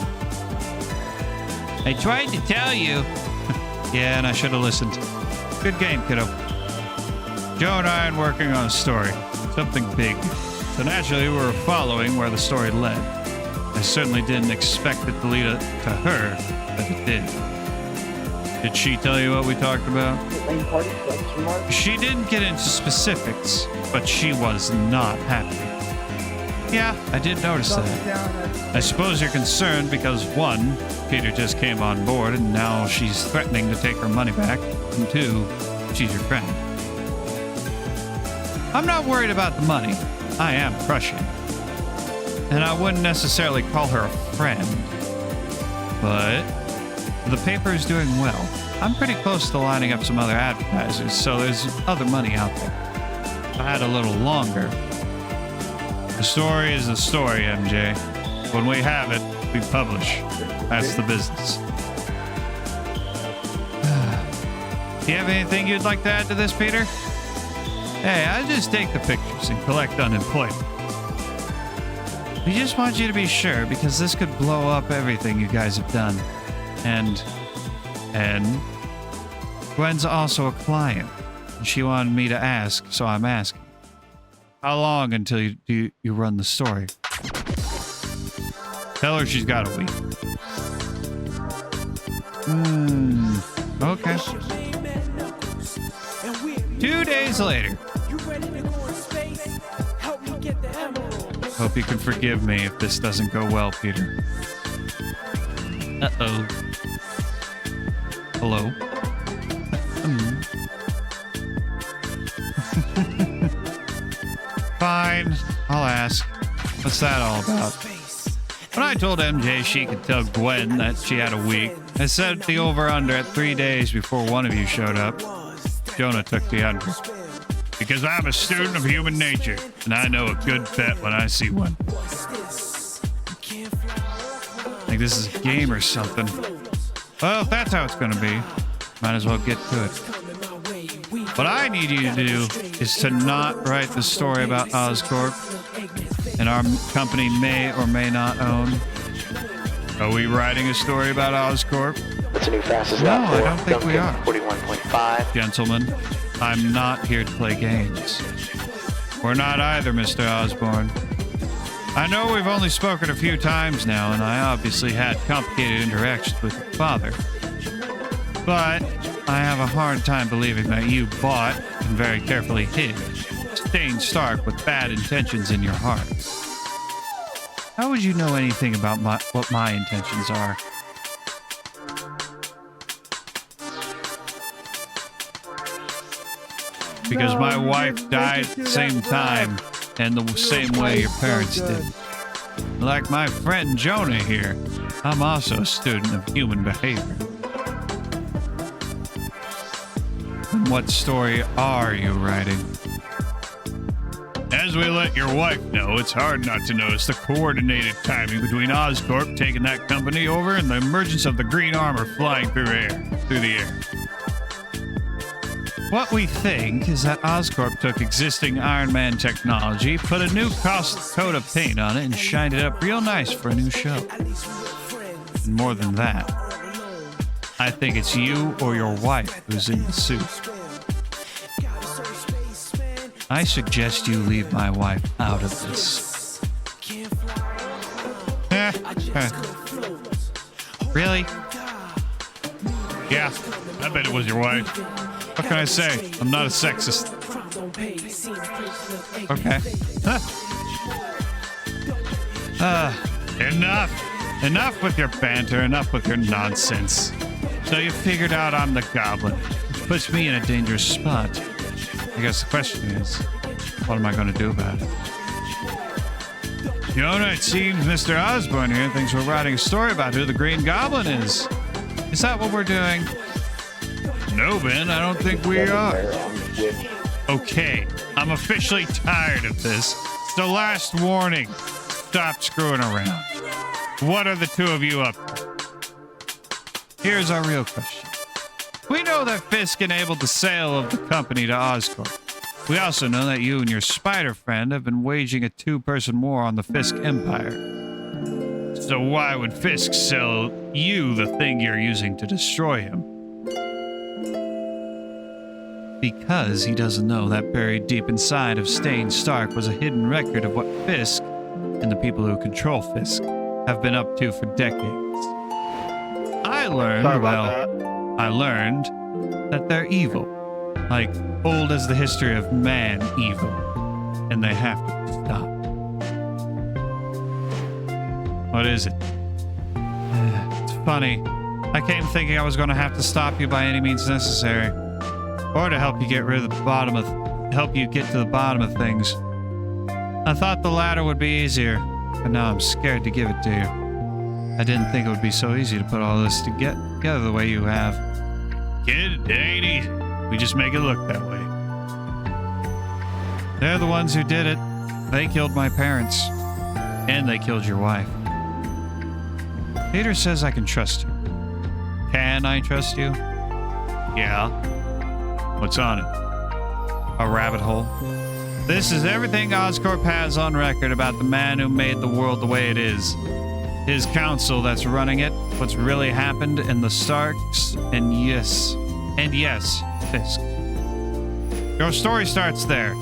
S1: I tried to tell you. Yeah, and I should have listened. Good game, kiddo. Joe and I are working on a story. Something big. So naturally, we were following where the story led. I certainly didn't expect it to lead to her, but it did. Did she tell you what we talked about? She didn't get into specifics, but she was not happy. Yeah, I did notice that. I suppose you're concerned because 1, Peter just came on board and now she's threatening to take her money back, and 2, she's your friend. I'm not worried about the money. I am crushing. And I wouldn't necessarily call her a friend. But the paper is doing well. I'm pretty close to lining up some other advertisers, so there's other money out there. If I had a little longer. The story is the story, MJ. When we have it, we publish. That's the business. Do you have anything you'd like to add to this, Peter? Hey, I just take the pictures and collect unemployment. We just want you to be sure, because this could blow up everything you guys have done. And Gwen's also a client. She wanted me to ask, so I'm asking. How long until you run the story? Tell her she's got a week. Okay. 2 days later. Hope you can forgive me if this doesn't go well, Peter. Uh-oh. Hello? Fine, I'll ask. What's that all about? When I told MJ she could tell Gwen that she had a week, I set the over-under at 3 days before one of you showed up. Jonah took the under. Because I'm a student of human nature, and I know a good bet when I see one. Like this is a game or something. Well, if that's how it's gonna be, might as well get to it. What I need you to do is to not write the story about Oscorp and our company may or may not own. Are we writing a story about Oscorp?
S2: That's a new fastest
S1: No,
S2: lap
S1: I
S2: for
S1: don't think we
S2: Duncan,
S1: are.
S2: 41.5.
S1: Gentlemen, I'm not here to play games. We're not either, Mr. Osborne. I know we've only spoken a few times now, and I obviously had complicated interactions with your father. But I have a hard time believing that you bought and very carefully hid Stain Stark with bad intentions in your heart. How would you know anything about what my intentions are? Because my wife died at the same time and the same way your parents did. Like my friend Jonah here. I'm also a student of human behavior. And what story are you writing? As we let your wife know, it's hard not to notice the coordinated timing between Oscorp taking that company over and the emergence of the green armor flying through the air. What we think is that Oscorp took existing Iron Man technology, put a new coat of paint on it, and shined it up real nice for a new show. And more than that, I think it's you or your wife who's in the suit. I suggest you leave my wife out of this. Really? Yeah, I bet it was your wife. What can I say? I'm not a sexist. Okay. Enough with your banter, enough with your nonsense. So you figured out I'm the Goblin, which puts me in a dangerous spot. I guess the question is, what am I going to do about it? Jonah, it seems Mr. Osborne here thinks we're writing a story about who the Green Goblin is. Is that what we're doing? No, Ben, I don't think we are. Okay, I'm officially tired of this. It's the last warning. Stop screwing around. What are the two of you up to? Here's our real question. We know that Fisk enabled the sale of the company to Oscorp. We also know that you and your spider friend have been waging a two-person war on the Fisk Empire. So why would Fisk sell you the thing you're using to destroy him? Because he doesn't know that buried deep inside of Stain Stark was a hidden record of what Fisk and the people who control Fisk have been up to for decades. I learned that they're evil, like old as the history of man evil, and they have to stop. What is it? It's funny. I came thinking I was going to have to stop you by any means necessary, or to help you get to the bottom of things. I thought the latter would be easier, but now I'm scared to give it to you. I didn't think it would be so easy to put all this together the way you have. Kid, it ain't easy. We just make it look that way. They're the ones who did it. They killed my parents. And they killed your wife. Peter says I can trust you. Can I trust you? Yeah. What's on it? A rabbit hole? This is everything Oscorp has on record about the man who made the world the way it is. His council that's running it, what's really happened, and the Starks, and yes, Fisk. Your story starts there.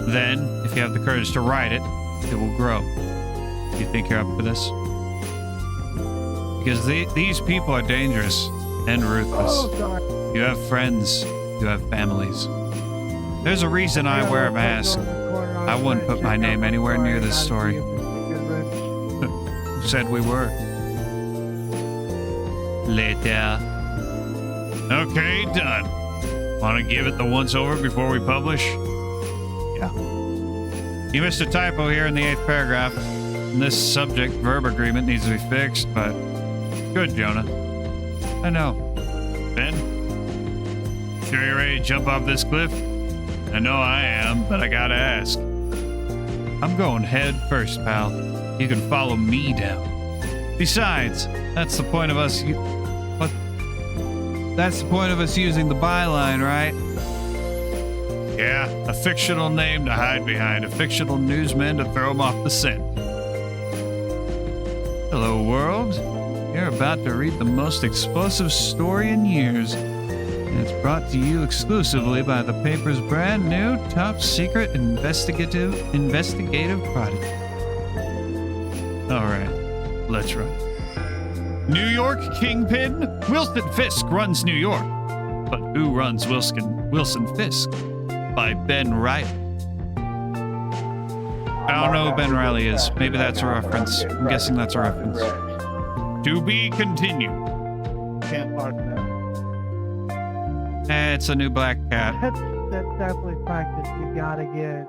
S1: Then, if you have the courage to write it, it will grow. Do you think you're up for this? Because these people are dangerous and ruthless. You have friends. You have families. There's a reason I wear a mask. I wouldn't put my name anywhere near this story. Who said we were? Later. Okay, done. Want to give it the once-over before we publish? Yeah. You missed a typo here in the 8th paragraph. And this subject verb agreement needs to be fixed, but good, Jonah. I know. Ben? Sure you're ready to jump off this cliff? I know I am, but I gotta ask. I'm going head first, pal. You can follow me down. Besides, that's the point of us using the byline, right? Yeah, a fictional name to hide behind, a fictional newsman to throw him off the scent. Hello, world. You're about to read the most explosive story in years. And it's brought to you exclusively by the paper's brand new top secret investigative product. All right, let's run. New York Kingpin? Wilson Fisk runs New York. But who runs Wilson Fisk? By Ben Riley. I don't know who Ben Riley is. Maybe that's a reference. I'm guessing that's a reference. To be continued.
S4: Can't mark that.
S1: It's a new black cat.
S4: That's definitely practice you gotta get.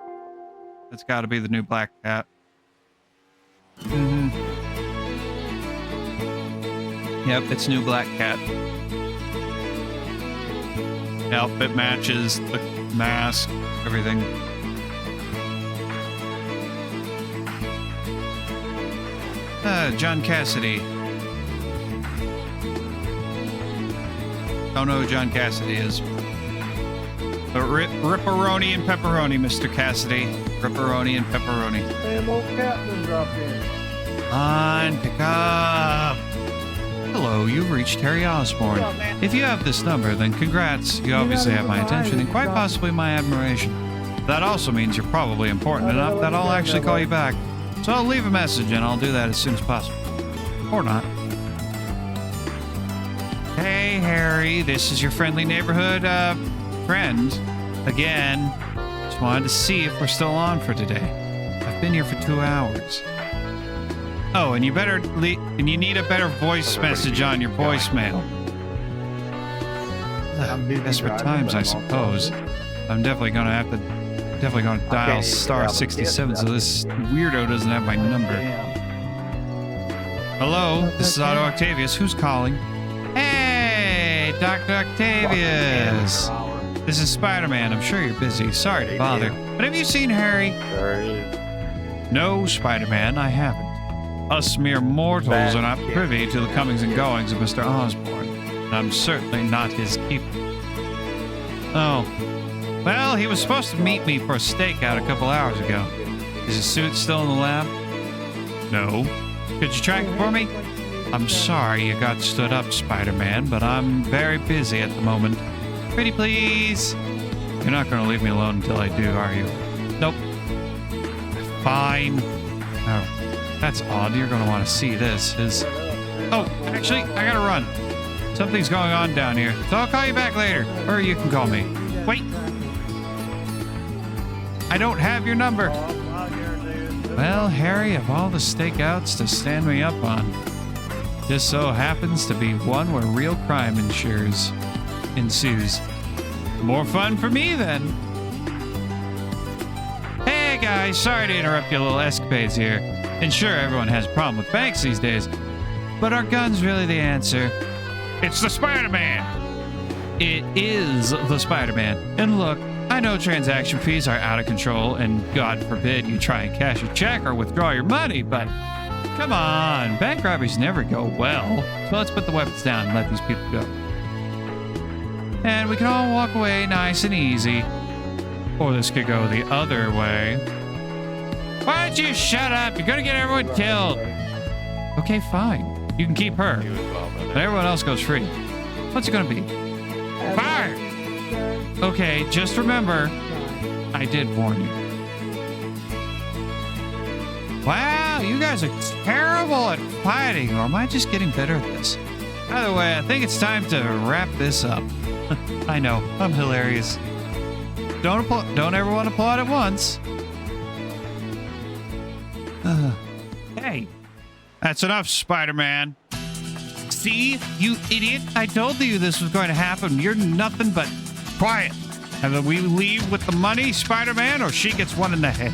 S1: It's got to be the new black cat. Yep, it's new Black Cat. Outfit matches, the mask, everything. John Cassidy. Don't know who John Cassidy is. But Ripperoni and Pepperoni, Mr. Cassidy. Ripperoni and Pepperoni.
S9: Damn old Captain dropped in.
S1: On, pick up. Hello, you've reached Harry Osborne. If you have this number, then congrats. You obviously have my attention and quite possibly my admiration. That also means you're probably important enough that I'll actually call you back. So I'll leave a message and I'll do that as soon as possible. Or not. Hey, Harry, this is your friendly neighborhood, friend. Again, just wanted to see if we're still on for today. I've been here for 2 hours. Oh, and you you need a better voice message on your voicemail. Desperate times, I suppose. I'm definitely gonna dial star 67 so this weirdo doesn't have my number. Hello, this is Otto Octavius. Who's calling? Hey, Dr. Octavius. This is Spider-Man. I'm sure you're busy. Sorry to bother. But have you seen Harry? No, Spider-Man, I haven't. Us mere mortals are not privy to the comings and goings of Mr. Osborne, and I'm certainly not his keeper. Oh. Well, he was supposed to meet me for a stakeout a couple hours ago. Is his suit still in the lab? No. Could you track it for me? I'm sorry you got stood up, Spider-Man, but I'm very busy at the moment. Pretty please? You're not going to leave me alone until I do, are you? Nope. Fine. Oh, that's odd. You're going to want to see this. Oh, actually, I got to run. Something's going on down here, so I'll call you back later. Or you can call me. Wait. I don't have your number. Well, Harry, of all the stakeouts to stand me up on, just so happens to be one where real crime ensues. More fun for me, then. Hey, guys, sorry to interrupt your little escapades here. And sure, everyone has a problem with banks these days, but are guns really the answer? It's the Spider-Man! It is the Spider-Man. And look, I know transaction fees are out of control, and God forbid you try and cash a check or withdraw your money, but come on, bank robberies never go well. So let's put the weapons down and let these people go. And we can all walk away nice and easy. Or this could go the other way. Why don't you shut up? You're gonna get everyone killed. Okay, fine. You can keep her. But everyone else goes free. What's it gonna be? Fire! Okay, just remember, I did warn you. Wow, you guys are terrible at fighting, or am I just getting better at this? Either way, I think it's time to wrap this up. I know, I'm hilarious. Don't everyone applaud at once. Hey, that's enough, Spider-Man. See, you idiot, I told you this was going to happen. You're nothing but quiet. Either we leave with the money, Spider-Man, or she gets one in the head.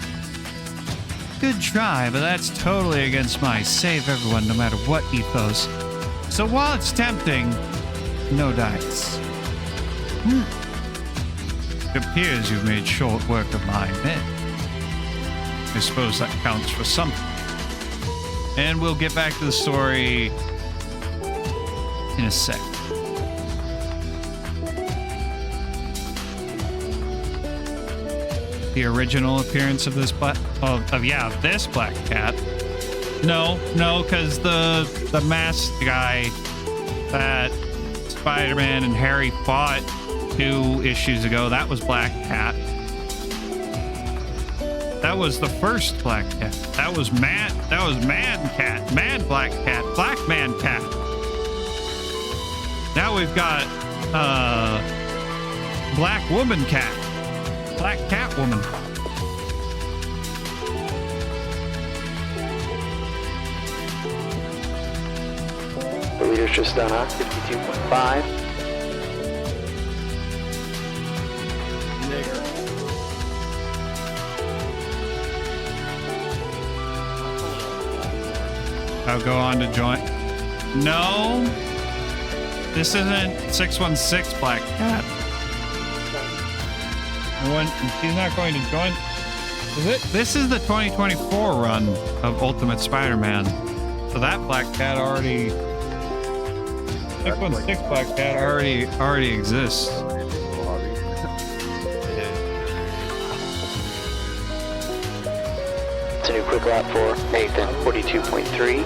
S1: Good try, but that's totally against my save everyone no matter what ethos. So while it's tempting, no dice. It appears you've made short work of my men. I suppose that counts for something. And we'll get back to the story in a sec. The original appearance of this this Black Cat. No, because the masked guy that Spider-Man and Harry fought 2 issues ago, that was Black Cat. That was the first Black Cat. That was Man Cat. Mad Black Cat. Black Man Cat. Now we've got Black Woman Cat. Black Cat Woman.
S2: The leader's just done a 52.5.
S1: I'll go on to join. No. This isn't 616 Black Cat. She's not going to join. Is it? This is the 2024 run of Ultimate Spider-Man. So that Black Cat already... 616 Black Cat already exists.
S2: It's a new quick lap for Nathan, 42.3.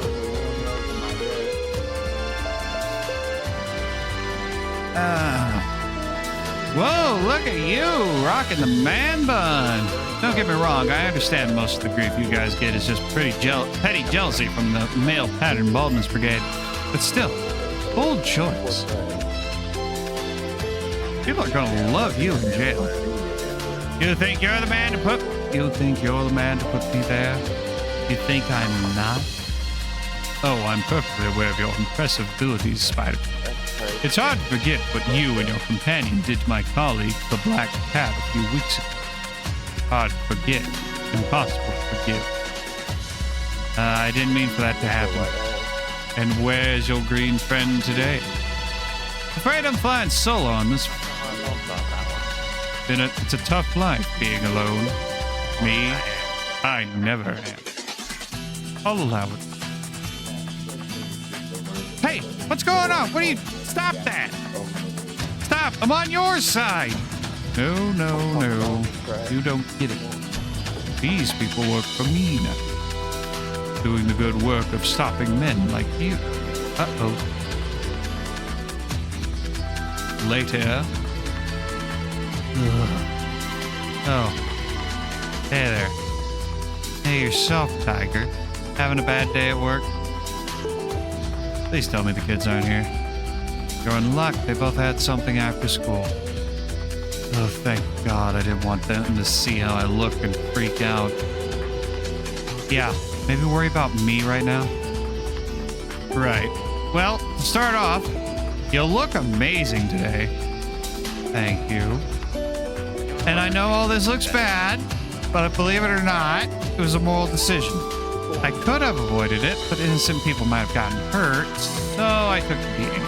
S1: Whoa, look at you, rocking the man bun. Don't get me wrong, I understand most of the grief you guys get is just petty jealousy from the male pattern baldness brigade. But still, bold choice. People are gonna love you in jail. You think you're the man to put me there? You think I'm not? Oh, I'm perfectly aware of your impressive abilities, Spider. It's hard to forget what you and your companion did to my colleague, the Black Cat, a few weeks ago. Hard to forget. Impossible to forgive. I didn't mean for that to happen. And where's your green friend today? Afraid I'm flying solo on this. It's a tough life being alone. Me, I never am. I'll allow it. Hey, what's going on? What are you... Stop that! Stop! I'm on your side! No. You don't get it. These people work for me now. Doing the good work of stopping men like you. Uh-oh. Later. Ugh. Oh. Hey there. Hey yourself, Tiger. Having a bad day at work? Please tell me the kids aren't here. You're in luck. They both had something after school. Oh, thank God. I didn't want them to see how I look and freak out. Yeah, maybe worry about me right now. Right. Well, to start off, you look amazing today. Thank you. And I know all this looks bad, but believe it or not, it was a moral decision. I could have avoided it, but innocent people might have gotten hurt, so I took the beating.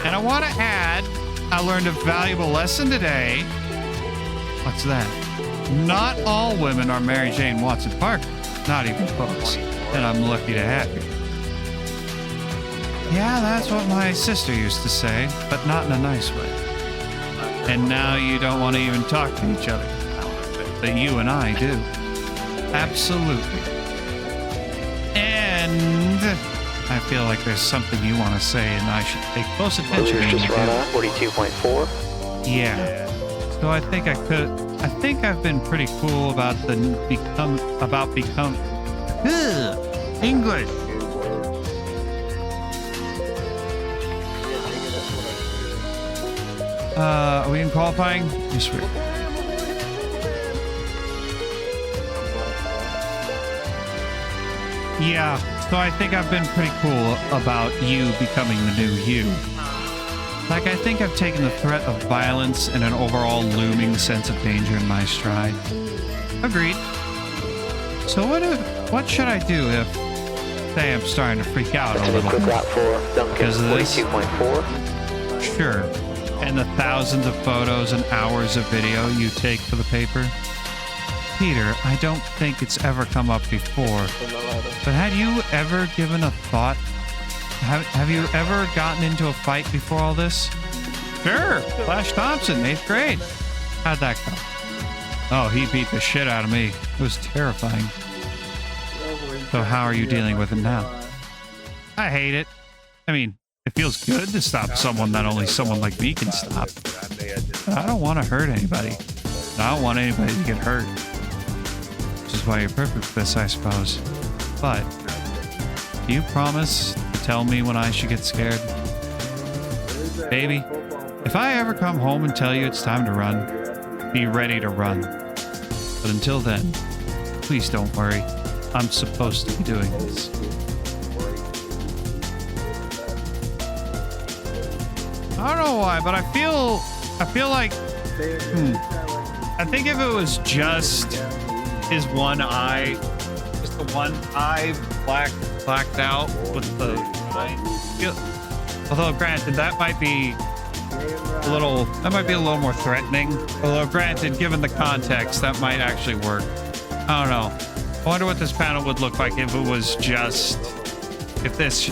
S1: And I want to add, I learned a valuable lesson today. What's that? Not all women are Mary Jane Watson Parker. Not even close. And I'm lucky to have you. Yeah, that's what my sister used to say, but not in a nice way. And now you don't want to even talk to each other. But you and I do. Absolutely. And I feel like there's something you want to say, and I should pay close attention to
S2: just run out, 42.4.
S1: Yeah. So I think I've been pretty cool about English. Are we in qualifying? Yes, we are. Yeah, so I think I've been pretty cool about you becoming the new you. Like, I think I've taken the threat of violence and an overall looming sense of danger in my stride. Agreed. So what should I do if, say, I'm starting to freak out a little
S2: quick lap for Duncan,
S1: because of this?
S2: 42.4.
S1: Sure. And the thousands of photos and hours of video you take for the paper? Peter, I don't think it's ever come up before, but had you ever given a thought? Have you ever gotten into a fight before all this? Sure, Flash Thompson, 8th grade. How'd that go? Oh, he beat the shit out of me. It was terrifying. So how are you dealing with it now? I hate it. I mean, it feels good to stop someone that only someone like me can stop. But I don't want to hurt anybody. I don't want anybody to get hurt. Which is why you're perfect for this, I suppose. But, do you promise to tell me when I should get scared? Baby, if I ever come home and tell you it's time to run, be ready to run. But until then, please don't worry. I'm supposed to be doing this. I don't know why, but I feel like, I think if it was just his one eye, the one eye blacked out with the. Although, granted, that might be a little more threatening. Although, granted, given the context, that might actually work. I don't know. I wonder what this panel would look like if it was just if this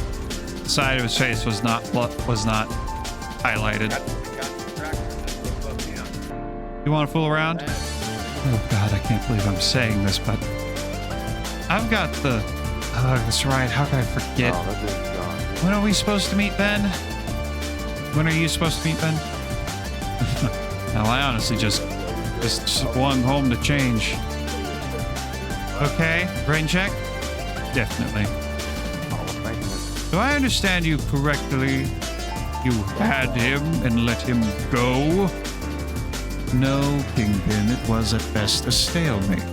S1: side of his face was not highlighted. You want to fool around? Oh God, I can't believe I'm saying this, but I've got the. Oh, that's right. How could I forget? When are we supposed to meet, Ben? When are you supposed to meet, Ben? Now, I honestly just swung home to change. Okay, brain check? Definitely. Do I understand you correctly? You had him and let him go? No, Kingpin, it was at best a stalemate.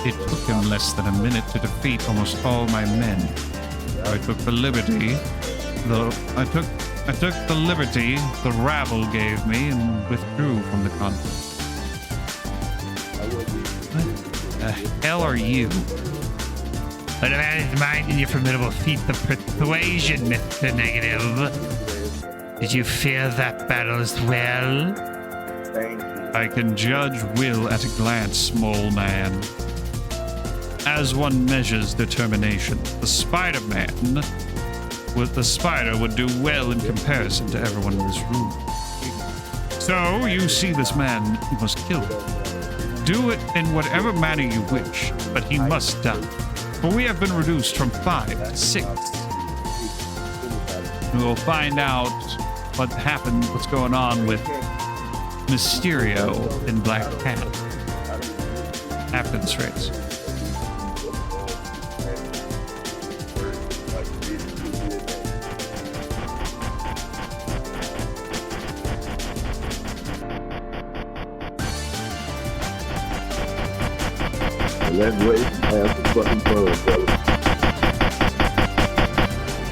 S1: It took him less than a minute to defeat almost all my men. I took the liberty the rabble gave me and withdrew from the conflict. What the hell are you? What about his mind and your formidable feat of persuasion, Mr. Negative? Did you fear that battle as well? I can judge will at a glance, small man. As one measures determination, the Spider-Man with the spider would do well in comparison to everyone in this room. So, you see this man, you must kill him. Do it in whatever manner you wish, but he must die. For we have been reduced from 5 to 6. We will find out what happened, what's going on with Mysterio and Black Cat after this race.
S6: Let's wait and have some fucking fun, brother.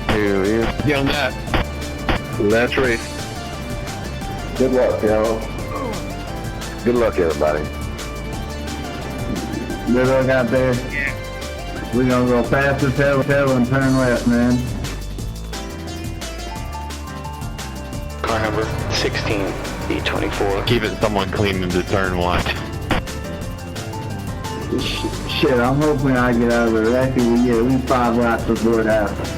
S3: Hell yeah. Get on that. Let's race.
S6: Good luck, y'all.
S3: Good luck, everybody.
S9: Good luck out there. Yeah. We're gonna go fast as hell and turn left, man.
S2: Car number 16, B24.
S3: Keep it someone clean into turn 1.
S9: Shit, I'm hoping I get out of the wreck and we get at least 5 laps before it happens.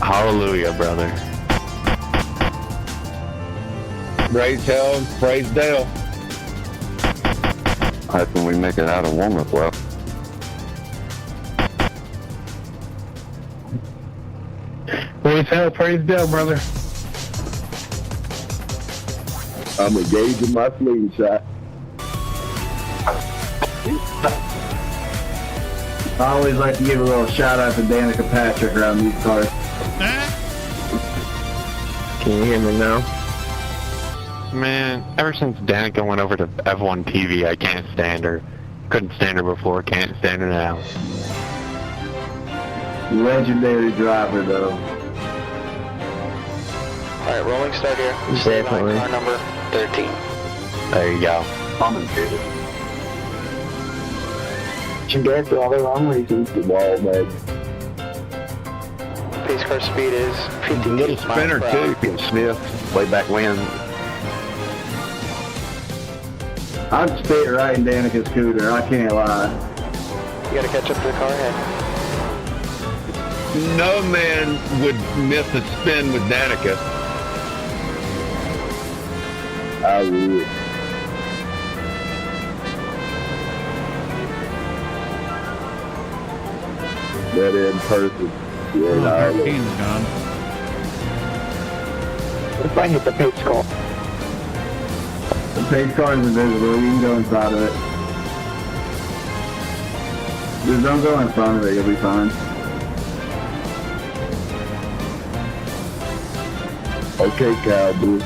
S3: Hallelujah, brother. Praise hell, praise Dale. Hoping we make it out of warm-up well. Praise hell, praise Dale, brother.
S6: I'm engaging my slingshot.
S9: I always like to give a little shout out to Danica Patrick around these cars.
S3: Can you hear me now? Man, ever since Danica went over to F1 TV, I can't stand her. Couldn't stand her before, can't stand her now.
S9: Legendary driver, though.
S2: Alright, rolling start here.
S3: Definitely.
S2: Car number 13.
S3: There you go.
S6: Commentator. She got to all the wrong reasons. The wall, man.
S2: Pace car speed is 50
S3: Little
S2: miles
S3: spinner,
S2: per
S3: too.
S2: hour.
S3: Can sniff way back when.
S9: I'd spit right in Danica's scooter, I can't lie.
S2: You gotta catch up to the car ahead.
S3: No man would miss a spin with Danica.
S6: I would. That in person. Yeah,
S1: 13's gone.
S2: If I hit the pace car.
S9: The pace car is invisible, you can go inside of it. Just don't go in front of it, you'll be fine.
S6: Okay, cowboy.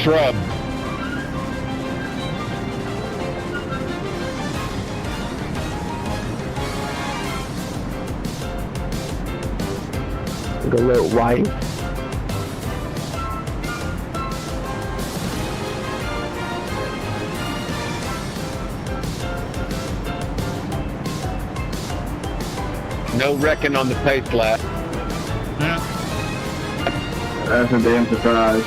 S3: Shrub.
S6: Like a little white.
S3: No wrecking on the pace lap.
S1: Yeah.
S9: That's a damn surprise.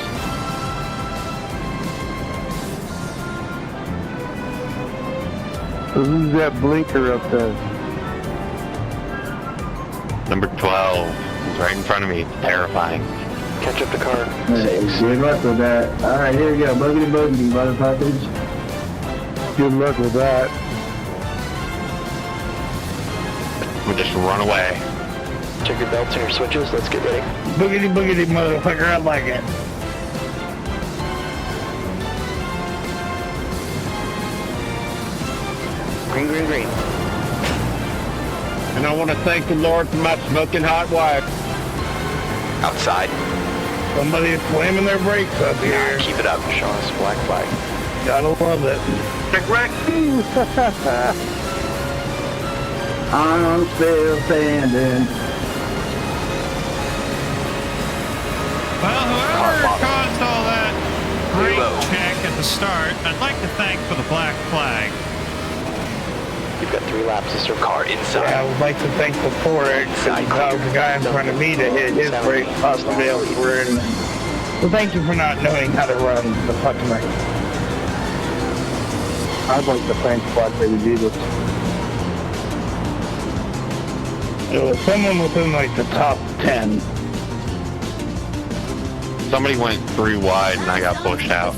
S3: Who's that blinker up there? Number 12. He's right in front of me. It's terrifying.
S2: Catch up to car
S9: Hey,
S2: 6.
S9: good luck with that. Alright, here we go. Boogity boogity, motherfuckers.
S3: Good luck with that. We'll just run away.
S2: Check your belts and your switches. Let's get ready.
S9: Boogity boogity, motherfucker. I like it.
S2: Green, green, green.
S3: And I want to thank the Lord for my smoking hot wife.
S7: Outside.
S9: Somebody is slamming their brakes up here.
S7: Keep it up.
S2: Showing us black flag.
S9: Gotta love it. I'm still standing.
S1: Well, whoever caused all that brake
S7: Reload.
S1: check at the start, I'd like to thank for the black flag.
S2: You've got 3 laps to serve.
S7: Car inside.
S9: Yeah, I would like to thank the Forex and cause the guy in front of me to hit his brake possibly elsewhere. And well, thank you for not knowing how to run the fucking race. I'd like to thank Black Lady Jesus. It was someone within like the top 10.
S3: Somebody went 3 wide and I got pushed out.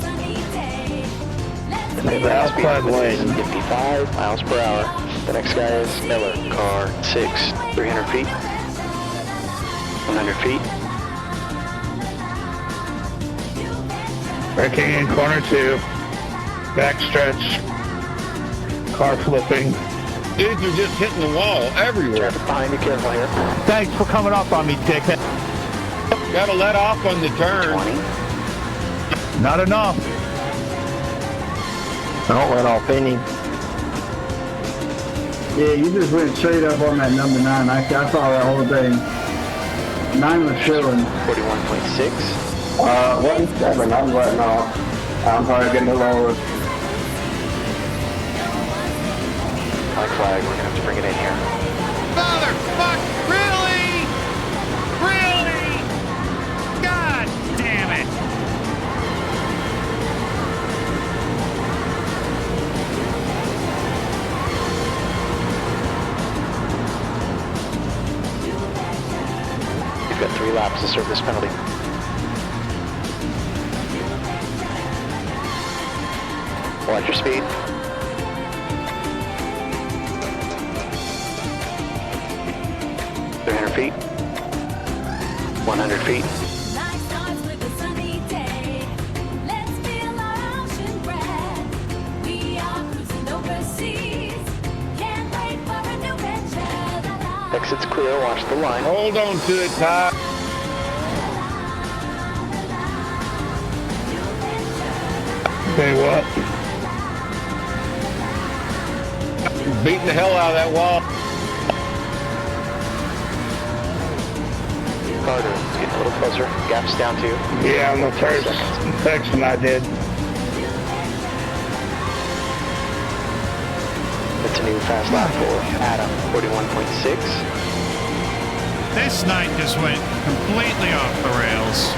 S9: The outside lane.
S2: 55 miles per hour. The next guy is Miller. Car 6. 300 feet. 100 feet.
S9: Braking in corner 2. Back stretch. Car flipping.
S3: Dudes are just hitting the wall everywhere.
S2: Traffic behind you. Careful here.
S9: Thanks for coming up on me, dickhead.
S3: Gotta let off on the turn.
S2: 20.
S9: Not enough.
S6: Don't let off any.
S9: Yeah, you just went straight up on that number 9. I saw that whole thing. 9 was showing.
S2: 41.6.
S6: Wasn't 7. I'm letting off. I'm probably getting a lower.
S2: Black flag. We're going to have to bring it in here.
S1: Motherfuck! Really? Really? God damn it!
S2: You've got 3 laps to serve this penalty. Watch your speed. Feet, 100 feet. Exit's clear, watch the line.
S3: Hold on to it, Ty.
S9: Say what?
S3: Beating the hell out of that wall.
S2: Carter, it's getting a little closer. Gap's down to you.
S9: Yeah, on the first section I did.
S2: It's a new fast lap for Adam, 41.6.
S1: This night just went completely off the rails.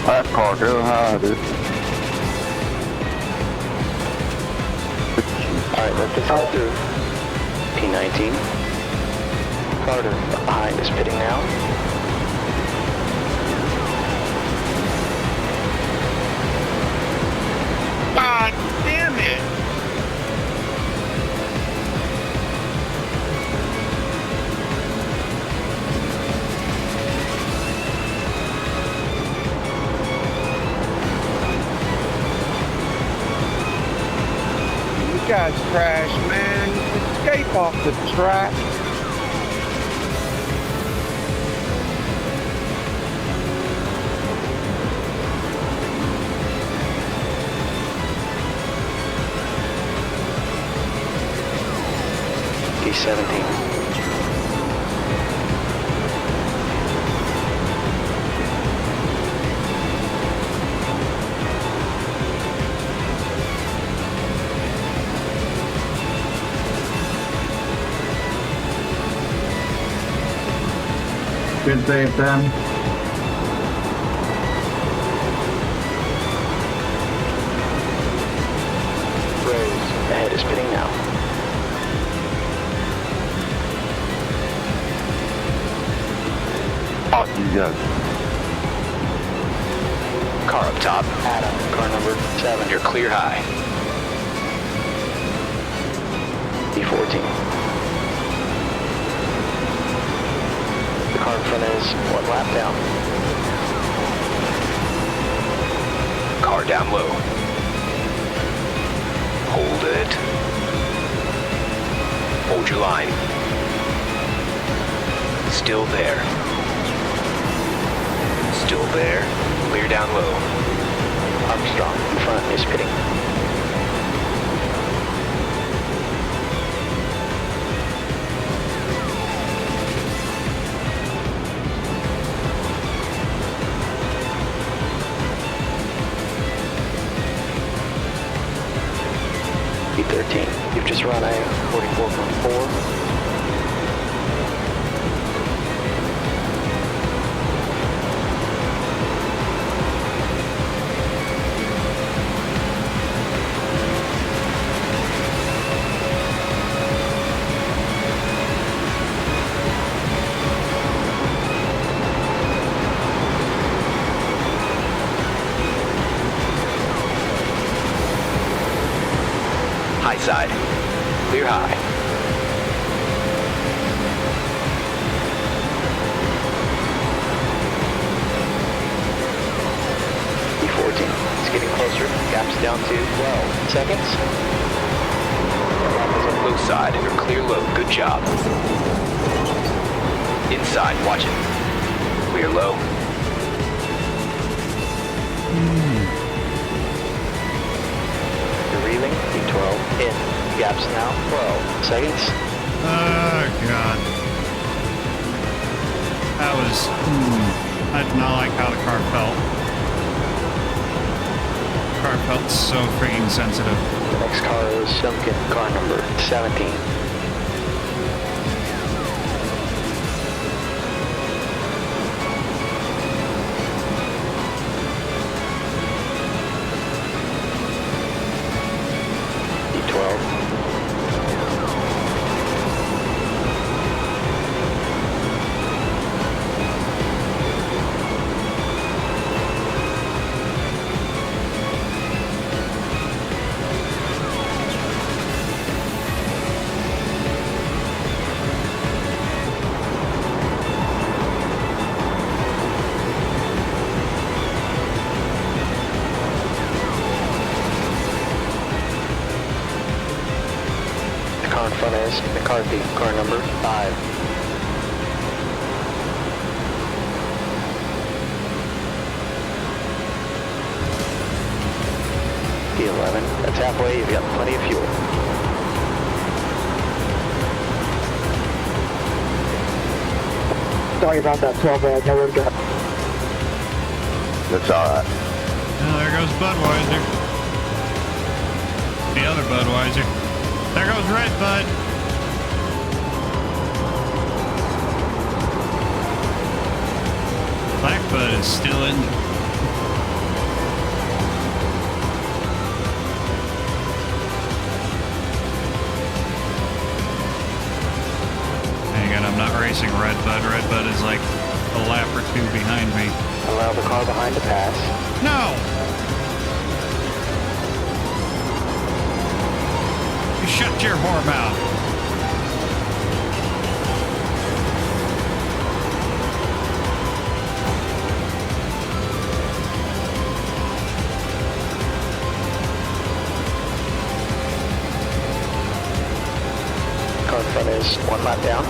S3: That car go high, dude.
S2: Alright, let this all through. P19. Carter behind is pitting now.
S3: God damn it! You guys crash, man. Escape off the track.
S2: P17.
S3: Good save, 10.
S2: Rose, ahead is pitting now.
S3: Oh, you got
S7: Car up top.
S2: Adam, car number 7.
S7: You're clear high.
S2: E14. The car in front is 1 lap down.
S7: Car down low. Hold it. Hold your line. Still there. Still there. Clear down low.
S2: Armstrong in front is pitting. E13, you've just run a 44.4.
S7: High side. Clear high.
S2: E14, it's getting closer. Gaps down to 12 seconds.
S7: Low side. You're clear low. Good job. Inside. Watch it. Clear low.
S2: You're reeling. E12 in. Gaps now 12 seconds.
S1: Oh, God. That was... I did not like how the car felt. The car felt so freaking sensitive.
S2: The next car is sunken. Car number 17. E12. Car in front is McCarthy, car number 5. E11, that's halfway, you've got plenty of fuel.
S4: Sorry about that 12, I had nowhere to go.
S3: That's alright.
S1: Oh, there goes Budweiser. The other Budweiser. There goes Red Bud. Black Bud is still in. Hang on, I'm not racing Red Bud. Red Bud is like a lap or two behind me.
S2: Allow the car behind to pass.
S1: No! You shut your whore mouth.
S2: Car in front is 1 lap down.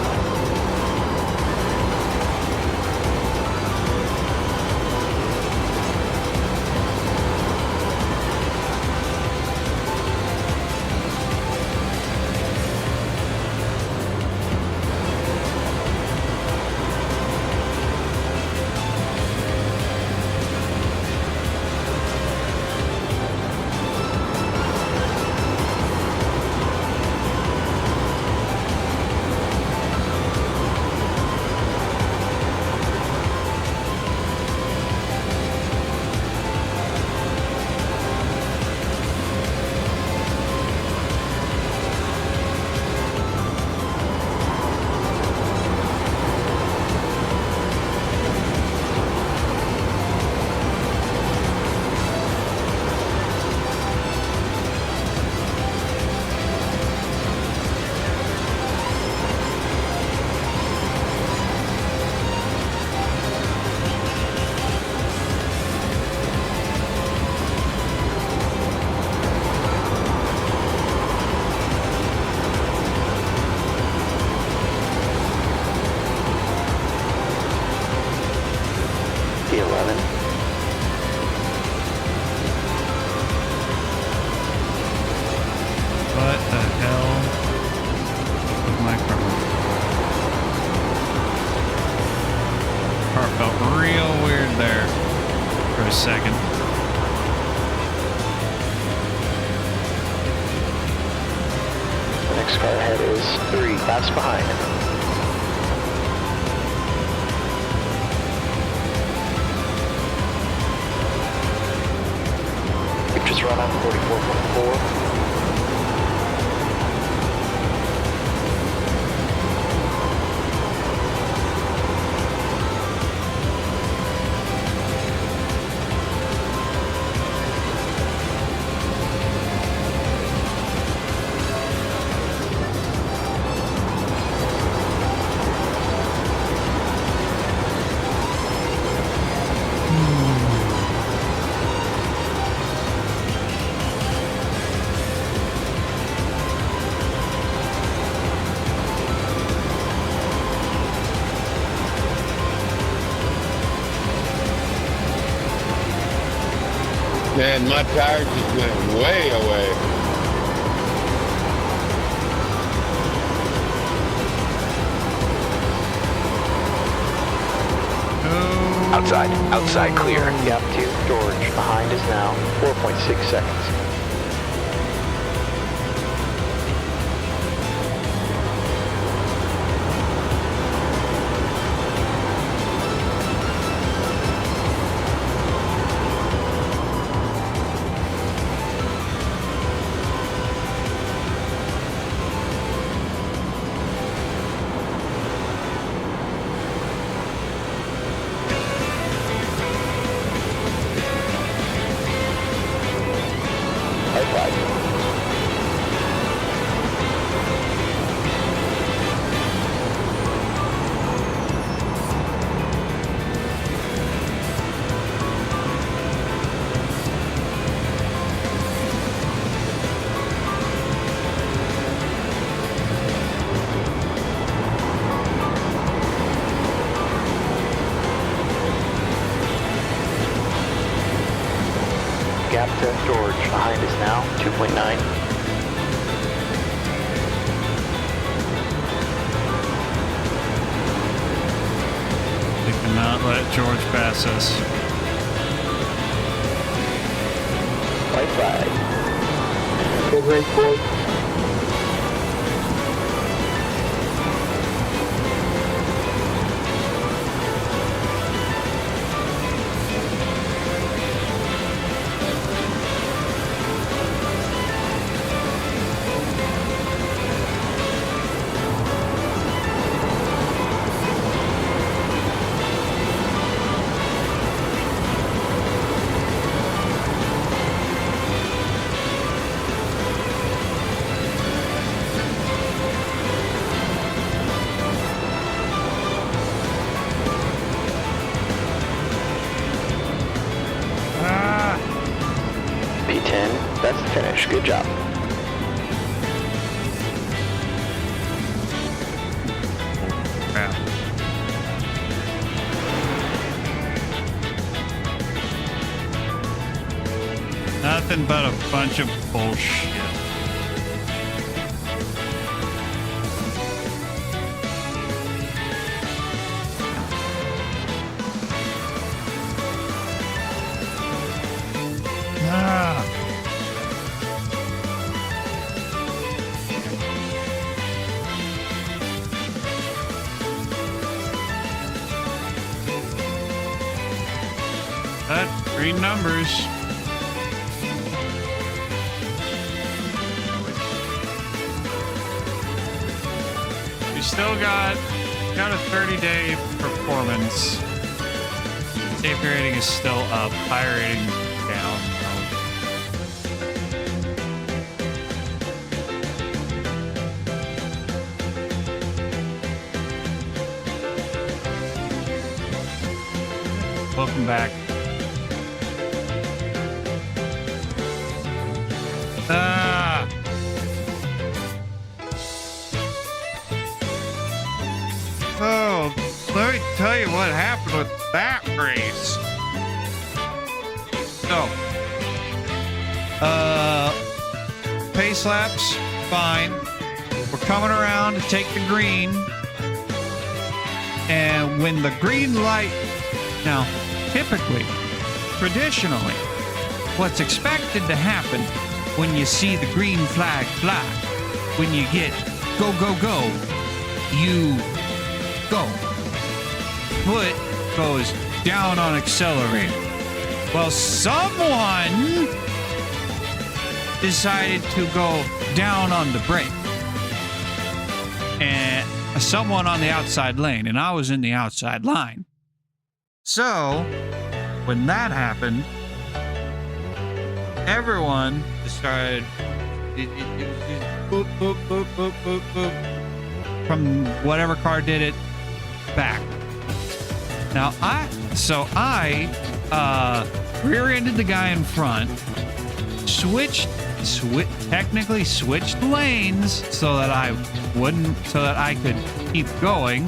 S1: Felt real weird there for a second.
S2: The next car ahead is 3 laps behind. We've just run on 44.4.
S10: Man, my tires just went way away.
S7: Outside clear.
S2: Gap to George behind is now 4.6 seconds. Gap to George behind is now 2.9.
S1: We cannot let George pass us.
S2: White flag.
S6: Good race, boys.
S2: P10, that's the finish. Good job.
S1: Crap. Nothing but a bunch of bullshit. Green numbers. We still got a 30-day performance. Safety rating is still up. High rating down. Welcome back. Oh, let me tell you what happened with that race. So, pace laps, fine. We're coming around to take the green. And when the green light Now, typically, traditionally, what's expected to happen when you see the green flag fly, when you get go, go, go, you go. Foot goes down on accelerator. Well, someone decided to go down on the brake. And someone on the outside lane, and I was in the outside line. So, when that happened, everyone started it was just boop, boop, boop, boop, boop, boop, from whatever car did it back. Now I rear-ended the guy in front, technically switched lanes so that I could keep going.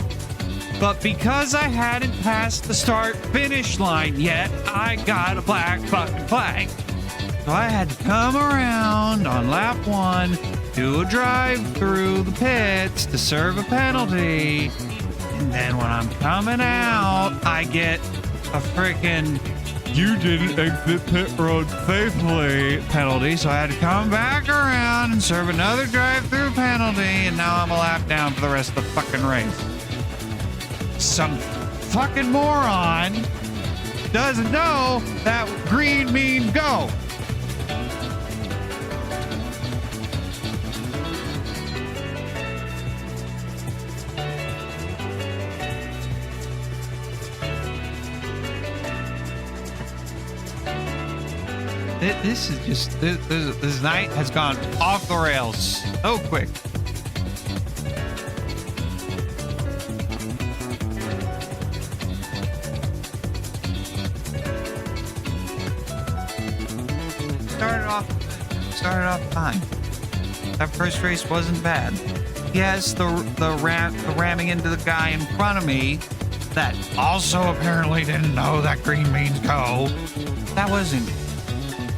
S1: But because I hadn't passed the start-finish line yet, I got a black fucking flag. So I had to come around on lap 1, do a drive through the pits to serve a penalty. And then when I'm coming out, I get a freaking "you didn't exit pit road safely" penalty. So I had to come back around and serve another drive-through penalty. And now I'm a lap down for the rest of the fucking race. Some fucking moron doesn't know that green means go. This is just this night has gone off the rails so quick. Started off fine. That first race wasn't bad. Yes, the ramming into the guy in front of me that also apparently didn't know that green means go. That wasn't.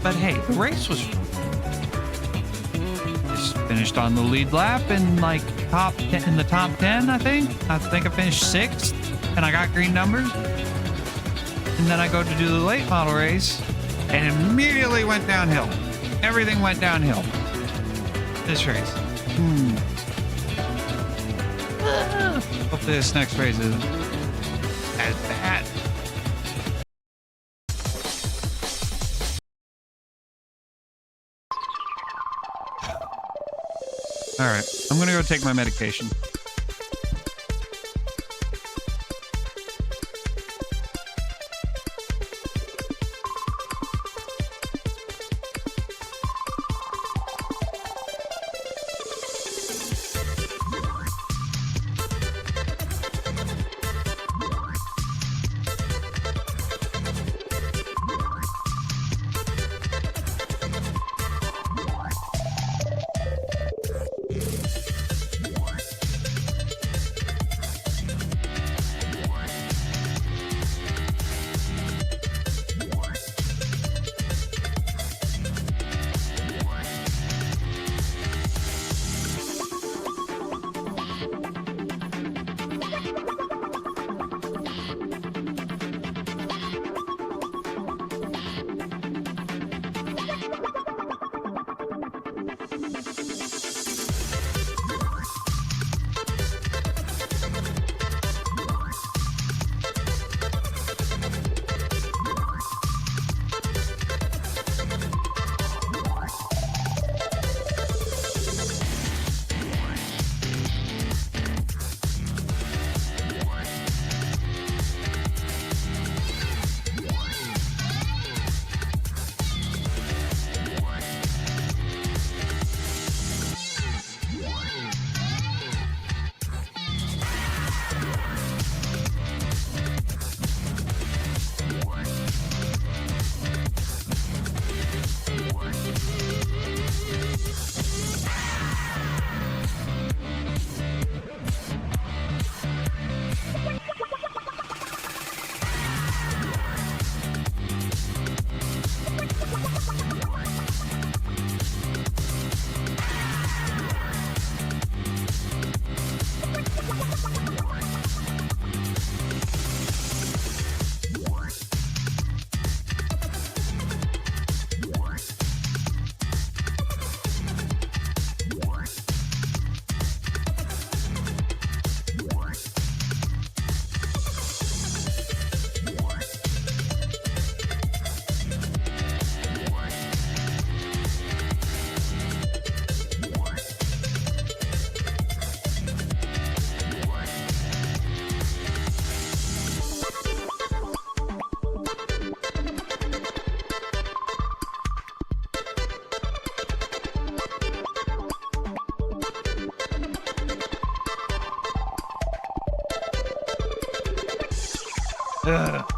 S1: But hey, the race was just finished on the lead lap in like in the top 10, I think. I think I finished 6th and I got green numbers. And then I go to do the late model race and immediately went downhill. Everything went downhill. This race. Hopefully this next race isn't as bad. All right, I'm gonna go take my medication. Ugh.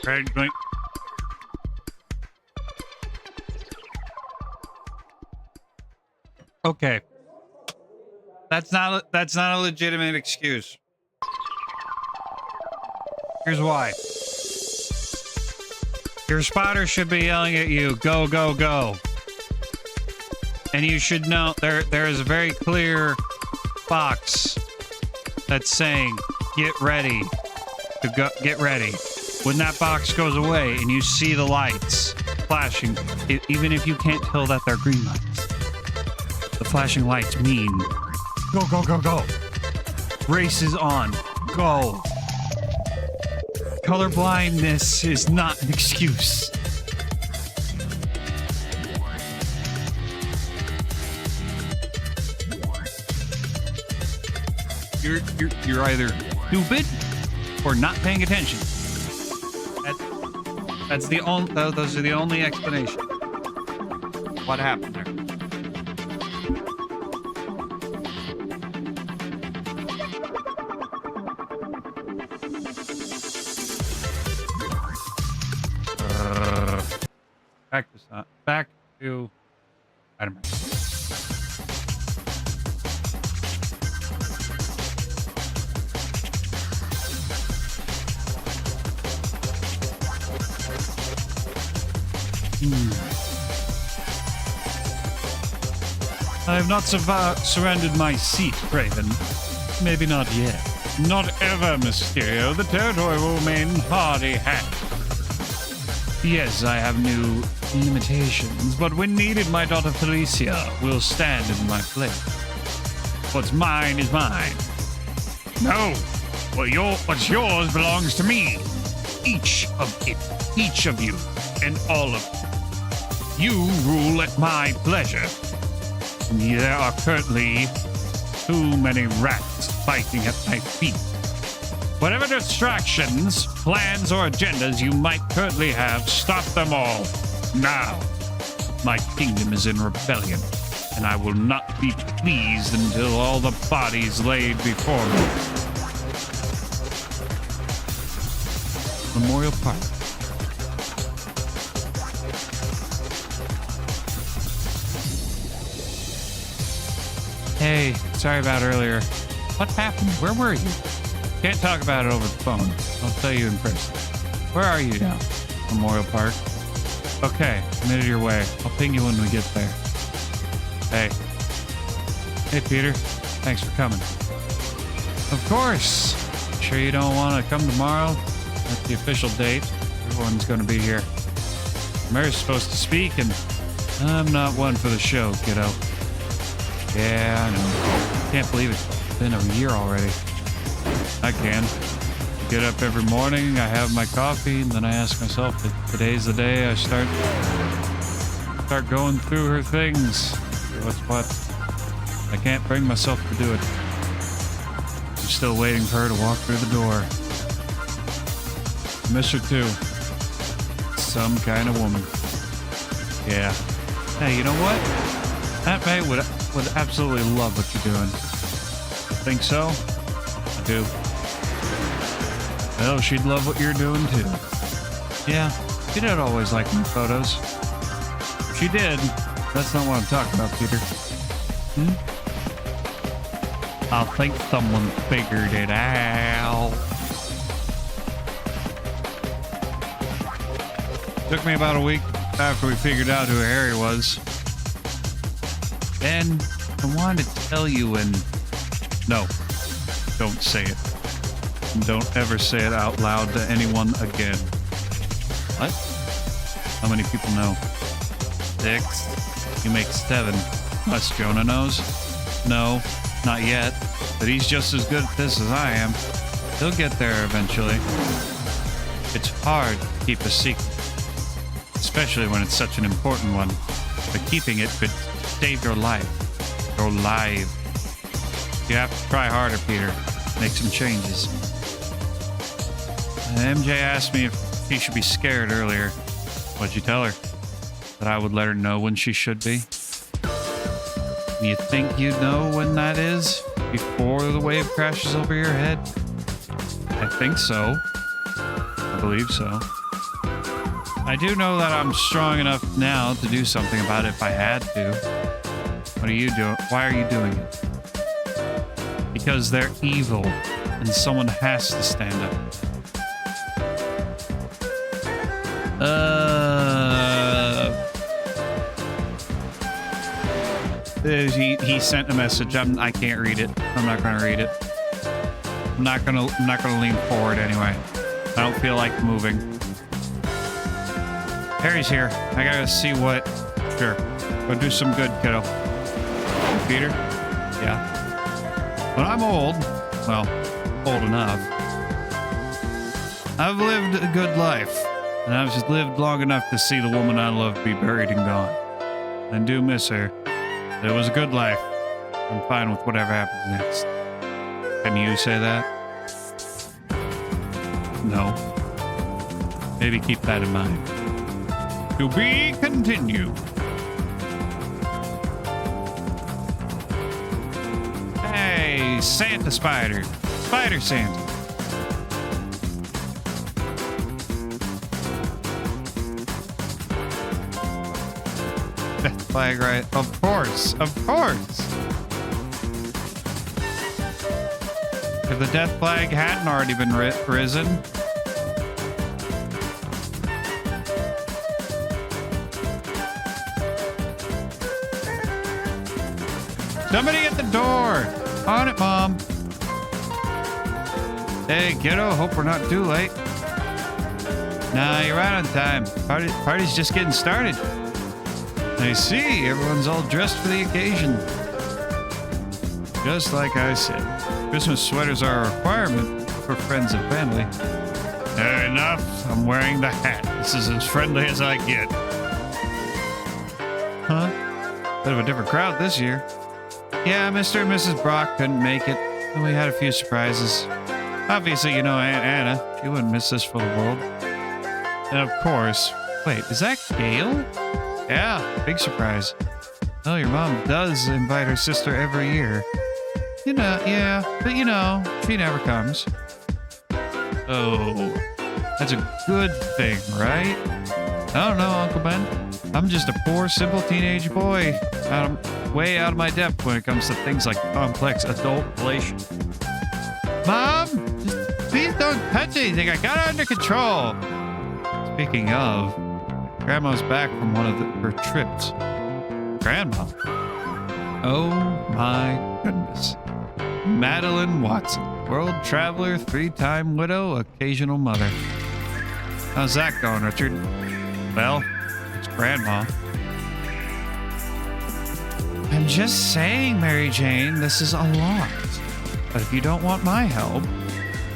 S1: Right. Okay. That's not a legitimate excuse. Here's why. Your spotter should be yelling at you, go, go, go. And you should know there is a very clear box that's saying, get ready to go, get ready. When that box goes away and you see the lights flashing, even if you can't tell that they're green lights, the flashing lights mean go, go, go, go. Race is on. Go. Color blindness is not an excuse. You're either stupid or not paying attention. That's the only. Those are the only explanations. What happened there? Back to Spider-Man. I have not surrendered my seat, Raven. Maybe not yet. Not ever, Mysterio. The territory will remain party hat. Yes, I have new limitations, but when needed, my daughter Felicia will stand in my place. What's mine is mine. No, what's yours belongs to me. Each of it, each of you, and all of you. You rule at my pleasure. There are currently too many rats fighting at my feet. Whatever distractions, plans, or agendas you might currently have, stop them all. Now, my kingdom is in rebellion, and I will not be pleased until all the bodies laid before me. Memorial Park. Hey, sorry about earlier. What happened? Where were you? Can't talk about it over the phone. I'll tell you in person. Where are you now? Memorial Park. Okay, I'm headed your way. I'll ping you when we get there. Hey. Hey, Peter. Thanks for coming. Of course. Sure you don't want to come tomorrow? That's the official date. Everyone's going to be here. Mary's supposed to speak, and I'm not one for the show, kiddo. Yeah, I know. Can't believe it's been a year already. I can. Get up every morning, I have my coffee, and then I ask myself if today's the day I start going through her things. What's what? I can't bring myself to do it. I'm still waiting for her to walk through the door. I miss her too. Some kind of woman. Yeah. Hey, you know what? Aunt May would absolutely love what you're doing. Think so? I do. Well, she'd love what you're doing too. Yeah, she didn't always like my photos. If she did, that's not what I'm talking about, Peter. I think someone figured it out. Took me about a week after we figured out who Harry was. And I wanted to tell you, and no, don't say it. And don't ever say it out loud to anyone again. What? How many people know? 6. You make 7. Unless Jonah knows. No, not yet. But he's just as good at this as I am. He'll get there eventually. It's hard to keep a secret. Especially when it's such an important one. But keeping it could save your life. Your life. You have to try harder, Peter. Make some changes. MJ asked me if he should be scared earlier. What'd you tell her? That I would let her know when she should be? You think you'd know when that is? Before the wave crashes over your head? think so. I believe so. I do know that I'm strong enough now to do something about it if I had to. What are you doing? Why are you doing it? Because they're evil, and someone has to stand up. He sent a message. I can't read it. I'm not gonna read it. I'm not gonna lean forward anyway. I don't feel like moving. Harry's here. I gotta see what. Sure. Go do some good, kiddo. Peter? Yeah. When I'm old, well, old enough, I've lived a good life, and I've just lived long enough to see the woman I love be buried and gone. I do miss her. It was a good life. I'm fine with whatever happens next. Can you say that? No. Maybe keep that in mind. To be continued. Hey, Santa Spider. Spider Santa. Death flag, right? Of course. Of course. If the death flag hadn't already been risen. Somebody at the door. On it, Mom. Hey, kiddo. Hope we're not too late. Nah, you're right on time. Party's just getting started. I see. Everyone's all dressed for the occasion. Just like I said. Christmas sweaters are a requirement for friends and family. Fair enough. I'm wearing the hat. This is as friendly as I get. Huh? Bit of a different crowd this year. Yeah, Mr. and Mrs. Brock couldn't make it, and we had a few surprises. Obviously, you know Aunt Anna. She wouldn't miss this for the world. And of course... Wait, is that Gail? Yeah, big surprise. Oh, your mom does invite her sister every year. You know, yeah, but you know, she never comes. Oh, that's a good thing, right? I don't know, Uncle Ben. I'm just a poor, simple teenage boy. Way out of my depth when it comes to things like complex adult relations. Mom, just please don't touch anything. I got it under control. Speaking of, Grandma's back from one of her trips. Grandma? Oh my goodness. Madeline Watson, world traveler, 3-time widow, occasional mother. How's that going, Richard? Well, it's Grandma. I'm just saying, Mary Jane, this is a lot. But if you don't want my help,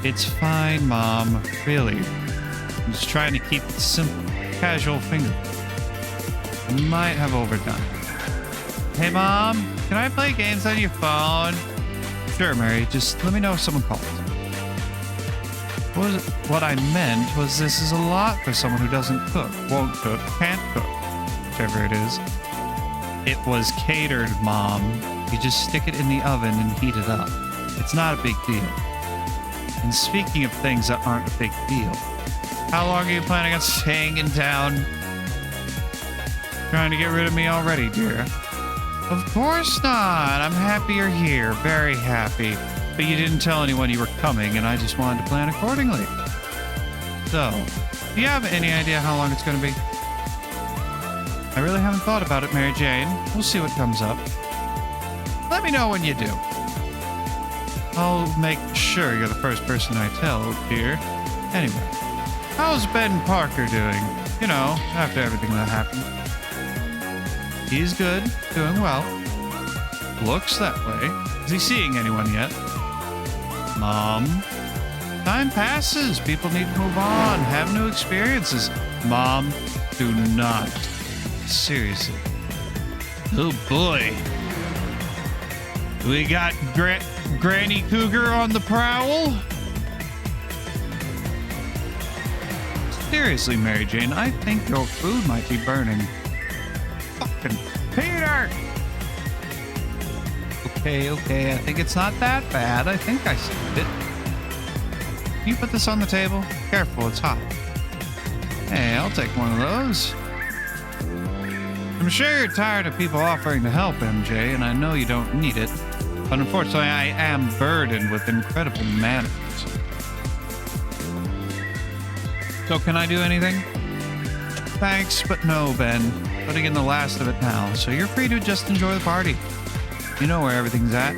S1: it's fine, Mom. Really. I'm just trying to keep it simple. Casual finger. I might have overdone it. Hey, Mom, can I play games on your phone? Sure, Mary. Just let me know if someone calls. What I meant was this is a lot for someone who doesn't cook, won't cook, can't cook, whichever it is. It was catered, Mom. You just stick it in the oven and heat it up. It's not a big deal. And speaking of things that aren't a big deal, how long are you planning on staying in town? Trying to get rid of me already, dear? Of course not. I'm happy you're here. Very happy. But you didn't tell anyone you were coming, and I just wanted to plan accordingly. So, do you have any idea how long it's going to be? I really haven't thought about it, Mary Jane. We'll see what comes up. Let me know when you do. I'll make sure you're the first person I tell, dear. Anyway, how's Ben Parker doing? You know, after everything that happened. He's good, doing well. Looks that way. Is he seeing anyone yet? Mom? Time passes. People need to move on, have new experiences. Mom, do not. Seriously. Oh boy. We got Granny Cougar on the prowl? Seriously, Mary Jane, I think your food might be burning. Fucking Peter! Okay, I think it's not that bad. I think I saved it. Can you put this on the table? Careful, it's hot. Hey, I'll take one of those. I'm sure you're tired of people offering to help, MJ, and I know you don't need it. But unfortunately, I am burdened with incredible manners. So can I do anything? Thanks, but no, Ben. Putting in the last of it now, so you're free to just enjoy the party. You know where everything's at.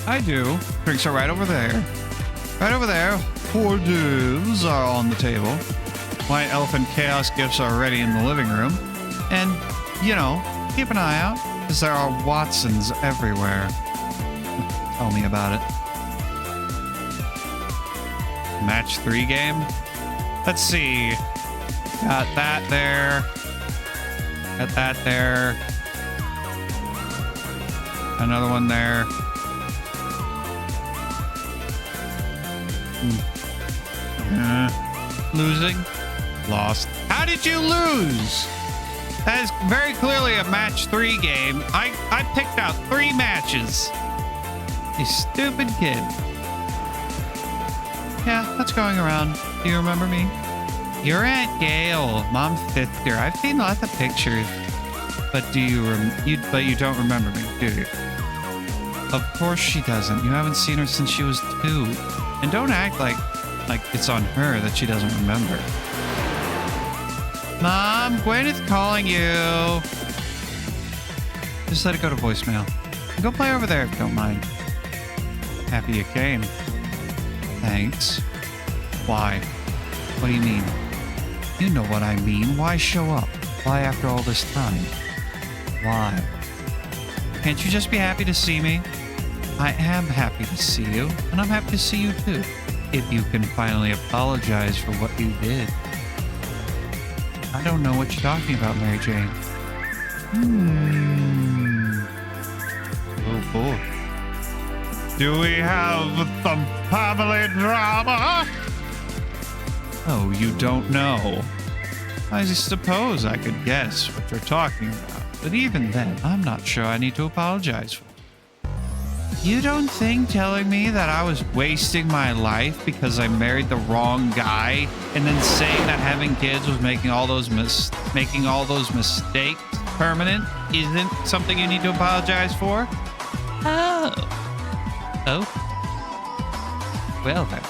S1: I do. Drinks are right over there. Right over there. Hors d'oeuvres are on the table. White Elephant Chaos gifts are ready in the living room. And, you know, keep an eye out, because there are Watsons everywhere. Tell me about it. Match 3 game? Let's see. Got that there. Got that there. Another one there. Losing? Lost. How did you lose? That is very clearly a match 3 game. I picked out 3 matches. You stupid kid. Yeah, that's going around. Do you remember me? Your Aunt Gail, Mom's 5th year. I've seen lots of pictures. But but you don't remember me, do you? Of course she doesn't. You haven't seen her since she was 2. And don't act like it's on her that she doesn't remember. Mom, Gwen is calling you. Just let it go to voicemail. And go play over there if you don't mind. Happy you came. Thanks. Why? What do you mean? You know what I mean. Why show up? Why after all this time? Why? Can't you just be happy to see me? I am happy to see you, and I'm happy to see you too. If you can finally apologize for what you did. I don't know what you're talking about, Mary Jane. Oh boy. Do we have some family drama? Oh, you don't know. I suppose I could guess what you're talking about, but even then, I'm not sure I need to apologize for. You don't think telling me that I was wasting my life because I married the wrong guy, and then saying that having kids was making all those mistakes permanent isn't something you need to apologize for? Oh. Well then.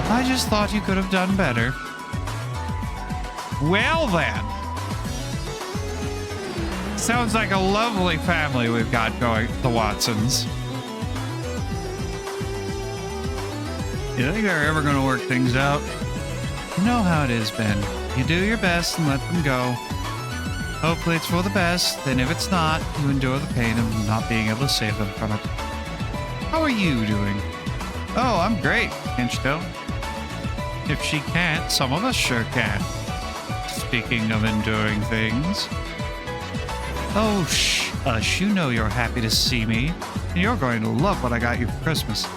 S1: I just thought you could have done better. Well then. Sounds like a lovely family we've got going, the Watsons. You think they're ever going to work things out? You know how it is, Ben. You do your best and let them go. Hopefully it's for the best, and if it's not, you endure the pain of not being able to save them from it. How are you doing? Oh, I'm great, can't you tell? If she can't, some of us sure can. Speaking of enduring things. Oh, shush, you know you're happy to see me, and you're going to love what I got you for Christmas.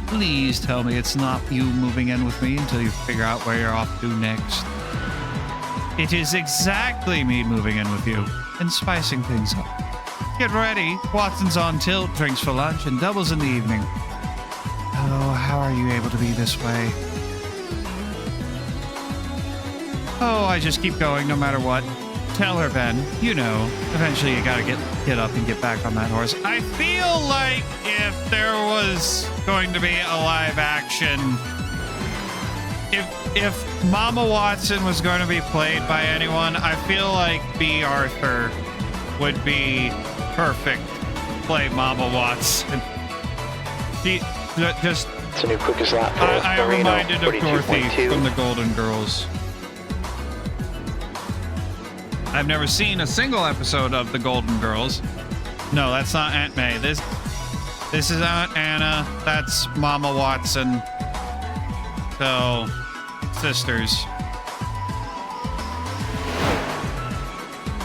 S1: Please tell me it's not you moving in with me until you figure out where you're off to next. It is exactly me moving in with you and spicing things up. Get ready, Watson's on tilt, drinks for lunch, and doubles in the evening. Oh, how are you able to be this way? Oh, I just keep going no matter what. Tell her, Ben. You know, eventually you gotta get up and get back on that horse. I feel like if there was going to be a live action, if Mama Watson was going to be played by anyone, I feel like B. Arthur would be perfect to play Mama Watson. Just,
S2: it's a new quickest lap for
S1: I am
S2: Marino,
S1: reminded of Dorothy
S2: 42.2.
S1: from the Golden Girls. I've never seen a single episode of the Golden Girls. No, that's not Aunt May. This is Aunt Anna. That's Mama Watson. So, sisters.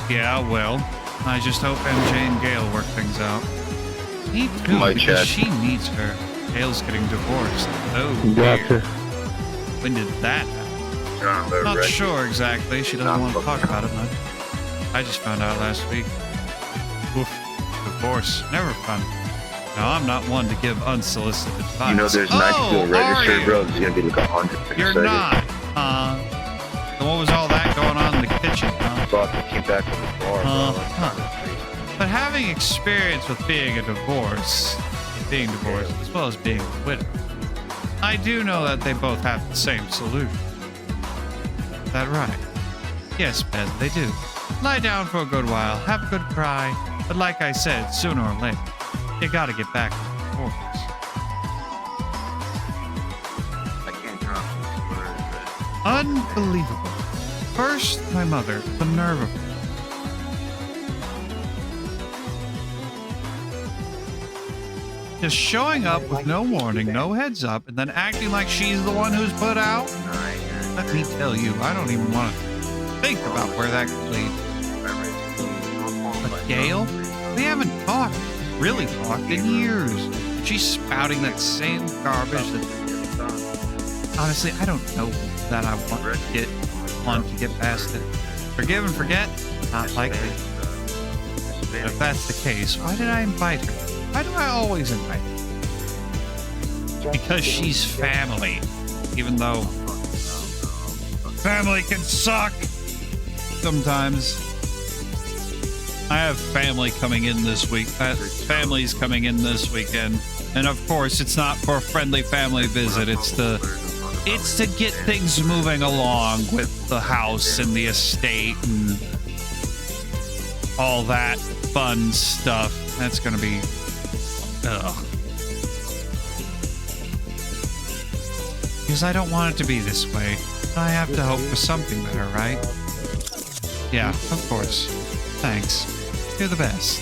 S1: Yeah, well, I just hope MJ and Gail work things out. Me too,
S3: My
S1: because
S3: chat.
S1: she needs her. Gail's getting divorced. Oh,
S6: Gotcha.
S1: dear. When did that happen? Not sure exactly. She doesn't want to talk about it much. I just found out last week. Oof. Divorce. Never fun. Now, I'm not one to give unsolicited advice.
S3: You know, there's nights to a registered,
S1: you?
S3: bro. It's gonna be like 100.
S1: You're not. So what was all that going on in the kitchen, huh?
S3: So I came back from the bar, bro.
S1: But having experience with being divorced, as well as being a widow, I do know that they both have the same solution. Is that right? Yes, Ben, they do. Lie down for a good while, have a good cry, but like I said, sooner or later, you gotta get back to the quarters.
S3: I can't drop this.
S1: Unbelievable. First, my mother, the nerve of her. Just showing up with no warning, no heads up, and then acting like she's the one who's put out. Let me tell you, I don't even want to think about where that could lead. But Gail, we haven't really talked in years. She's spouting that same garbage that... Honestly, I don't know that I want to get past it. Forgive and forget? Not likely. But if that's the case, why did I invite her? Why do I always invite her? Because she's family. Even though family can suck sometimes. I have family coming in this week. Family's coming in this weekend. And of course, it's not for a friendly family visit. It's to get things moving along with the house and the estate and all that fun stuff. That's going to be... Ugh. Because I don't want it to be this way. I have to hope for something better, right? Yeah, of course. Thanks. You're the best.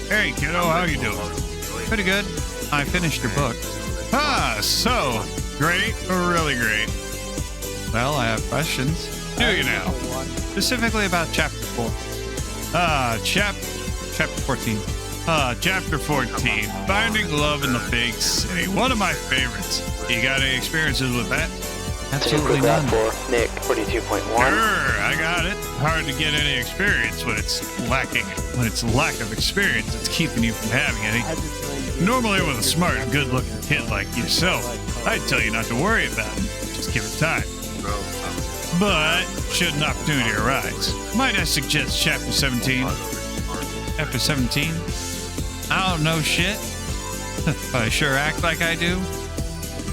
S1: Hey, kiddo, how you doing? Pretty good. I finished your book. So great or really great? Well, I have questions. Do you now? Specifically about chapter 4. Chapter 14. Chapter 14. Finding Love in the Big City. One of my favorites. You got any experiences with that? Absolutely none.
S2: For Nick, 42.1.
S1: Sure, I got it. Hard to get any experience when it's lack of experience that's keeping you from having any. Normally with a smart and good-looking kid like yourself, I'd tell you not to worry about it. Just give it time. But should an opportunity arise, might I suggest chapter 17? Chapter 17? I don't know shit, but I sure act like I do.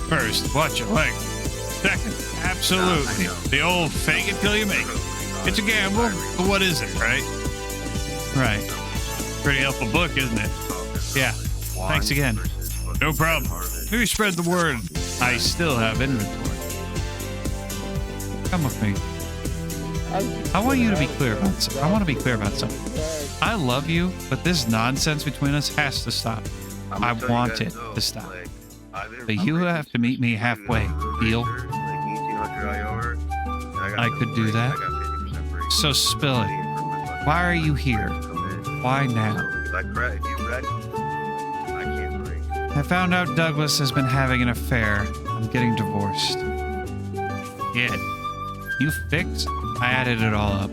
S1: First, watch your language. Second, absolutely. The old fake it till you make it. It's a gamble, but what is it, right? Right. Pretty helpful book, isn't it? Yeah. Thanks again. No problem. Maybe spread the word. I still have inventory. Come with me. I want you to be clear about something. I want to be clear about something. I love you, but this nonsense between us has to stop. I want it to stop. But you have to meet me halfway. Deal? I could do that. So spill it. Why are you here? Why now? I found out Douglas has been having an affair. I'm getting divorced. Shit. You fixed? I added it all up.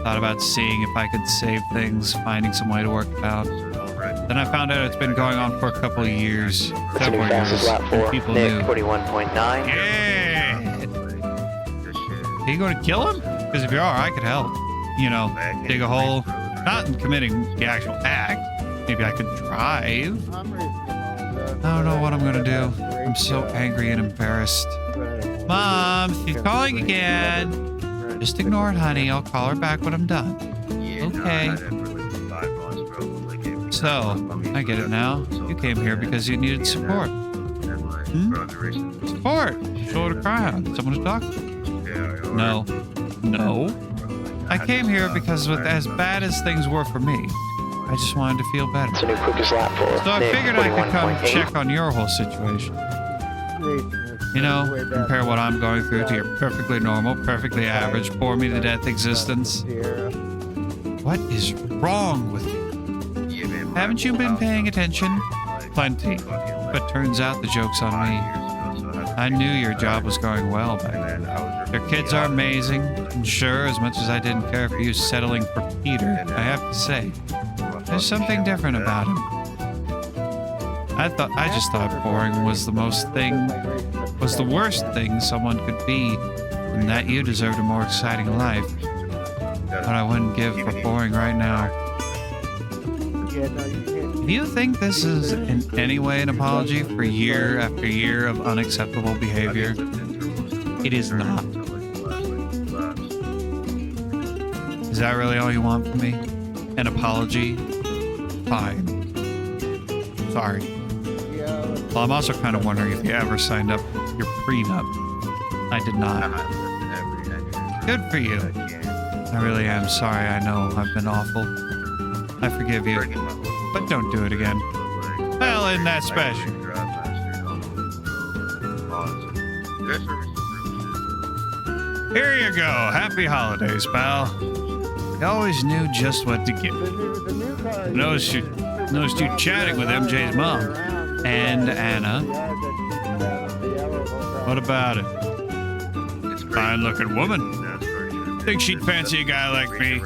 S1: Thought about seeing if I could save things, finding some way to work it out. Then I found out it's been going on for a couple of years. Several years. And people knew.
S2: 41.9.
S1: Yeah. Are you going to kill him? Because if you are, I could help. You know, dig a hole. Not in committing the actual act. Maybe I could drive. I don't know what I'm going to do. I'm so angry and embarrassed. Mom, she's calling again. Just ignore it, honey. I'll call her back when I'm done. Okay. So, I get it now. You came here because you needed support. Support! Shoulder to cry on. Someone to talk to. No. No. I came here because with as bad as things were for me, I just wanted to feel better.
S2: It's a new quickest lap for
S1: So I
S2: Nick,
S1: figured I could come
S2: 41.8.
S1: check on your whole situation. You know, compare what I'm going through to your perfectly normal, perfectly average, bore me to death existence. What is wrong with you? Haven't you been paying attention? Plenty. But turns out the joke's on me. I knew your job was going well back then. Your kids are amazing. And sure, as much as I didn't care for you settling for Peter, I have to say, I There's something different about him. I just thought boring was the worst thing someone could be, and that you deserved a more exciting life. What I wouldn't give for boring right now. Do you think this is in any way an apology for year after year of unacceptable behavior? It is not. Is that really all you want from me? An apology? Fine. Sorry. Well, I'm also kind of wondering if you ever signed up your prenup. I did not. Good for you. I really am sorry. I know I've been awful. I forgive you. But don't do it again. Well, isn't that special? Here you go. Happy holidays, pal. You always knew just what to get. Noticed you chatting with MJ's mom. And Anna. What about it? Fine-looking woman. Think she'd fancy a guy like me?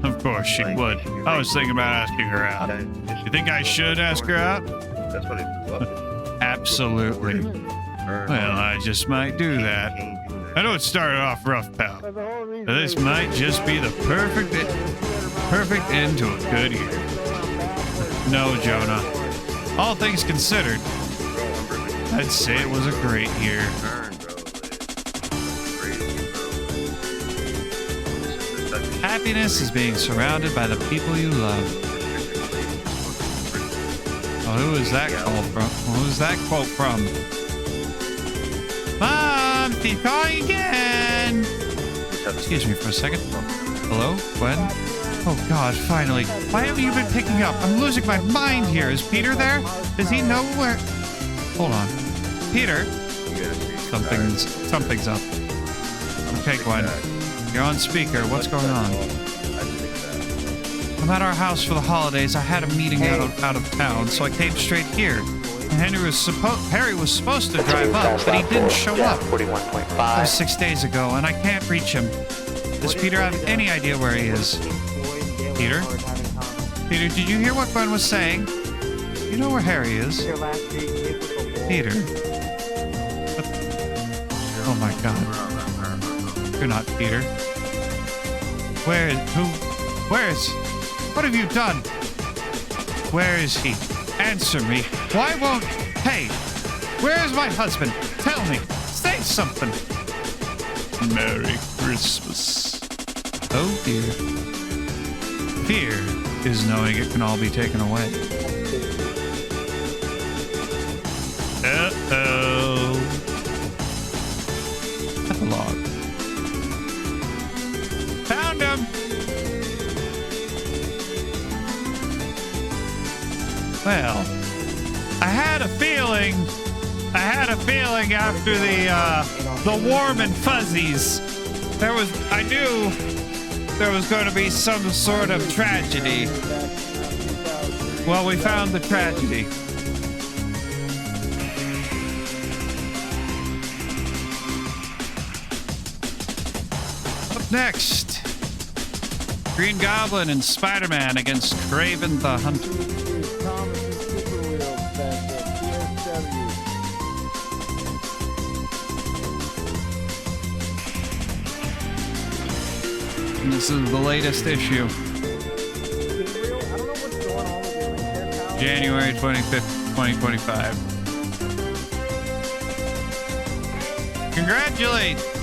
S1: Of course she would. I was thinking about asking her out. You think I should ask her out? Absolutely. Well, I just might do that. I know it started off rough, pal. But this might just be the perfect end to a good year. No, Jonah. All things considered, I'd say it was a great year. Happiness is being surrounded by the people you love. Oh, who is that call from? Who is that quote from? Mom, keep calling again. Excuse me for a second. Hello, Gwen? Oh God, finally. Why haven't you been picking up? I'm losing my mind here. Is Peter there? Does he know where? Hold on. Peter? Something's up. Okay, Gwen. You're on speaker. What's going on? I'm at our house for the holidays. I had a meeting out of town, so I came straight here. And Harry was supposed to drive up, but he didn't show up.
S2: 41.5.
S1: That was 6 days ago, and I can't reach him. Does Peter have any idea where he is? Peter? Peter, did you hear what Gwen was saying? You know where Harry is? Peter. What? Oh my God. You're not Peter. Where is... What have you done? Where is he? Answer me. Why won't... Hey! Where is my husband? Tell me. Say something. Merry Christmas. Oh dear. Fear is knowing it can all be taken away. Uh-oh. Epilogue. Found him! Well, I had a feeling after the warm and fuzzies, I knew there was going to be some sort of tragedy. Well, we found the tragedy. Up next, Green Goblin and Spider-Man against Kraven the Hunter. And this is the latest issue. January 25th, 2025.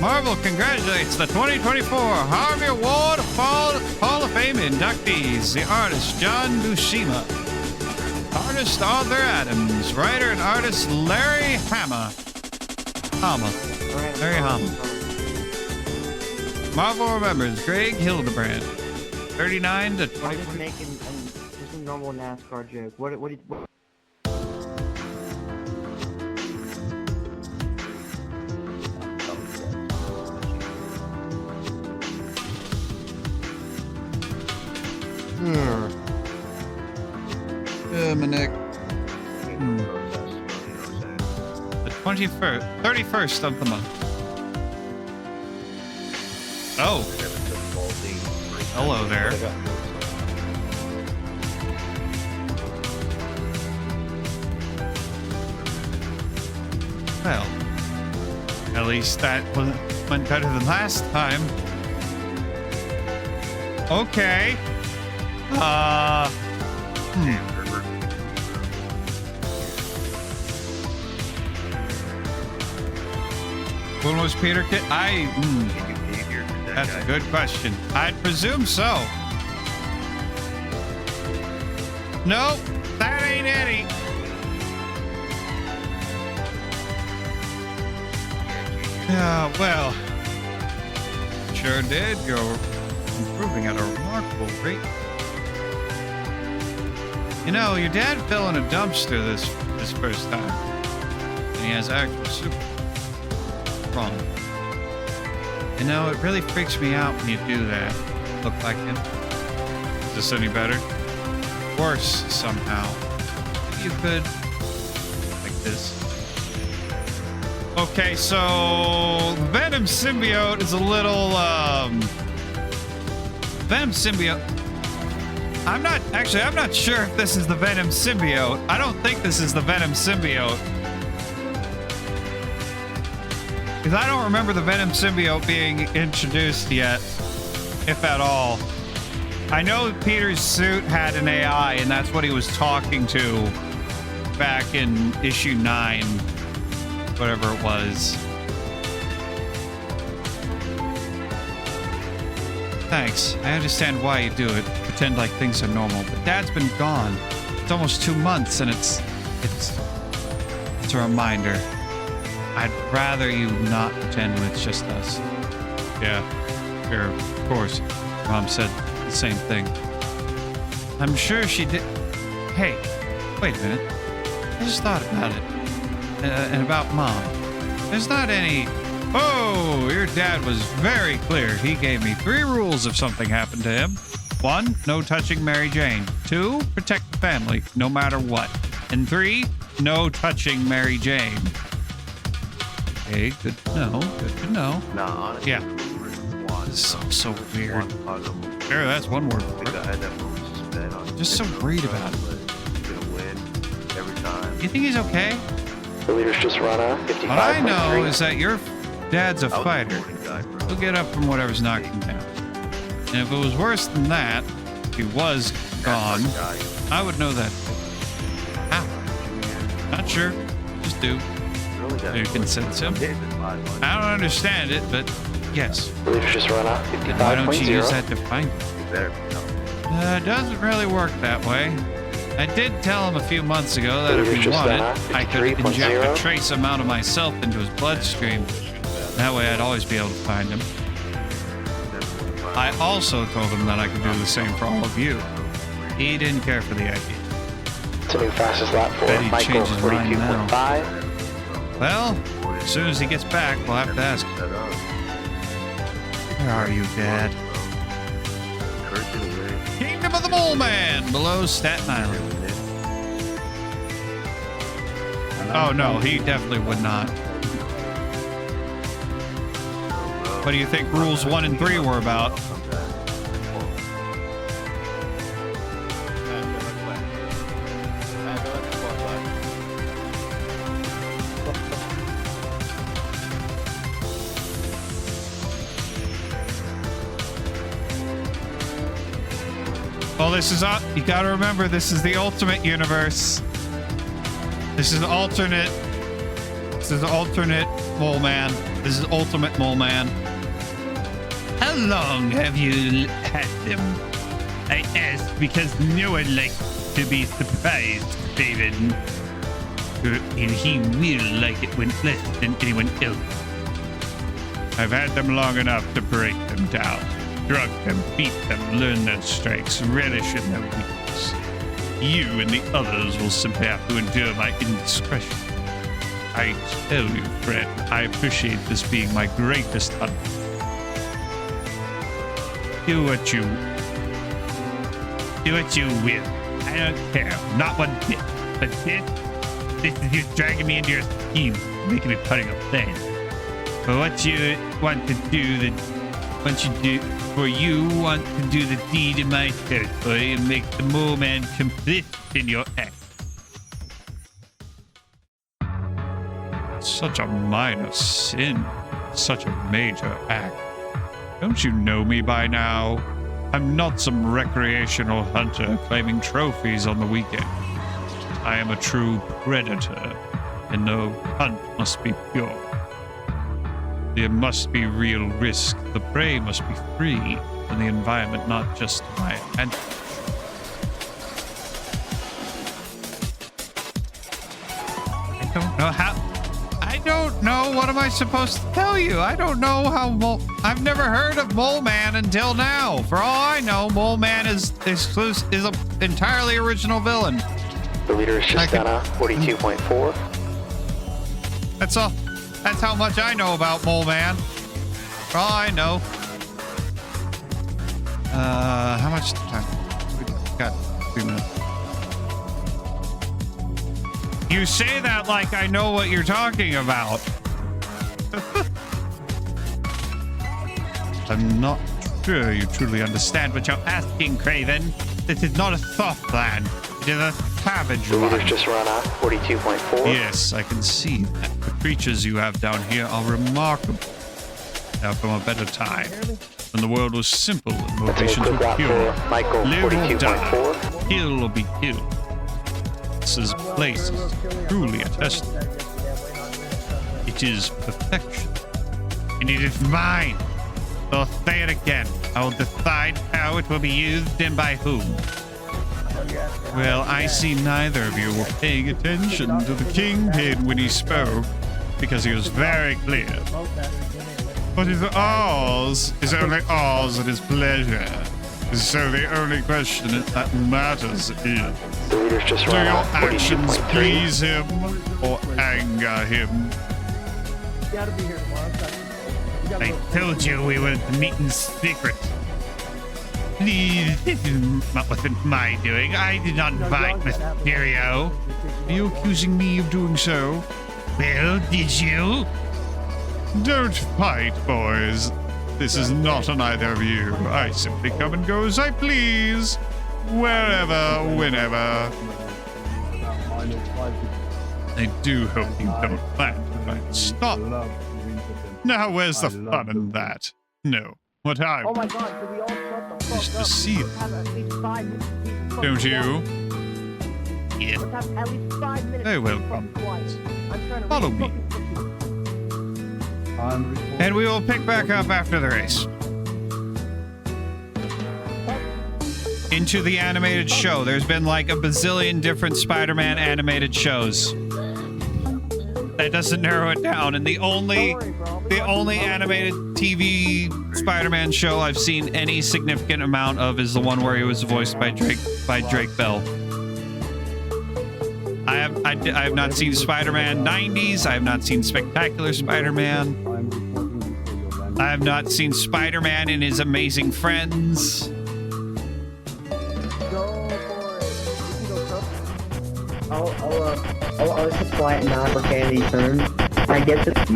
S1: Marvel congratulates the 2024 Harvey Award Hall of Fame inductees. The artist, John Buscema. Artist, Arthur Adams. Writer and artist, Larry Hama. Larry Hama. Marvel remembers Greg Hildebrand. 39 to 20.
S8: I'm just making just a normal NASCAR joke. What
S1: My neck. The 31st of the month. Oh. Hello there. Well, at least that went better than last time. Okay. When was Peter kid? That's a good question. I'd presume so. Nope, that ain't Eddie. Well, sure did. You're improving at a remarkable rate. You know, your dad fell in a dumpster this first time, and he has actual super wrong. You know, it really freaks me out when you do that. Look like him. Is this any better? Worse somehow. Maybe you could like this. Okay, so Venom Symbiote is a little Venom Symbiote. I'm not sure if this is the Venom Symbiote. I don't think this is the Venom Symbiote. Because I don't remember the Venom Symbiote being introduced yet, if at all. I know Peter's suit had an AI, and that's what he was talking to back in issue 9. Whatever it was. Thanks. I understand why you do it. Pretend like things are normal. But Dad's been gone. It's almost 2 months, and it's a reminder. I'd rather you not pretend it's just us. Yeah, sure, of course. Mom said the same thing. I'm sure she did. Hey, wait a minute. I just thought about it. And about Mom. There's not any... Oh, your dad was very clear. He gave me 3 rules if something happened to him. 1, no touching Mary Jane. 2, protect the family, no matter what. And 3, no touching Mary Jane. Okay, good to know. Good to know.
S6: Nah, honestly,
S1: yeah. This is so weird. Sure, that's one word for it. Just so worried about it. You think he's okay?
S2: The leader's just run a 55.3.
S1: What I know is that your dad's a fighter. He'll get up from whatever's knocked him down. And if it was worse than that, if he was gone, I would know that. How? Not sure. Just do. You can sense him. I don't understand it, but yes.
S2: The leader's just run a 55.0.
S1: Why don't you use that to find him? It doesn't really work that way. I did tell him a few months ago that if he wanted, I could inject a trace amount of myself into his bloodstream. That way I'd always be able to find him. I also told him that I could do the same for all of you. He didn't care for the idea.
S2: It's a new fastest lap for Michael, 42.5.
S1: Well, as soon as he gets back, we'll have to ask him. Where are you, Dad? Kingdom of the Mole Man, below Staten Island. Oh no, he definitely would not. What do you think rules 1 and 3 were about? Well, this is you gotta remember, this is the ultimate universe. This is alternate. This is alternate Mole Man. This is ultimate Mole Man. How long have you had them? I asked because no one likes to be surprised, David. And he will like it when less than anyone else. I've had them long enough to break them down. Drug them, beat them, learn their strengths, relish in their weakness. You and the others will simply have to endure my indiscretion. I tell you, friend, I appreciate this being my greatest honor. Do what you will. I don't care, not one bit. But this is you dragging me into your scheme, making me part of your plan. But what you want to do, you want to do the deed in my territory and make the Mole Man complicit in your act. Such a minor sin. Such a major act. Don't you know me by now? I'm not some recreational hunter claiming trophies on the weekend. I am a true predator, and the hunt must be pure. There must be real risk. The prey must be free, and the environment not just my advantage. I don't know how. I don't know. What am I supposed to tell you? I don't know how I've never heard of Mole Man until now. For all I know, Mole Man is an entirely original villain.
S2: The leader is just down a 42.4.
S1: That's all. That's how much I know about Mole Man. For all I know. How much time? We got 2 minutes. You say that like I know what you're talking about. I'm not sure you truly understand what you're asking, Craven. This is not a soft land. It is a savage
S2: The leader's
S1: one.
S2: just run a 42.4.
S1: Yes, I can see that. The creatures you have down here are remarkable. Now from a better time, when the world was simple and motivations
S2: quick
S1: were
S2: lap
S1: pure.
S2: for Michael,
S1: Live or die,
S2: 42.4.
S1: kill or be killed. This place is truly a testament. It is perfection. And it is mine. I'll say it again. I will decide how it will be used and by whom. Well, I see neither of you were paying attention to the Kingpin when he spoke, because he was very clear. What is ours is only ours at his pleasure. So the only question that matters is,
S2: The leader's just
S1: do
S2: run
S1: your
S2: a
S1: actions
S2: 42.3.
S1: please him or anger him? I told you we were meeting secret. Please, this wasn't my doing. I did not invite Mysterio. Are you accusing me of doing so? Well, did you? Don't fight, boys. This is not on either of you. I simply come and go as I please. Wherever, whenever. I do hope you don't plan to try and stop. Now, where's the fun in that? No. What I
S4: Oh my
S1: want
S4: god, could we all shut the fuck
S1: is to
S4: up?
S1: see it.
S4: Have at least 5 minutes.
S1: Don't you? Yeah.
S4: Let's have at least 5 minutes.
S1: Very well,
S4: to be fucking quiet. I'm trying to
S1: Follow
S4: read
S1: me.
S4: fucking-
S1: And we will pick back up after the race. Into the animated show. There's been like a bazillion different Spider-Man animated shows. That doesn't narrow it down. And the only animated TV Spider-Man show I've seen any significant amount of is the one where he was voiced by Drake Bell. I have not seen Spider-Man 90s. I have not seen Spectacular Spider-Man. I have not seen Spider-Man and His Amazing Friends.
S11: I'll just quiet now for Candy turn. I get that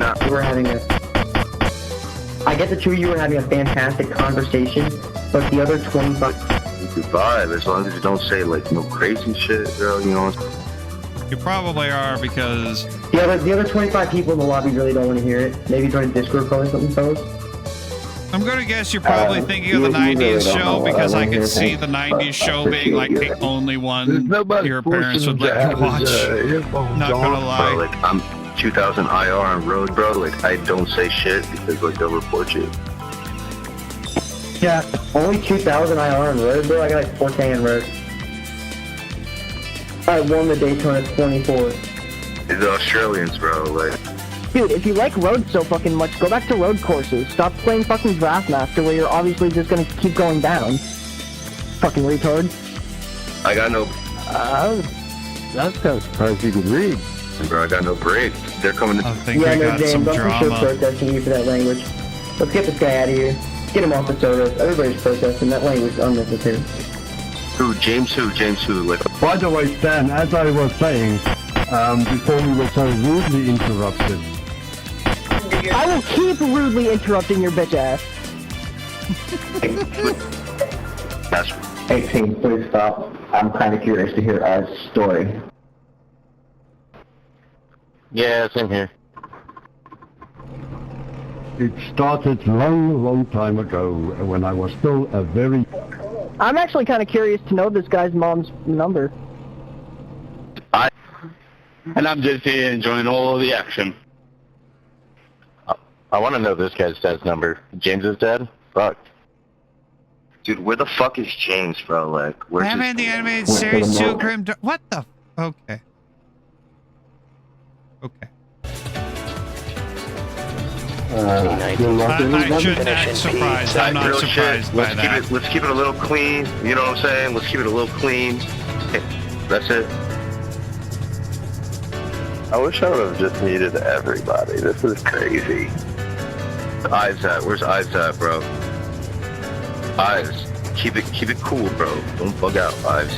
S11: you were having a fantastic conversation, but the other 25.
S3: You could vibe as long as you don't say like no crazy shit, girl. You know.
S1: You probably are because
S11: The other 25 people in the lobby really don't want to hear it. Maybe join a Discord call or something, fellas.
S1: I'm gonna guess you're probably thinking of the 90s show because I could see the 90s show being like the only one your parents would let you watch. Not gonna
S3: Bro,
S1: lie.
S3: like I'm 2000 IR on road, bro. Like I don't say shit because like they'll report you.
S11: Yeah, only 2,000 IR on road, bro. I got like 4K on road. I won the Daytona 24.
S3: The Australians, bro. Like.
S4: Dude, if you like road so fucking much, go back to road courses. Stop playing fucking Draftmaster where you're obviously just gonna keep going down. Fucking retard.
S3: I got no.
S6: That's kind of surprised you could read.
S3: Bro, I got no brakes. They're coming to.
S1: I think
S11: Yeah,
S1: we
S11: no,
S1: got
S11: James,
S1: some
S11: I'm for sure
S1: drama.
S11: protesting you for that language. Let's get this guy out of here. Get him off the sodas. Everybody's protesting. That language is unnecessary.
S3: Who? James who? James who? Like.
S6: By the way, Stan, as I was saying, before we were so rudely interrupted.
S4: I will keep rudely interrupting your bitch ass.
S11: Hey, team, please stop. I'm kind of curious to hear our story.
S6: Yeah, same here.
S12: It started long time ago when I was still a very...
S4: I'm actually kind of curious to know this guy's mom's number.
S3: And I'm just here enjoying all of the action. I want to know this guy's dad's number. James's dad? Fuck. Dude, where the fuck is James, bro? Like, where's
S1: Batman the Animated Series 2 Grim... What the... Okay. Okay. I shouldn't act surprised. I'm not surprised by that.
S3: Let's keep it a little clean. You know what I'm saying? Let's keep it a little clean. That's it. I wish I would have just needed everybody. This is crazy. Eyes at? Where's Eyes at, bro? Eyes. Keep it cool, bro. Don't bug out, Eyes.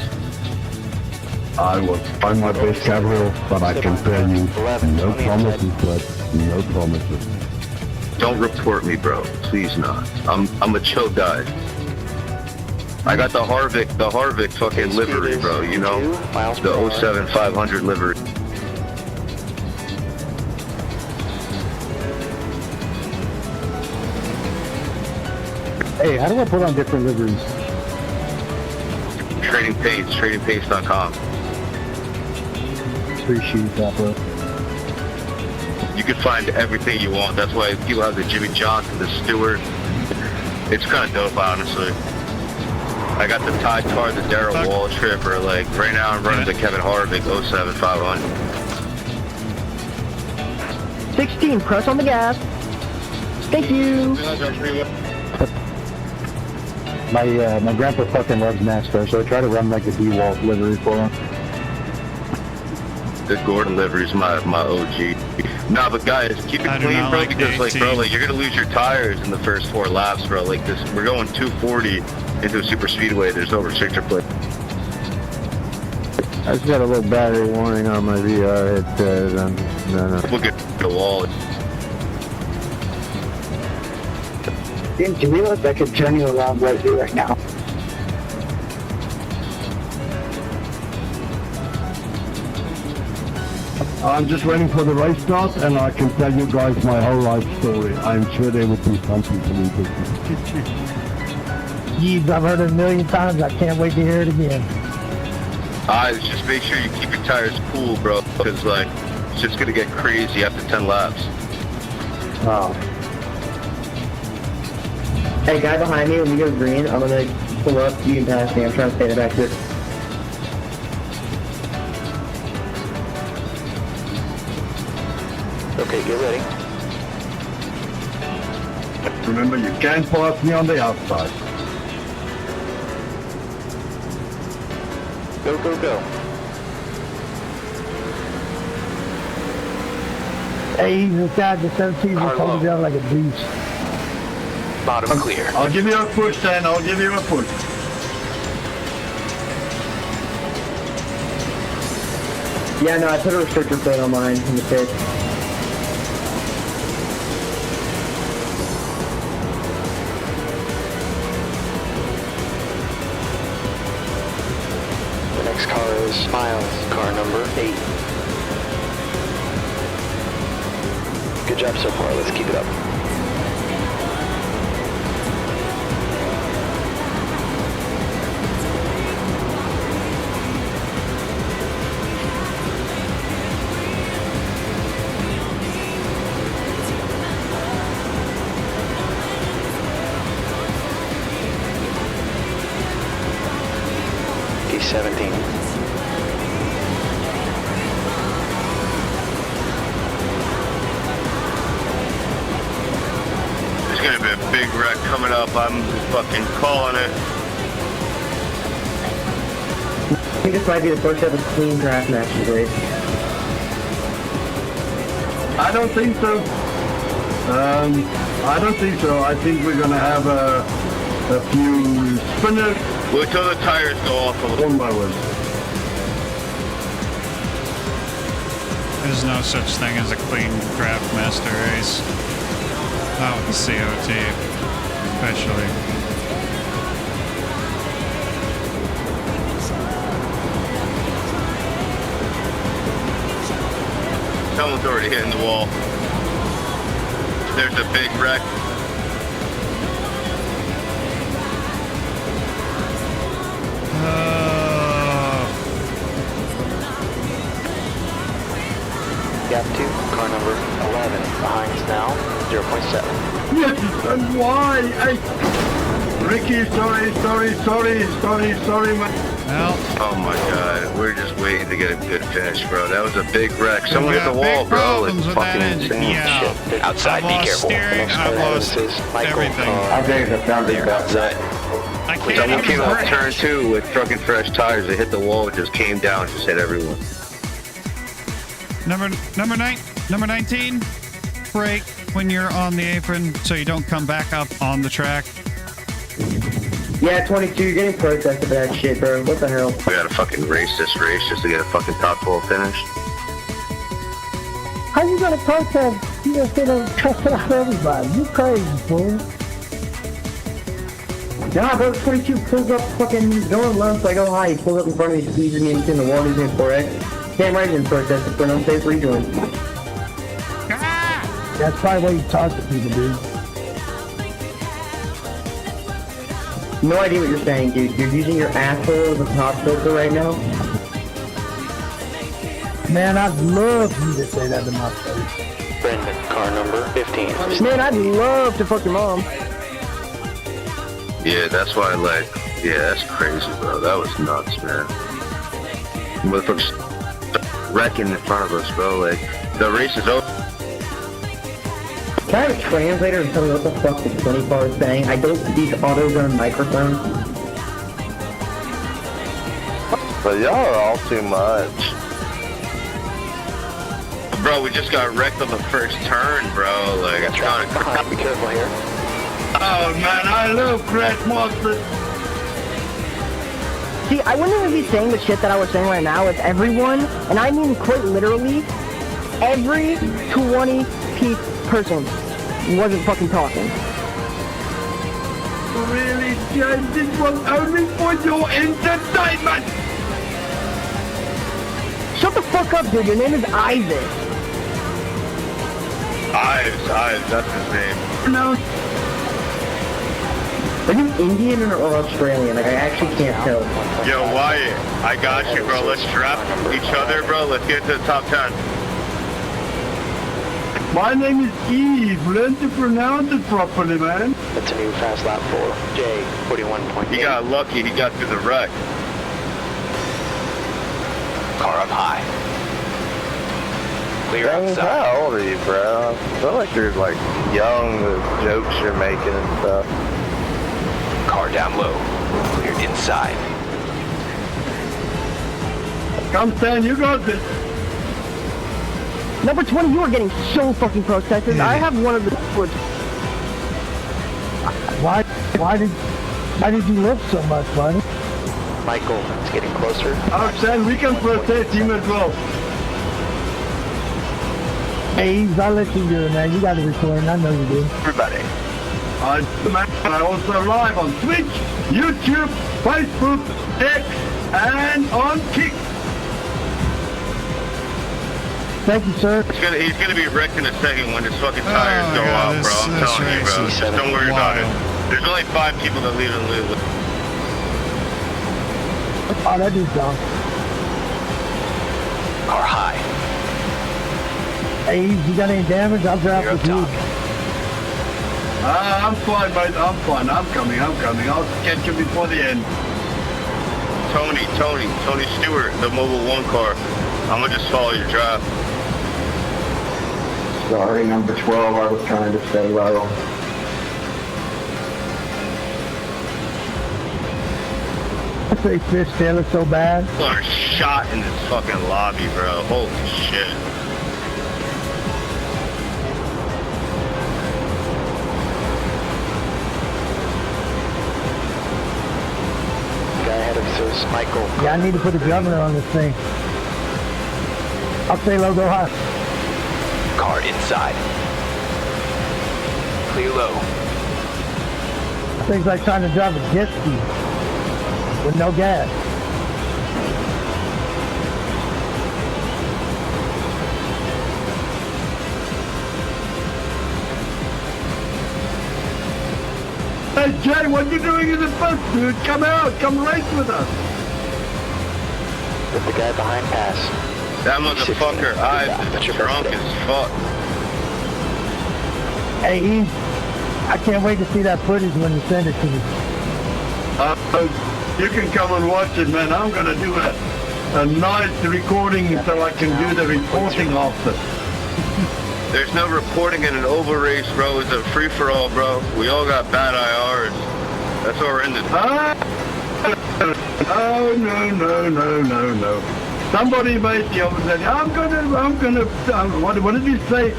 S12: I will find my best, Gabriel, but I can tell you, no promises, but no promises.
S3: Don't report me, bro. Please not. I'm a chill guy. I got the Harvick fucking livery, bro. You know, the 07 500 livery.
S12: Hey, how do I put on different liveries?
S3: TradingPace.com.
S12: Appreciate that, bro.
S3: You can find everything you want. That's why people have the Jimmy Johnson, the Stewart. It's kind of dope, honestly. I got the Tide car, the Darrell Wall Tripper. Like, right now I'm running the Kevin Harvick 07 500.
S4: 16, press on the gas. Thank you.
S12: My grandpa fucking loves NASCAR, so I try to run like a D-Walt livery for him.
S3: The Gordon livery is my OG. Nah, but guys, keep it clean, bro, because like, bro, like, you're gonna lose your tires in the first 4 laps, bro. Like this, we're going 240 into a super speedway. There's no restrictor plate.
S6: I just got a little battery warning on my VR. It says, no.
S3: Look at the wall.
S11: Do you realize I could turn you around right here, right now?
S12: I'm just waiting for the race start, and I can tell you guys my whole life story. I'm sure there will be something to me.
S4: Jeez, I've heard it a million times. I can't wait to hear it again.
S3: Just make sure you keep your tires cool, bro, because like it's just gonna get crazy after 10 laps.
S11: Oh. Hey, guy behind me, when you go green, I'm gonna pull up. You can pass me. I'm trying to stay in the back here.
S2: Okay, get ready.
S12: Remember, you can't pass me on the outside.
S2: Go, go, go.
S4: Hey, this guy, the 17's is holding down like a beast.
S2: Bottom clear.
S12: I'll give you a push, then. I'll give you a push.
S11: Yeah, no, I put a restrictor plate on mine in the pit.
S2: The next car is Miles, car number 8. Good job so far. Let's keep it up. P17.
S3: There's gonna be a big wreck coming up. I'm fucking calling it.
S11: I think this might be the first ever clean draft match in the race.
S12: I don't think so. I don't think so. I think we're gonna have a few spinners.
S3: Wait till the tires go off a little.
S12: One by one.
S1: There's no such thing as a clean draft master race. Not with the COT, especially.
S3: Someone's already hitting the wall. There's a big wreck.
S2: Gap 2, car number 11, behind us now, 0.7.
S9: Yes, and why? Ricky, sorry, man.
S1: Well,
S3: Oh my god, we're just waiting to get a good finish, bro. That was a big wreck. Someone hit the wall,
S1: big
S3: bro.
S1: problems
S3: It's
S1: with
S3: fucking
S1: that engine.
S3: insane.
S1: Yeah.
S7: Outside,
S1: I've
S7: be
S1: lost
S7: careful.
S1: steering. I've lost everything.
S6: I think the sound is
S7: Outside.
S1: I can't
S3: Someone
S1: even
S3: came out
S1: brake.
S3: turn 2 with fucking fresh tires. They hit the wall, just came down, just hit everyone.
S1: Number 19. Brake when you're on the apron so you don't come back up on the track.
S11: Yeah, 22, you're getting protested for that shit, bro. What the hell?
S3: We gotta fucking race this race just to get a fucking top 12 finish.
S4: How you gonna protest? You just gonna cuss it out everybody. You crazy, fool.
S11: Nah, bro, 22 pulls up fucking going low, so I go high. He pulls up in front of me, squeezes me into the wall, he's in 4X. Damn right he's in protesting for an unsafe rejoin.
S4: That's probably what you talk to people, dude.
S11: No idea what you're saying, dude. You're using your asshole as a top filter right now?
S4: Man, I'd love for you to say that to my face.
S2: Brendan, car number 15.
S4: Man, I'd love to fuck your mom.
S3: Yeah, that's why yeah, that's crazy, bro. That was nuts, man. Motherfuckers wrecking in front of us, bro. Like, the race is over.
S11: Can I have a translator and tell me what the fuck the 20 car is saying? I don't these auto-zone microphones.
S3: But y'all are all too much. Bro, we just got wrecked on the first turn, bro. Like, it's kind of
S2: Behind, be careful here.
S9: Oh man, I love crash monsters.
S4: See, I wouldn't even be saying the shit that I was saying right now with everyone, and I mean quite literally, every 20-piece person wasn't fucking talking.
S9: Really, James, this was only for your entertainment.
S4: Shut the fuck up, dude. Your name is Isaac.
S3: Ives, that's his name.
S9: No.
S11: Are you Indian or Australian? Like, I actually can't tell.
S3: Yo, Wyatt, I got you, bro. Let's trap each other, bro. Let's get to the top 10.
S9: My name is Eve. Learn to pronounce it properly, man.
S2: That's a new fast lap for J, 41.8.
S3: He got lucky. He got through the wreck.
S7: Car up high. Clear outside.
S3: How old are you, bro? I feel like you're, like, young, the jokes you're making and stuff.
S7: Car down low. Cleared inside.
S9: Come, Stan, you got this.
S4: Number 20, you are getting so fucking protested. I have one of the foot. Why did you lift so much, buddy?
S2: Michael, it's getting closer.
S9: Stan, we can protest him as well.
S4: Hey, I'll let you do it, man. You got the recording. I know you do.
S3: Everybody.
S9: Man, I also live on Twitch, YouTube, Facebook, X, and on Kick.
S4: Thank you, sir.
S3: He's gonna be wrecked in a second when his fucking tires go out, bro. I'm telling you, bro. Just don't worry about it. There's only 5 people that leave and live.
S4: Oh, that dude's gone.
S7: Car high.
S4: Hey, you got any damage? I'll drop
S7: You're up
S4: with you.
S7: top.
S9: I'm fine, mate. I'm fine. I'm coming. I'll catch you before the end.
S3: Tony Stewart, the Mobile 1 car. I'm gonna just follow your drive.
S6: Sorry, number 12, I was trying to stay low.
S4: I say fish tail is so bad.
S3: People are shot in this fucking lobby, bro. Holy shit.
S2: Guy ahead of us is Michael.
S4: Yeah, I need to put the governor on this thing. I'll stay low, go high.
S7: Car inside. Clear low.
S4: Things like trying to drive a jet ski with no gas.
S12: Hey, Jay, what you doing in the bus, dude? Come out. Come race with us.
S2: Let the guy behind pass.
S10: That motherfucker, I'm drunk as fuck.
S4: Hey, E, I can't wait to see that footage when you send it to me.
S12: You can come and watch it, man. I'm going to do a nice recording so I can do the reporting after.
S10: There's no reporting in an oval race, bro. It's a free-for-all, bro. We all got bad IRs. That's what we're in this.
S12: Oh, no. Somebody made the other day, what did he say?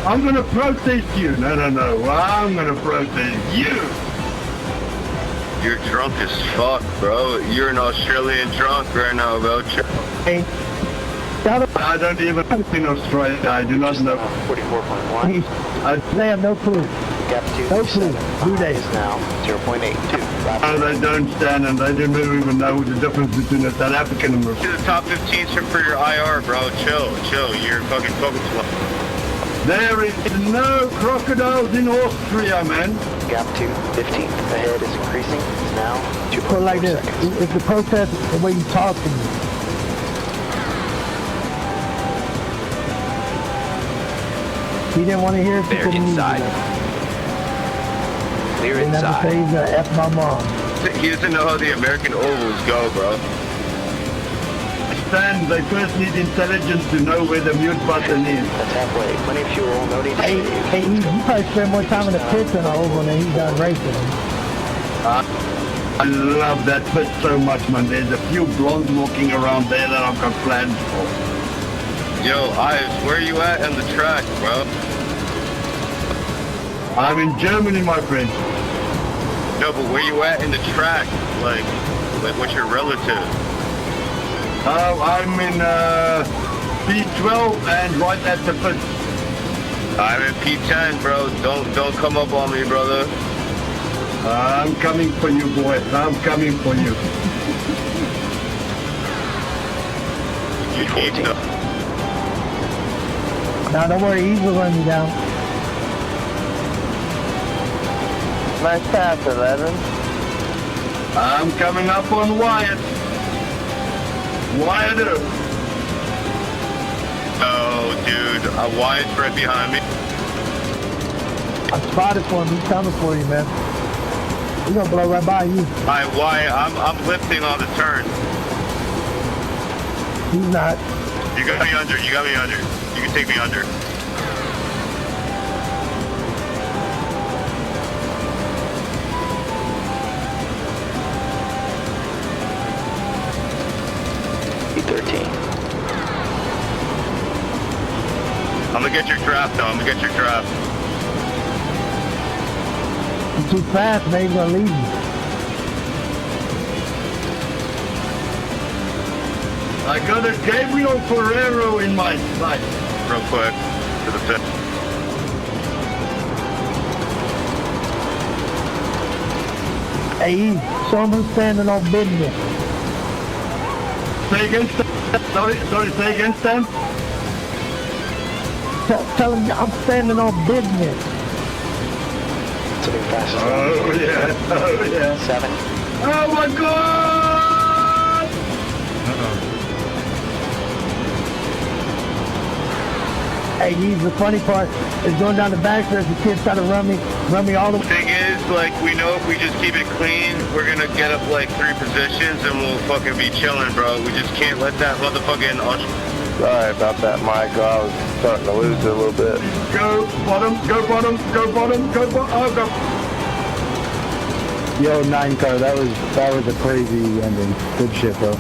S12: I'm going to protest you. No. I'm going to protest you.
S10: You're drunk as fuck, bro. You're an Australian drunk right now, bro.
S4: Hey.
S12: I don't even in Australia. I do not know.
S2: 44.1.
S4: They have no clue.
S2: Gap 2.
S4: No clue. Who they
S2: is now 0.82.
S12: No, they don't stand and they don't even know the difference between a South African and
S10: To the top 15 for your IR, bro. Chill. You're fucking slow.
S12: There is no crocodiles in Austria, man.
S2: Gap 2, 15. The head is increasing. It's now 2.4
S4: Put it like this.
S2: seconds.
S4: It's the protest the way you talk to me. He didn't want to hear it.
S7: They're inside. Clear
S4: He never
S7: inside.
S4: say he's gonna F my mom.
S10: He doesn't know how the American ovals go, bro.
S12: Stand, they first need intelligence to know where the mute button is.
S2: That's halfway. Plenty of fuel. No need to
S4: Hey,
S2: save.
S4: you probably spend more time in the pits than the oval than he's done racing.
S12: I love that pit so much, man. There's a few blondes walking around there that I've got plans for.
S10: Yo, Ives, where you at on the track, bro?
S12: I'm in Germany, my friend.
S10: No, but where you at in the track? Like what's your relative?
S12: I'm in P12 and right at the pit.
S10: I'm in P10, bro. Don't come up on me, brother.
S12: I'm coming for you, boy. I'm coming for you.
S10: You need to.
S4: Now don't worry, Eve will run you down.
S3: Nice pass, 11.
S12: I'm coming up on Wyatt. Wyatt.
S10: Oh, dude. Wyatt's right behind me.
S4: I spotted for him. He's coming for you, man. He's gonna blow right by you.
S10: Hi, Wyatt. I'm lifting on the turn.
S4: He's not.
S10: You got me under. You can take me under.
S2: E13.
S10: I'm gonna get your draft, though.
S4: He's too fast, man. He's gonna leave you.
S12: I got a Gabriel Ferrero in my sight.
S10: Real quick. To the pit.
S4: Hey, Eve, show him who's standing on business.
S12: Say again, Stan. Sorry, say again, Stan.
S4: Tell him I'm standing on business.
S2: Sitting fastest.
S12: Oh yeah.
S2: 7.
S12: Oh my God!
S4: Hey, Eve, the funny part is going down the back stretch, the kids try to run me all the way.
S10: Thing is, like, we know if we just keep it clean, we're gonna get up like 3 positions and we'll fucking be chilling, bro. We just can't let that motherfucking...
S3: Sorry about that, Michael. I was starting to lose it a little bit.
S12: Go bottom. Oh, go.
S6: Yo, 9 car, that was a crazy ending. Good shit, bro.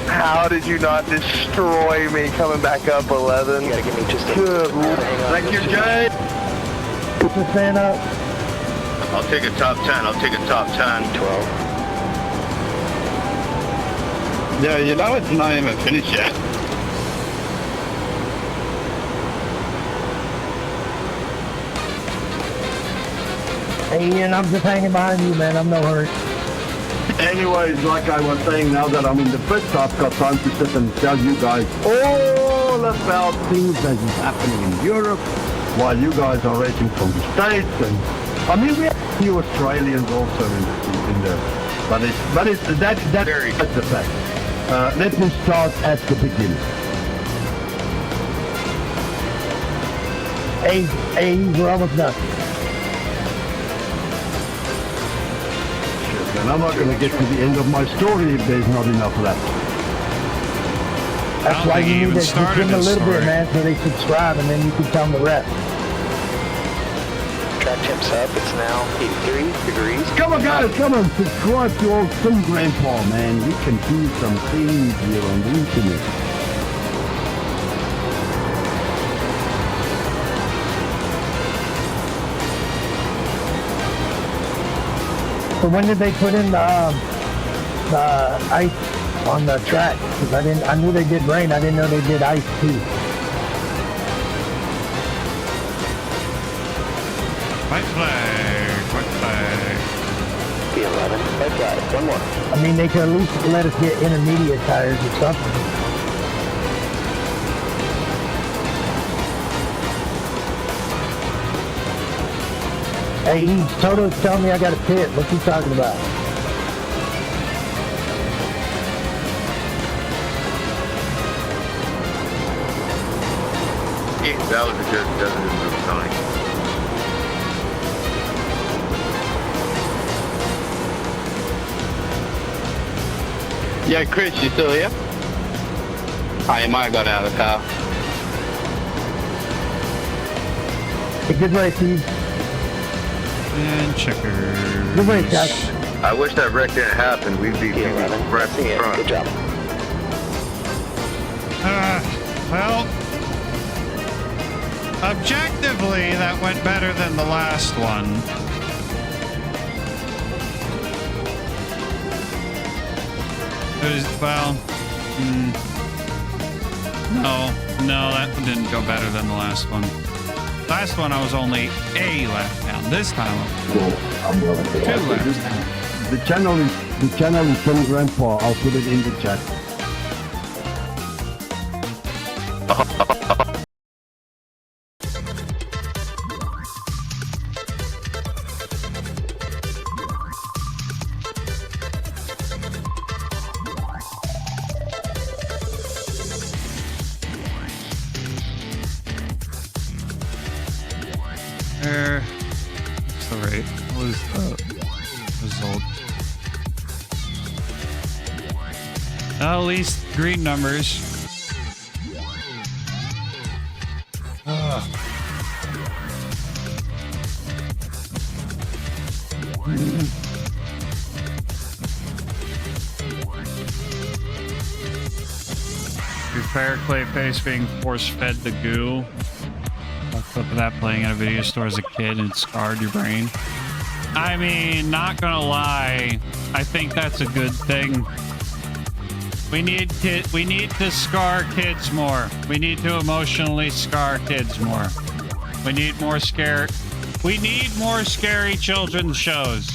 S3: How did you not destroy me coming back up 11?
S2: You gotta give me just a...
S3: Good.
S12: Thank you, Jay.
S4: Put your fan up.
S10: I'll take a top 10.
S2: 12.
S12: Yeah, you know it's not even finished yet.
S4: Hey, Ian, I'm just hanging behind you, man. I'm no hurry.
S12: Anyways, like I was saying, now that I'm in the pit, I've got time to sit and tell you guys all about things that is happening in Europe while you guys are racing from the States. And I mean, we have a few Australians also in there. But that's the fact. Let me start at the beginning.
S9: Hey, we're almost done.
S12: Shit, man, I'm not going to get to the end of my story if there's not enough left.
S9: That's why you need to give them a little bit, man, so they subscribe, and then you can tell them the rest.
S2: Track temps up. It's now 83 degrees.
S12: Come on, guys, come on. Subscribe to old Sim Grandpa, man. We can do some things here on the internet.
S9: So when did they put in the ice on the track? Because I knew they did rain. I didn't know they did ice too.
S1: White flag, white flag.
S2: P11, white flag. One more.
S9: I mean, they could at least let us get intermediate tires or something. Hey, Toto's telling me I got a pit. What's he talking about?
S10: Yeah, that was because it doesn't move Sonic.
S13: Yeah, Chris, you still here? Oh, you might have got out of the car.
S9: Hey, good race, Steve.
S1: And checkers.
S9: Good race, guys.
S3: I wish that wreck didn't happen. We'd be right in front.
S2: Good job.
S1: Well, objectively, that went better than the last one. Well, no, that didn't go better than the last one. Last one I was only a lap down. This time I'm 2 laps down.
S12: The channel is Sim Grandpa. I'll put it in the chat.
S1: What's the rate? What is the result? At least green numbers. Repair clay paste being force-fed the goo. A clip of that playing at a video store as a kid and it scarred your brain. I mean, not gonna lie, I think that's a good thing. We need to scar kids more. We need to emotionally scar kids more. We need more scary children's shows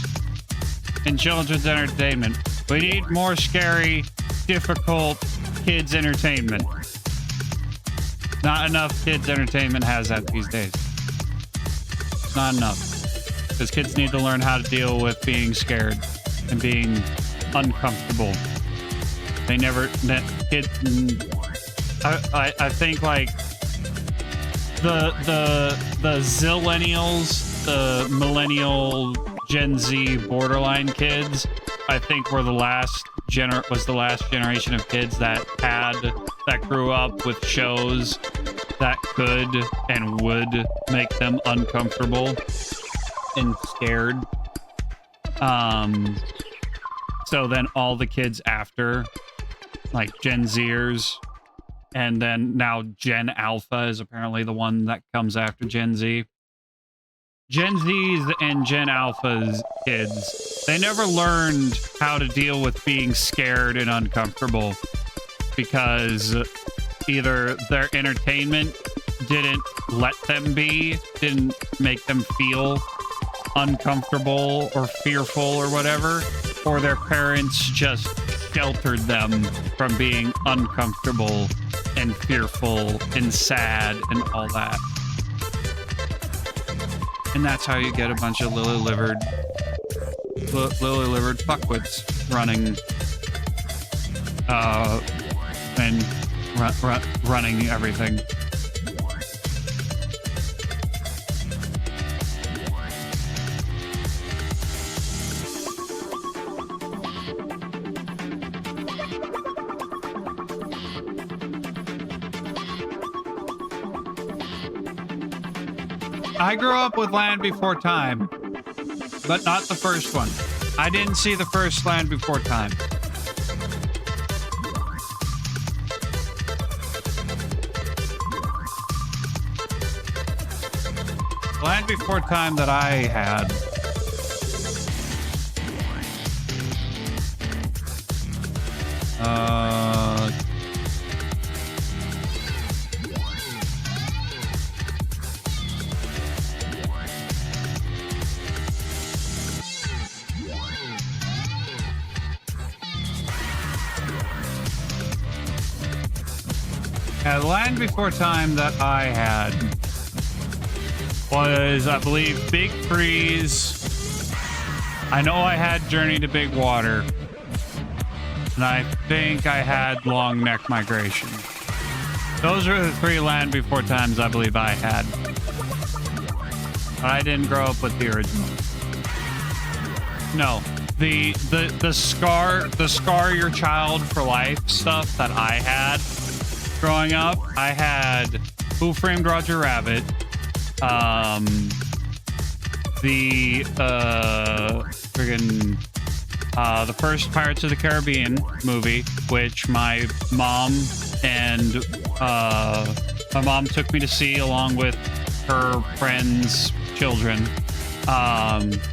S1: in children's entertainment. We need more scary, difficult kids entertainment. Not enough kids entertainment has that these days. It's not enough. Because kids need to learn how to deal with being scared and being uncomfortable. They never, I think like the zillennials, the millennial Gen Z borderline kids, I think were the last generation of kids that grew up with shows that could and would make them uncomfortable and scared. So then all the kids after, like Gen Zers, and then now Gen Alpha is apparently the one that comes after Gen Z. Gen Z's and Gen Alpha's kids, they never learned how to deal with being scared and uncomfortable because either their entertainment didn't didn't make them feel uncomfortable or fearful or whatever, or their parents just sheltered them from being uncomfortable and fearful and sad and all that. And that's how you get a bunch of lily-livered fuckwits running, and running everything. I grew up with Land Before Time, but not the first one. I didn't see the first Land Before Time. Land Before Time that I had. The Land Before Time that I had was, I believe, Big Freeze. I know I had Journey to Big Water. And I think I had Long Neck Migration. Those are the 3 Land Before Times I believe I had. But I didn't grow up with the original. No. The scar your child for life stuff that I had growing up, I had Who Framed Roger Rabbit, the first Pirates of the Caribbean movie, which my mom took me to see along with her friends' children.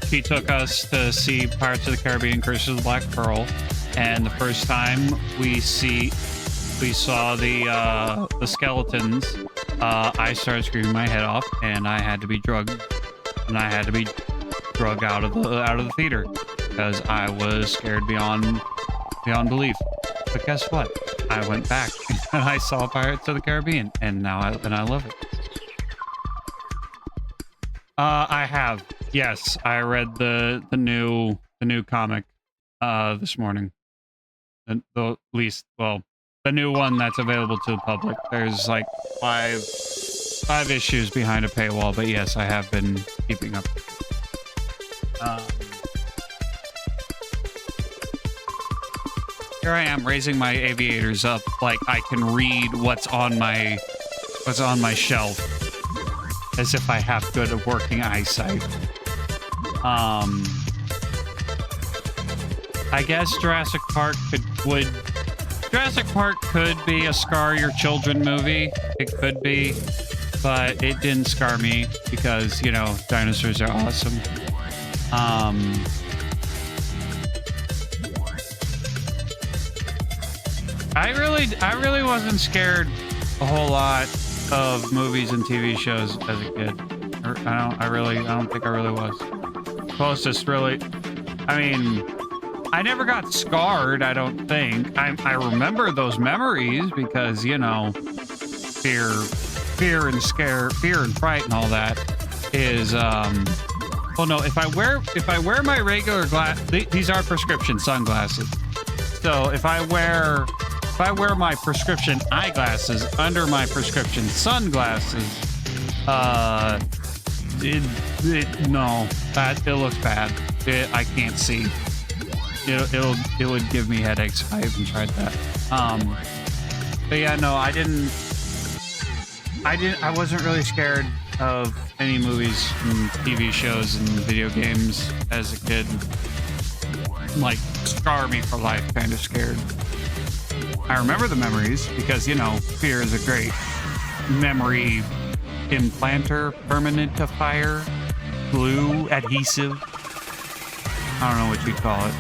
S1: She took us to see Pirates of the Caribbean: Curse of the Black Pearl, and the first time we saw the skeletons, I started screaming my head off, and I had to be drugged, out of the theater because I was scared beyond belief. But guess what? I went back and I saw Pirates of the Caribbean, and now I love it. I have, yes, I read the new comic this morning. The new one that's available to the public. There's like five issues behind a paywall, but yes, I have been keeping up. Here I am raising my aviators up like I can read what's on my shelf, as if I have good working eyesight. I guess Jurassic Park could be a scar your children movie. It could be, but it didn't scar me because, you know, dinosaurs are awesome. I really wasn't scared a whole lot of movies and TV shows as a kid. I don't think I really was. Closest, really. I mean, I never got scarred, I don't think. I remember those memories because, you know, fear and fright and all that is, well, no, if I wear my regular these are prescription sunglasses. So if I wear my prescription eyeglasses under my prescription sunglasses, it looks bad. I can't see. It would give me headaches if I even tried that. But yeah, no, I wasn't really scared of any movies and TV shows and video games as a kid. Like, scar me for life kind of scared. I remember the memories because, you know, fear is a great memory implanter, permanentifier, glue, adhesive. I don't know what you'd call it.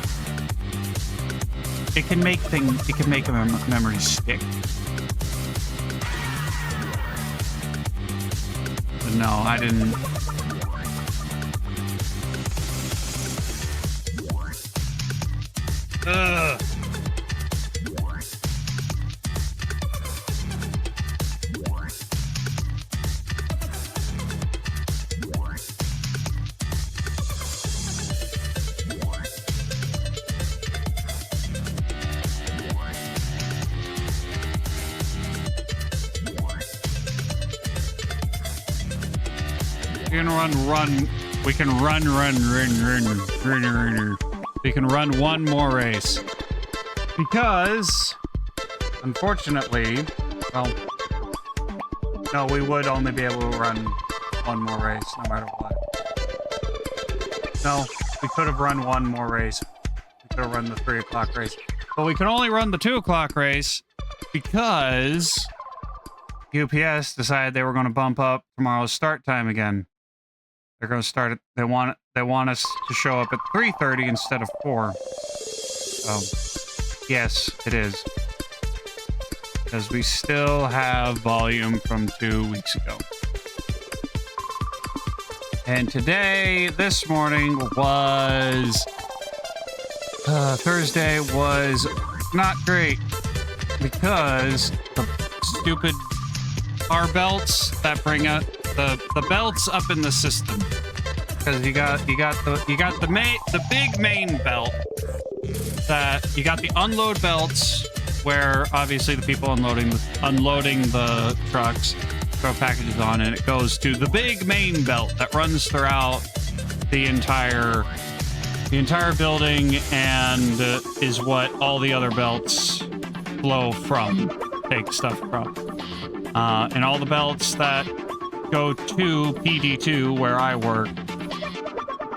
S1: It can make a memory stick. But no, I didn't. Ugh. We can run. We can run. We can run one more race. Because, unfortunately, well, no, we would only be able to run one more race, no matter what. No, we could have run one more race. We could have run the 3 o'clock race. But we can only run the 2 o'clock race because UPS decided they were going to bump up tomorrow's start time again. They're going to start it. They want us to show up at 3:30 instead of 4. So, yes, it is. Because we still have volume from 2 weeks ago. And today, this morning was... Thursday was not great because the stupid car belts that bring out the belts up in the system, because you got the big main belt that you got the unload belts where obviously the people unloading the trucks throw packages on, and it goes to the big main belt that runs throughout the entire building and is what all the other belts flow from, take stuff from. And all the belts that go to PD2, where I work,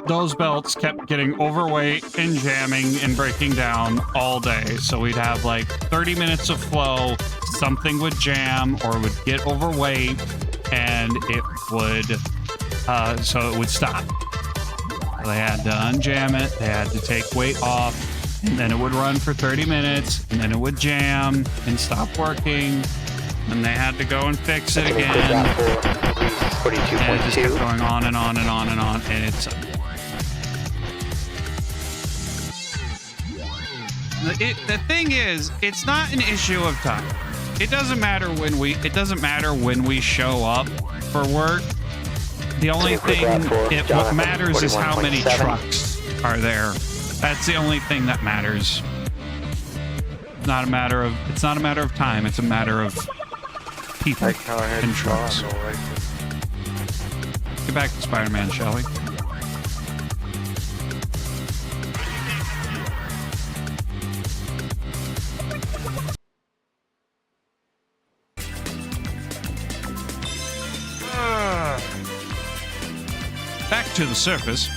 S1: those belts kept getting overweight and jamming and breaking down all day. So we'd have like 30 minutes of flow, something would jam or would get overweight, and it would, so it would stop. They had to unjam it, they had to take weight off, and then it would run for 30 minutes, and then it would jam and stop working, and they had to go and fix it again. And it just kept going on and on and on and on, and it's... the thing is, it's not an issue of time. It doesn't matter when we show up for work. The only thing, what matters is how many trucks are there. That's the only thing that matters. It's not a matter of time. It's a matter of people and trucks. Get back to Spider-Man, shall we? Back to the surface.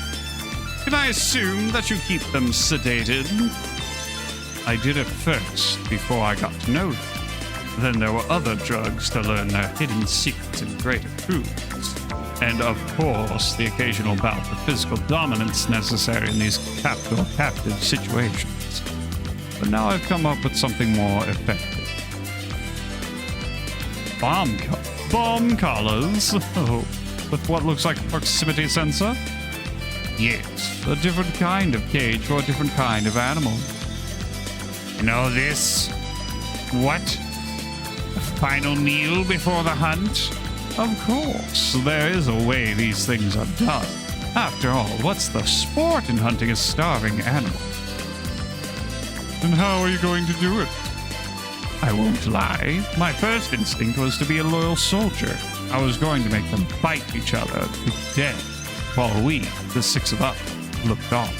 S1: Can I assume that you keep them sedated? I did at first, before I got to know them. Then there were other drugs to learn their hidden secrets and greater truths. And of course, the occasional bout of physical dominance necessary in these captive situations. But now I've come up with something more effective. Bomb collars? Oh. With what looks like a proximity sensor? Yes, a different kind of cage for a different kind of animal. You know this? What? The final meal before the hunt? Of course, there is a way these things are done. After all, what's the sport in hunting a starving animal? And how are you going to do it? I won't lie. My first instinct was to be a loyal soldier. I was going to make them fight each other to death, while we, the 6 of us, looked on.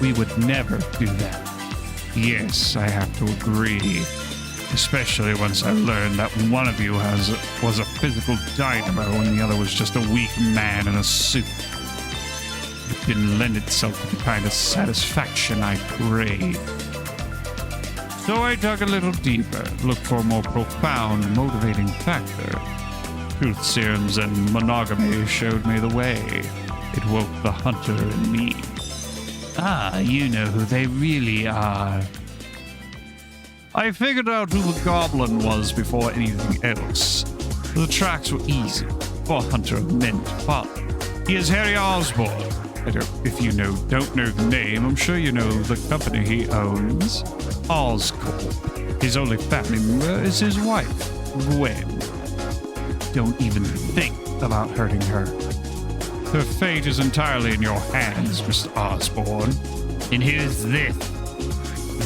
S1: We would never do that. Yes, I have to agree. Especially once I learned that one of you was a physical dynamo and the other was just a weak man in a suit. It didn't lend itself to the kind of satisfaction I craved. So I dug a little deeper, looked for a more profound, motivating factor. Truth serums and monogamy showed me the way. It woke the hunter in me. Ah, you know who they really are. I figured out who the goblin was before anything else. The tracks were easy for a hunter of men to follow. He is Harry Osborn. If you don't know the name, I'm sure you know the company he owns. Oscorp. His only family member is his wife, Gwen. Don't even think about hurting her. Her fate is entirely in your hands, Mr. Osborn. And here's this.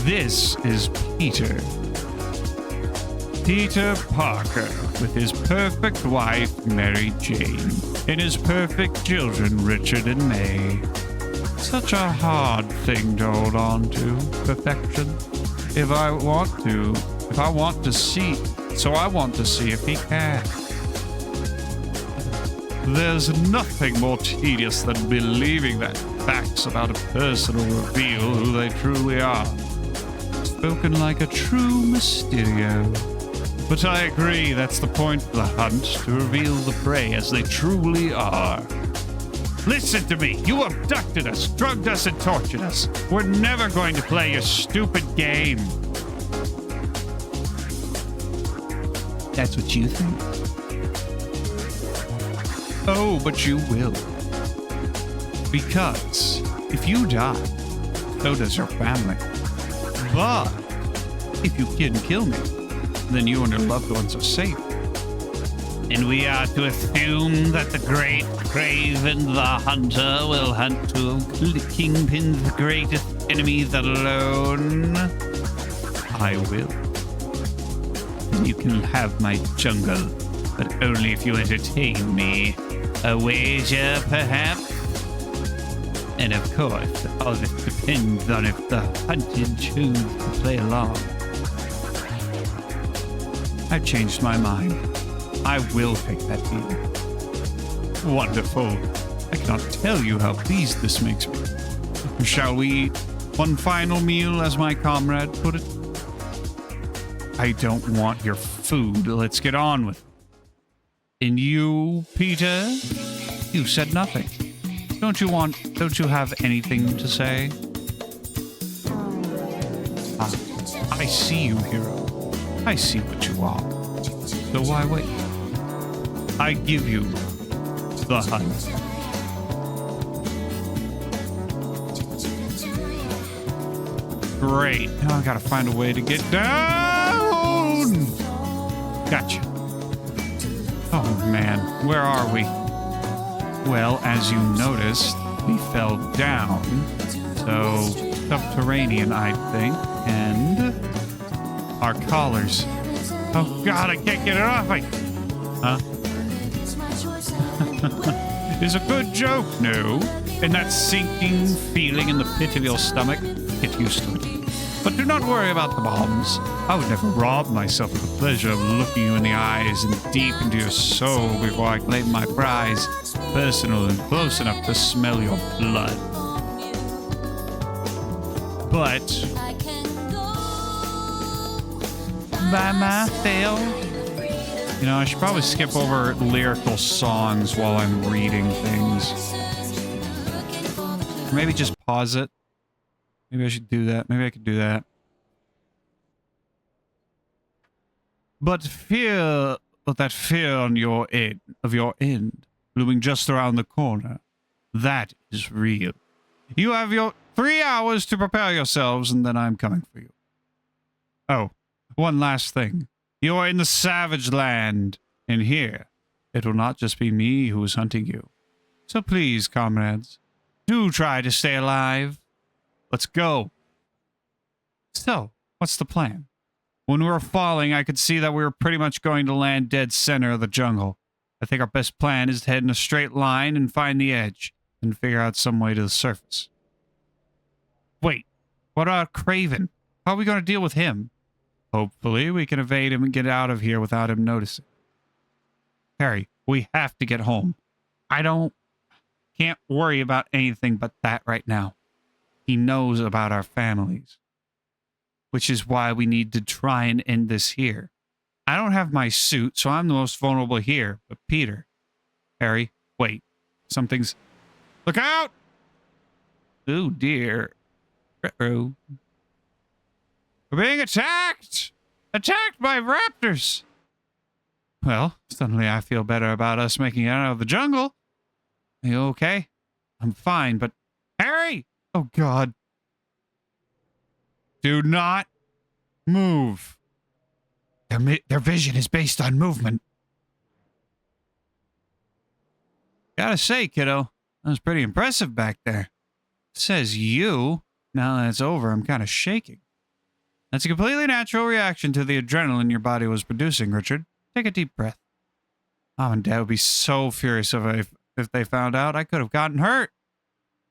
S1: This is Peter. Peter Parker with his perfect wife, Mary Jane, and his perfect children, Richard and May. Such a hard thing to hold on to, perfection. If I want to see if he can. There's nothing more tedious than believing that facts about a person will reveal who they truly are. Spoken like a true Mysterio. But I agree, that's the point of the hunt, to reveal the prey as they truly are. Listen to me, you abducted us, drugged us, and tortured us. We're never going to play your stupid game. That's what you think. Oh, but you will. Because if you die, so does your family. But if you can kill me, then you and your loved ones are safe. And we are to assume that the great Craven the Hunter will hunt to Kingpin's greatest enemies alone. I will. And you can have my jungle, but only if you entertain me. A wager, perhaps? And of course, all this depends on if the hunted choose to play along. I've changed my mind. I will take that deal. Wonderful. I cannot tell you how pleased this makes me. Shall we eat one final meal, as my comrade put it? I don't want your food. Let's get on with it. And you, Peter? You said nothing. Don't you have anything to say? I see you, hero. I see what you are. So why wait? I give you the hunt. Great. Now I gotta find a way to get down. Gotcha. Oh man, where are we? Well, as you noticed, we fell down. So, subterranean, I think. And our collars. Oh god, I can't get it off me. Huh? It's a good joke, no? And that sinking feeling in the pit of your stomach, get used to it. But do not worry about the bombs. I would never rob myself of the pleasure of looking you in the eyes and deep into your soul before I claim my prize, personal and close enough to smell your blood. But by myself, you know, I should probably skip over lyrical songs while I'm reading things. Or maybe just pause it. Maybe I should do that. Maybe I could do that. But that fear on your end, looming just around the corner, that is real. You have your 3 hours to prepare yourselves, and then I'm coming for you. Oh, one last thing. You are in the savage land, and here, it will not just be me who is hunting you. So please, comrades, do try to stay alive. Let's go. So, what's the plan? When we were falling, I could see that we were pretty much going to land dead center of the jungle. I think our best plan is to head in a straight line and find the edge, and figure out some way to the surface. Wait, what about Craven? How are we going to deal with him? Hopefully, we can evade him and get out of here without him noticing. Harry, we have to get home. Can't worry about anything but that right now. He knows about our families. Which is why we need to try and end this here. I don't have my suit, so I'm the most vulnerable here. But Peter, Harry, wait. Something's... Look out! Oh, dear. Uh-oh. We're being attacked! Attacked by raptors! Well, suddenly I feel better about us making it out of the jungle. Are you okay? I'm fine, but... Harry! Oh, God. Do not move. Their vision is based on movement. Gotta say, kiddo, that was pretty impressive back there. Says you. Now that it's over, I'm kind of shaking. That's a completely natural reaction to the adrenaline your body was producing, Richard. Take a deep breath. Mom and Dad would be so furious if they found out I could have gotten hurt.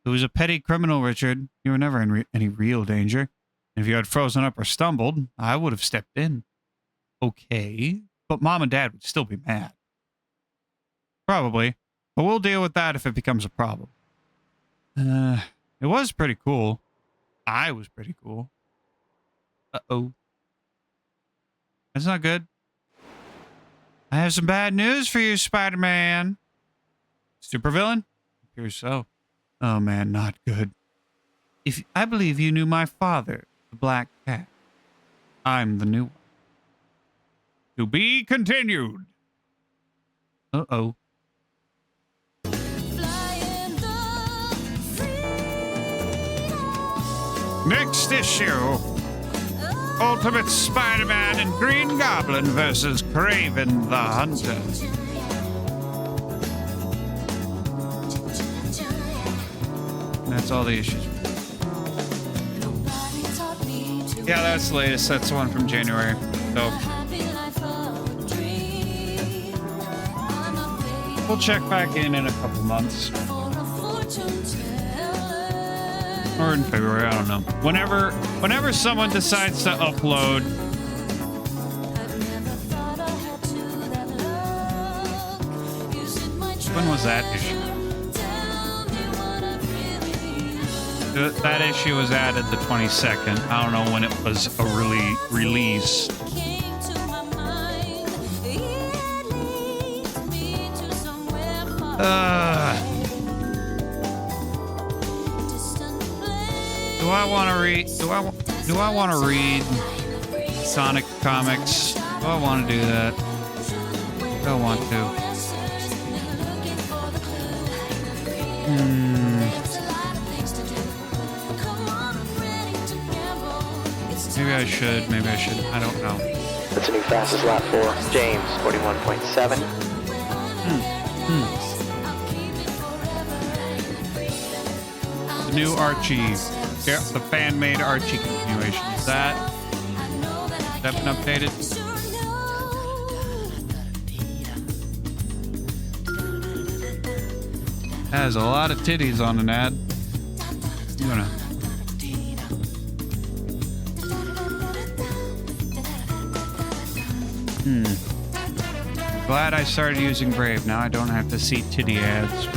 S1: It was a petty criminal, Richard. You were never in any real danger. If you had frozen up or stumbled, I would have stepped in. Okay, but Mom and Dad would still be mad. Probably, but we'll deal with that if it becomes a problem. It was pretty cool. I was pretty cool. Uh-oh. That's not good. I have some bad news for you, Spider-Man. Supervillain? Appears so. Oh, man, not good. I believe you knew my father, the Black Cat. I'm the new one. To be continued. Uh-oh. Next issue. Ultimate Spider-Man and Green Goblin versus Kraven the Hunter. That's all the issues. Yeah, that's the latest. That's the one from January. So we'll check back in a couple months. Or in February, I don't know. Whenever someone decides to upload. When was that issue? That issue was added the 22nd. I don't know when it was a release. Do I want to read? Do I want to read Sonic comics? Do I want to do that? I don't want to. Maybe I should. Maybe I shouldn't. I don't know.
S2: That's a new fastest lap for James, 41.7.
S1: The new Archie. Yeah, the fan-made Archie continuation. Has that been updated? Has a lot of titties on an ad. I'm gonna. Glad I started using Brave. Now I don't have to see titty ads.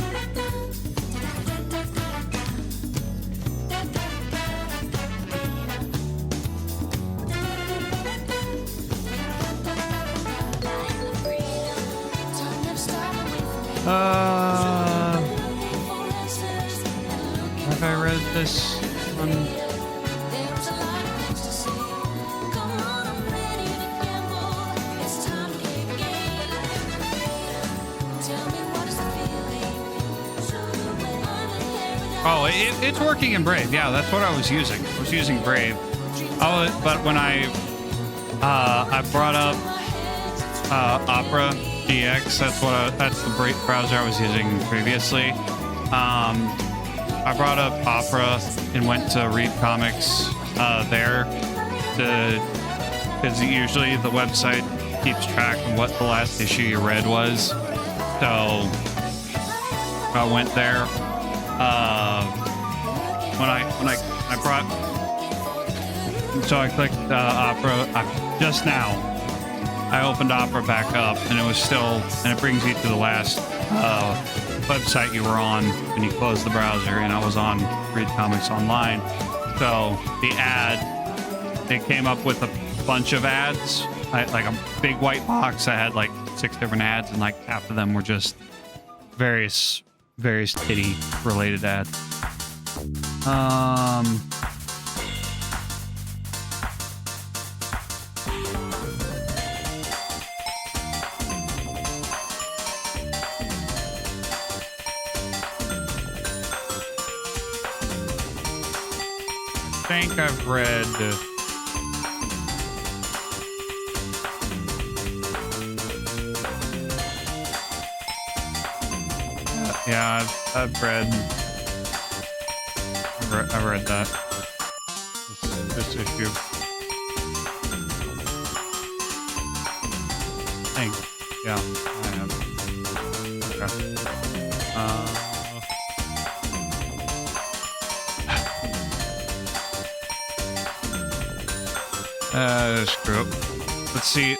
S1: Have I read this one? Oh, it's working in Brave. Yeah, that's what I was using. I was using Brave. But when I brought up Opera DX, that's the browser I was using previously. I brought up Opera and went to read comics there because usually the website keeps track of what the last issue you read was. So I went there. When I brought, so I clicked Opera just now. I opened Opera back up, and it was still, and it brings you to the last website you were on when you closed the browser, and I was on Read Comics Online. So the ad, it came up with a bunch of ads, like a big white box that had like 6 different ads, and like half of them were just various titty related ads. I think I've read yeah, I've read that this issue. think. Yeah, I have. Okay. Screw up. Let's see if...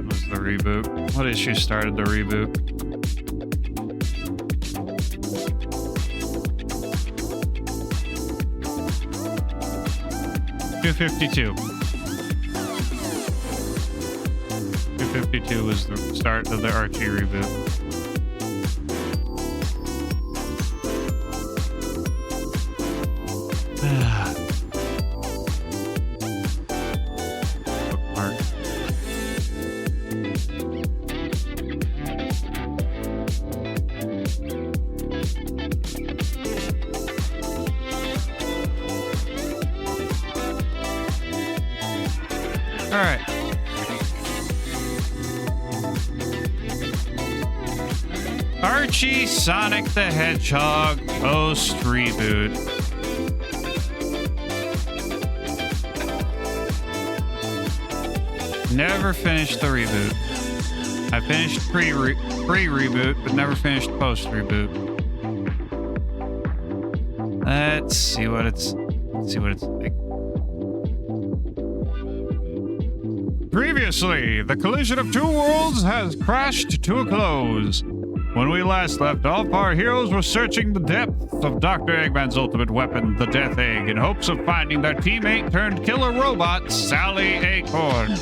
S1: Was the reboot? What issue started the reboot? $252. 252 was the start of the Archie reboot. Archie Sonic the Hedgehog post reboot. Never finished the reboot. I finished pre-reboot, but never finished post reboot. Let's see what it's like. Previously, the collision of two worlds has crashed to a close. When we last left off, our heroes were searching the depths of Dr. Eggman's ultimate weapon, the Death Egg, in hopes of finding their teammate-turned-killer robot, Sally Acorn.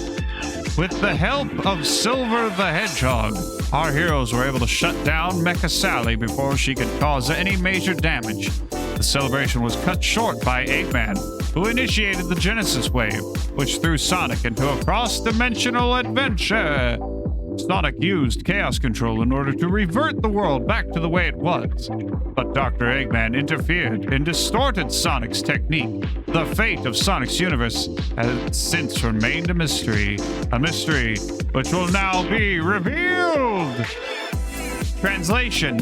S1: With the help of Silver the Hedgehog, our heroes were able to shut down Mecha Sally before she could cause any major damage. The celebration was cut short by Eggman, who initiated the Genesis Wave, which threw Sonic into a cross-dimensional adventure. Sonic used Chaos Control in order to revert the world back to the way it was. But Dr. Eggman interfered and distorted Sonic's technique. The fate of Sonic's universe has since remained a mystery which will now be revealed. Translation: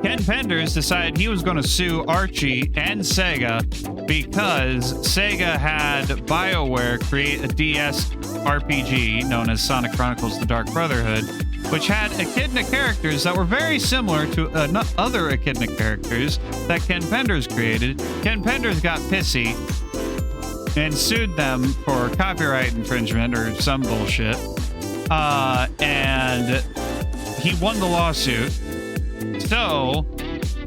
S1: Ken Penders decided he was going to sue Archie and Sega because Sega had BioWare create a DS RPG known as Sonic Chronicles: The Dark Brotherhood, which had echidna characters that were very similar to other echidna characters that Ken Penders created. Ken Penders got pissy and sued them for copyright infringement or some bullshit. And he won the lawsuit. So,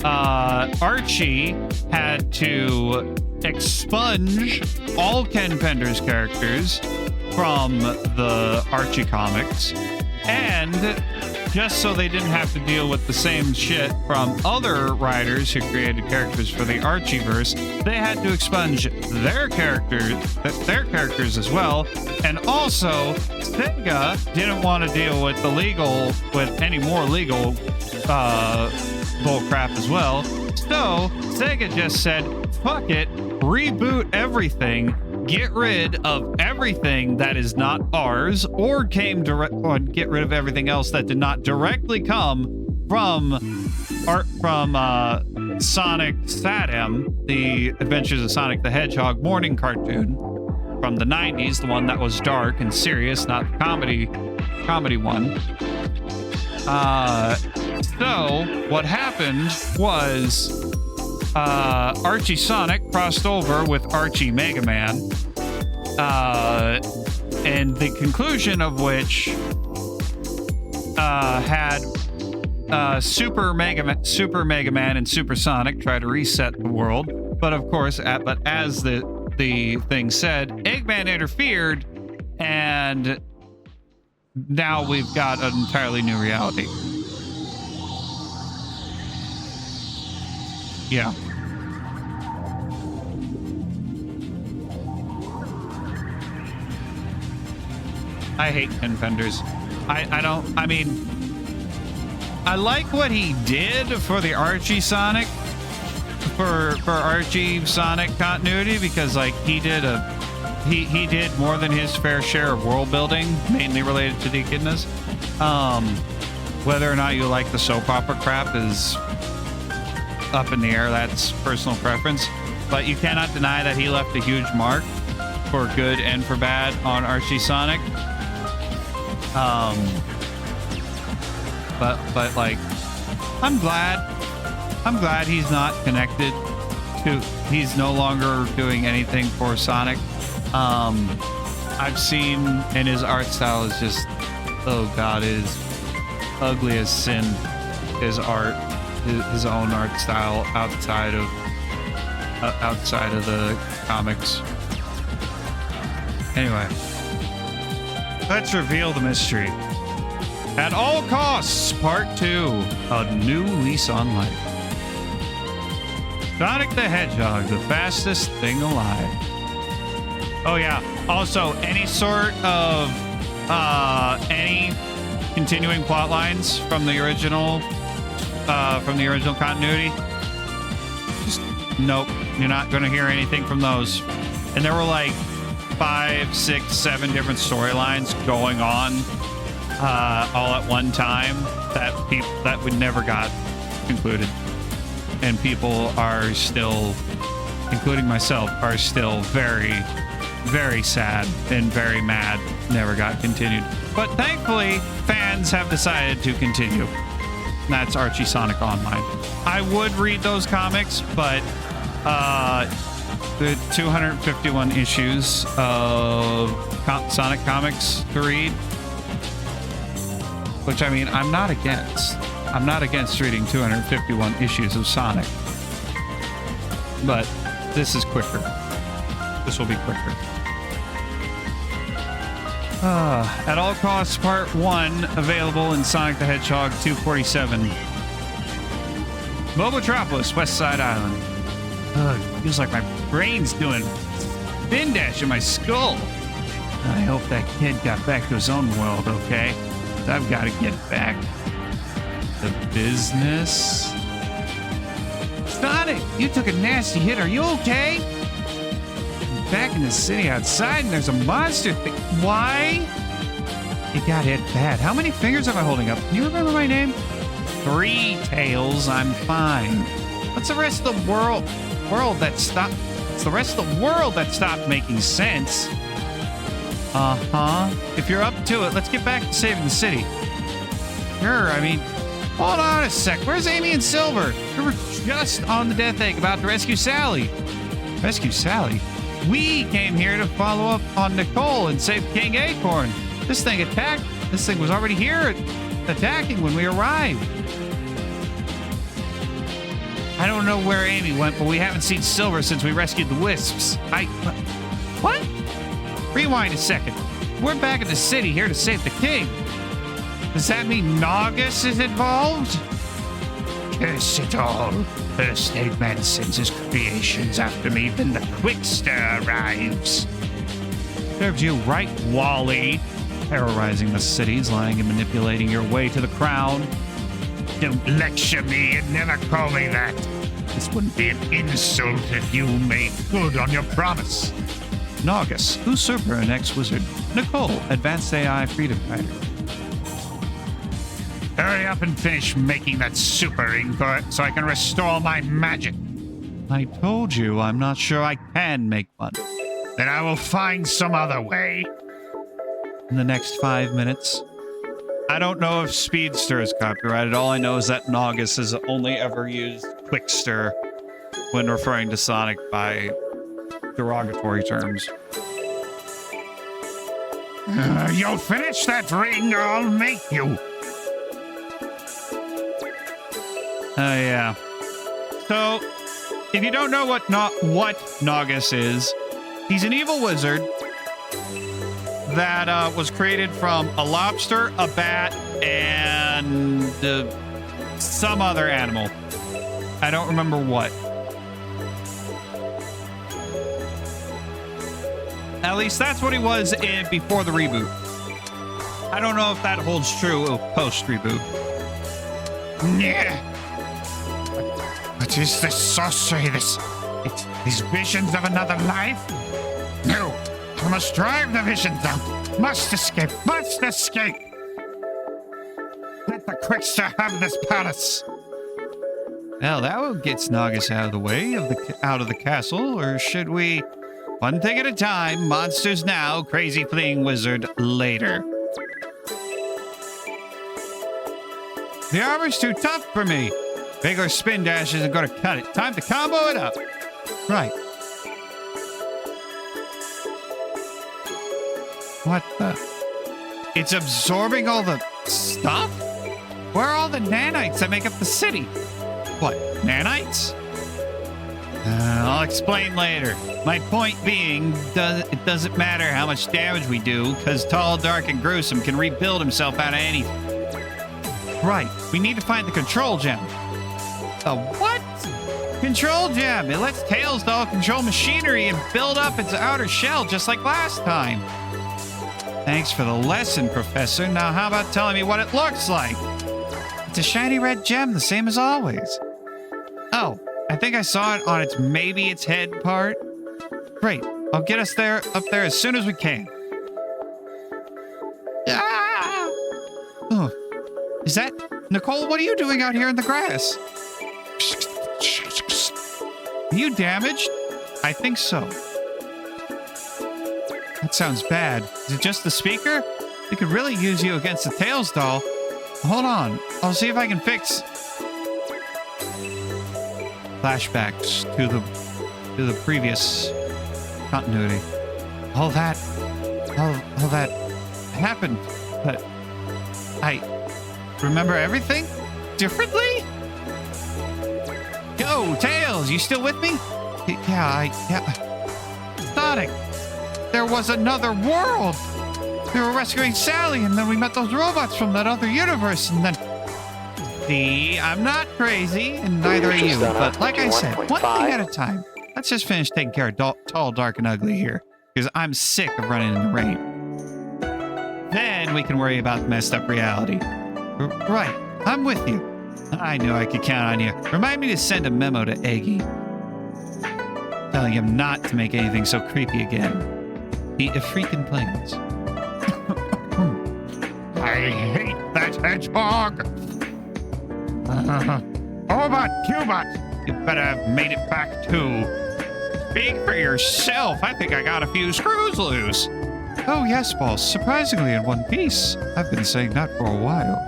S1: Archie had to expunge all Ken Penders characters from the Archie comics, and just so they didn't have to deal with the same shit from other writers who created characters for the Archieverse, they had to expunge their characters as well. And also, Sega didn't want to deal with any more legal bullcrap as well. So Sega just said, fuck it, reboot everything, get rid of everything that is not ours, or get rid of everything else that did not directly come from Sonic Satam, the Adventures of Sonic the Hedgehog morning cartoon from the 90s, the one that was dark and serious, not the comedy one. So what happened was Archie Sonic crossed over with Archie Mega Man, and the conclusion of which had Super Mega Man and Super Sonic try to reset the world, but of course, as the thing said, Eggman interfered And now we've got an entirely new reality. Yeah. I hate pin fenders. I mean, I like what he did for the Archie Sonic, for Archie Sonic continuity, because like he did more than his fair share of world building, mainly related to the echidnas. Whether or not you like the soap opera crap is up in the air. That's personal preference, but you cannot deny that he left a huge mark for good and for bad on Archie Sonic. But like, I'm glad he's not connected to, he's no longer doing anything for Sonic. I've seen, and his art style is just, oh God, is ugly as sin. His art, his own art style outside of the comics. Anyway, let's reveal the mystery. At all costs, part 2, a new lease on life. Sonic the Hedgehog, the fastest thing alive. Oh yeah, also any sort of, any continuing plot lines from the original continuity, just nope, you're not gonna hear anything from those. And there were like 5, 6, 7 different storylines going on all at one time that we never got concluded, and people are still, including myself, are still very, very sad and very mad never got continued. But thankfully, fans have decided to continue. And that's Archie Sonic Online. I would read those comics, but the 251 issues of Sonic comics to read, which, I mean, I'm not against reading 251 issues of Sonic, but this is quicker. This will be quicker. At all costs, part 1 available in Sonic the Hedgehog 247. Mobotropolis, West Side Island. Feels like my brain's doing spin dash in my skull. I hope that kid got back to his own world, okay? I've got to get back. The business. Sonic, you took a nasty hit. Are you okay? I'm back in the city outside, and there's a monster thing. Why? You got hit bad. How many fingers am I holding up? Can you remember my name? 3 Tails. I'm fine. What's the rest of the world that stopped? It's the rest of the world that stopped making sense. If you're up to it, let's get back to saving the city. Sure, I mean, hold on a sec. Where's Amy and Silver? We were just on the Death Egg about to rescue Sally. Rescue Sally? We came here to follow up on Nicole and save King Acorn. This thing attacked. This thing was already here attacking when we arrived. I don't know where Amy went, but we haven't seen Silver since we rescued the Wisps. What? Rewind a second. We're back in the city here to save the king. Does that mean Naugus is involved? Curse it all. First Aid Man sends his creations after me, then the Quickster arrives. Serves you right, Wally. Terrorizing the cities, lying and manipulating your way to the crown. Don't lecture me and never call me that. This wouldn't be an insult if you made good on your promise. Naugus, Usurper and Ex-Wizard. Nicole, Advanced AI Freedom Fighter. Hurry up and finish making that super ink so I can restore my magic. I told you I'm not sure I can make one. Then I will find some other way. In the next 5 minutes. I don't know if Speedster is copyrighted. All I know is that Naugus has only ever used Quickster when referring to Sonic by derogatory terms. You'll finish that ring or I'll make you. Yeah. So, if you don't know what Naugus is, he's an evil wizard that was created from a lobster, a bat, and some other animal. I don't remember what. At least that's what he was in before the reboot. I don't know if that holds true post-reboot.
S14: Yeah. What is this sorcery? These visions of another life? No, I must drive the visions out. Must escape, must escape. Let the Quickster have this palace.
S1: Well, that will get Snagus out of the way out of the castle, or should we? One thing at a time. Monsters now, crazy fleeing wizard later. The armor's too tough for me. Bigger spin dash isn't going to cut it. Time to combo it up. Right. What the? It's absorbing all the stuff? Where are all the nanites that make up the city? What, nanites? I'll explain later. My point being, it doesn't matter how much damage we do, because Tall, Dark, and Gruesome can rebuild himself out of anything. Right, we need to find the control gem. The what? Control gem. It lets Tails Doll control machinery and build up its outer shell just like last time. Thanks for the lesson, Professor. Now how about telling me what it looks like? It's a shiny red gem, the same as always. Oh, I think I saw it on its head part. Great, I'll get us up there as soon as we can. Ah! Oh, is that Nicole? What are you doing out here in the grass? Are you damaged? I think so. That sounds bad. Is it just the speaker? We could really use you against the Tails doll. Hold on. I'll see if I can fix... Flashbacks to the previous continuity. All that happened, but I remember everything differently? Yo, Tails, you still with me? Yeah. Sonic, there was another world. We were rescuing Sally, and then we met those robots from that other universe, and then... See, I'm not crazy, and neither are you, but like I said, one thing at a time. Let's just finish taking care of Tall, Dark, and Ugly here, because I'm sick of running in the rain. Then we can worry about the messed up reality. Right, I'm with you. I knew I could count on you. Remind me to send a memo to Eggy, telling him not to make anything so creepy again. The freaking plans.
S14: I hate that hedgehog. Obot, Cubot,
S1: you better have made it back too. Speak for yourself. I think I got a few screws loose. Oh yes, boss. Surprisingly in one piece. I've been saying that for a while.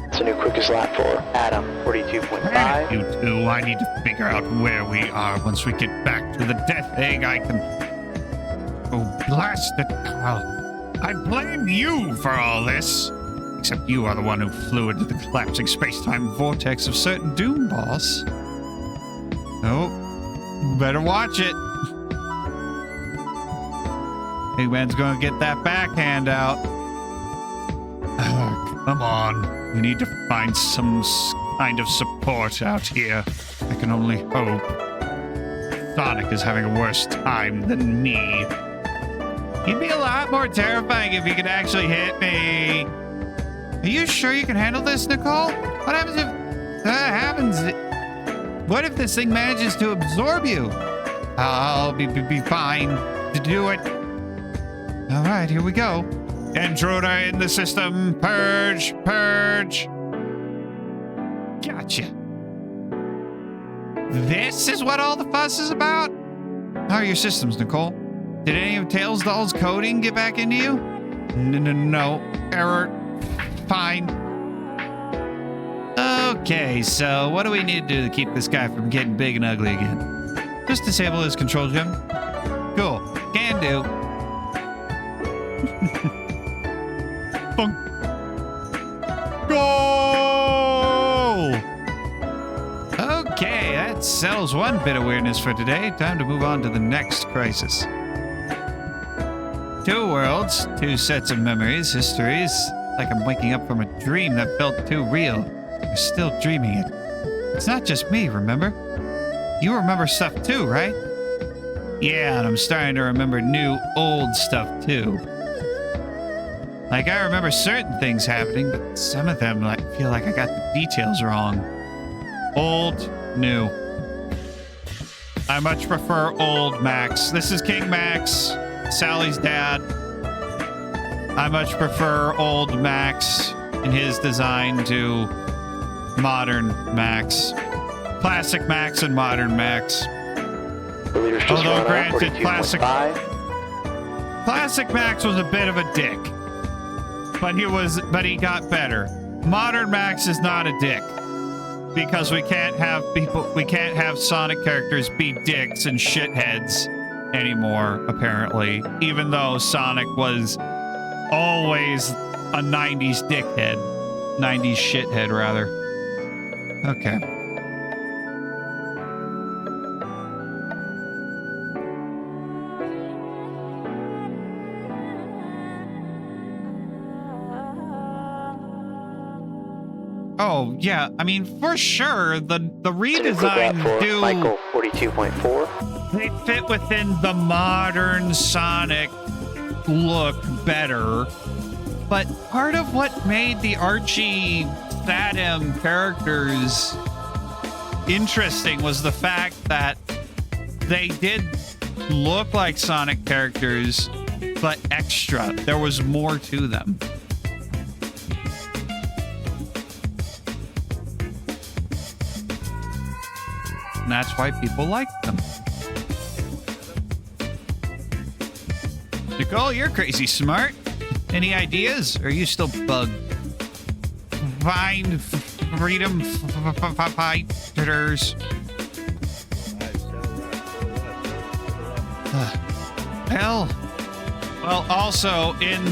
S2: It's a new quickest lap for Adam, 42.5.
S14: You two, I need to figure out where we are. Once we get back to the Death Egg, I can... Oh, blast it. I blame you for all this. Except you are the one who flew into the collapsing space-time vortex of certain doom, boss. Oh, better watch it. Eggman's gonna get that backhand out. Come on.
S1: We need to find some kind of support out here. I can only hope. Sonic is having a worse time than me. You'd be a lot more terrifying if you could actually hit me. Are you sure you can handle this, Nicole? What happens if that happens? What if this thing manages to absorb you? I'll be fine to do it. All right, here we go. Intruder in the system. Purge. Gotcha. This is what all the fuss is about? How are your systems, Nicole? Did any of Tails Doll's coding get back into you? No. Error. Fine. Okay, so what do we need to do to keep this guy from getting big and ugly again? Just disable his control gem. Cool. Can do. Goal! Okay, that settles one bit of weirdness for today. Time to move on to the next crisis. Two worlds, two sets of memories, histories. Like I'm waking up from a dream that felt too real. You're still dreaming it. It's not just me, remember? You remember stuff too, right? Yeah, and I'm starting to remember new, old stuff too. Like, I remember certain things happening, but some of them feel like I got the details wrong. Old, new. I much prefer old Max. This is King Max, Sally's dad. I much prefer old Max and his design to modern Max. Classic Max and modern Max. Although granted, classic Max was a bit of a dick. But he got better. Modern Max is not a dick. Because we can't have Sonic characters be dicks and shitheads anymore, apparently. Even though Sonic was always a 90s dickhead. 90s shithead, rather. Okay. Oh, yeah. I mean, for sure, the redesigns do...
S2: Michael 42.4.
S1: They fit within the modern Sonic look better. But part of what made the Archie Saddam characters interesting was the fact that they did look like Sonic characters, but extra. There was more to them. And that's why people like them. Nicole, you're crazy smart. Any ideas? Or are you still bugged? Find freedom fighters. Hell. Well, also in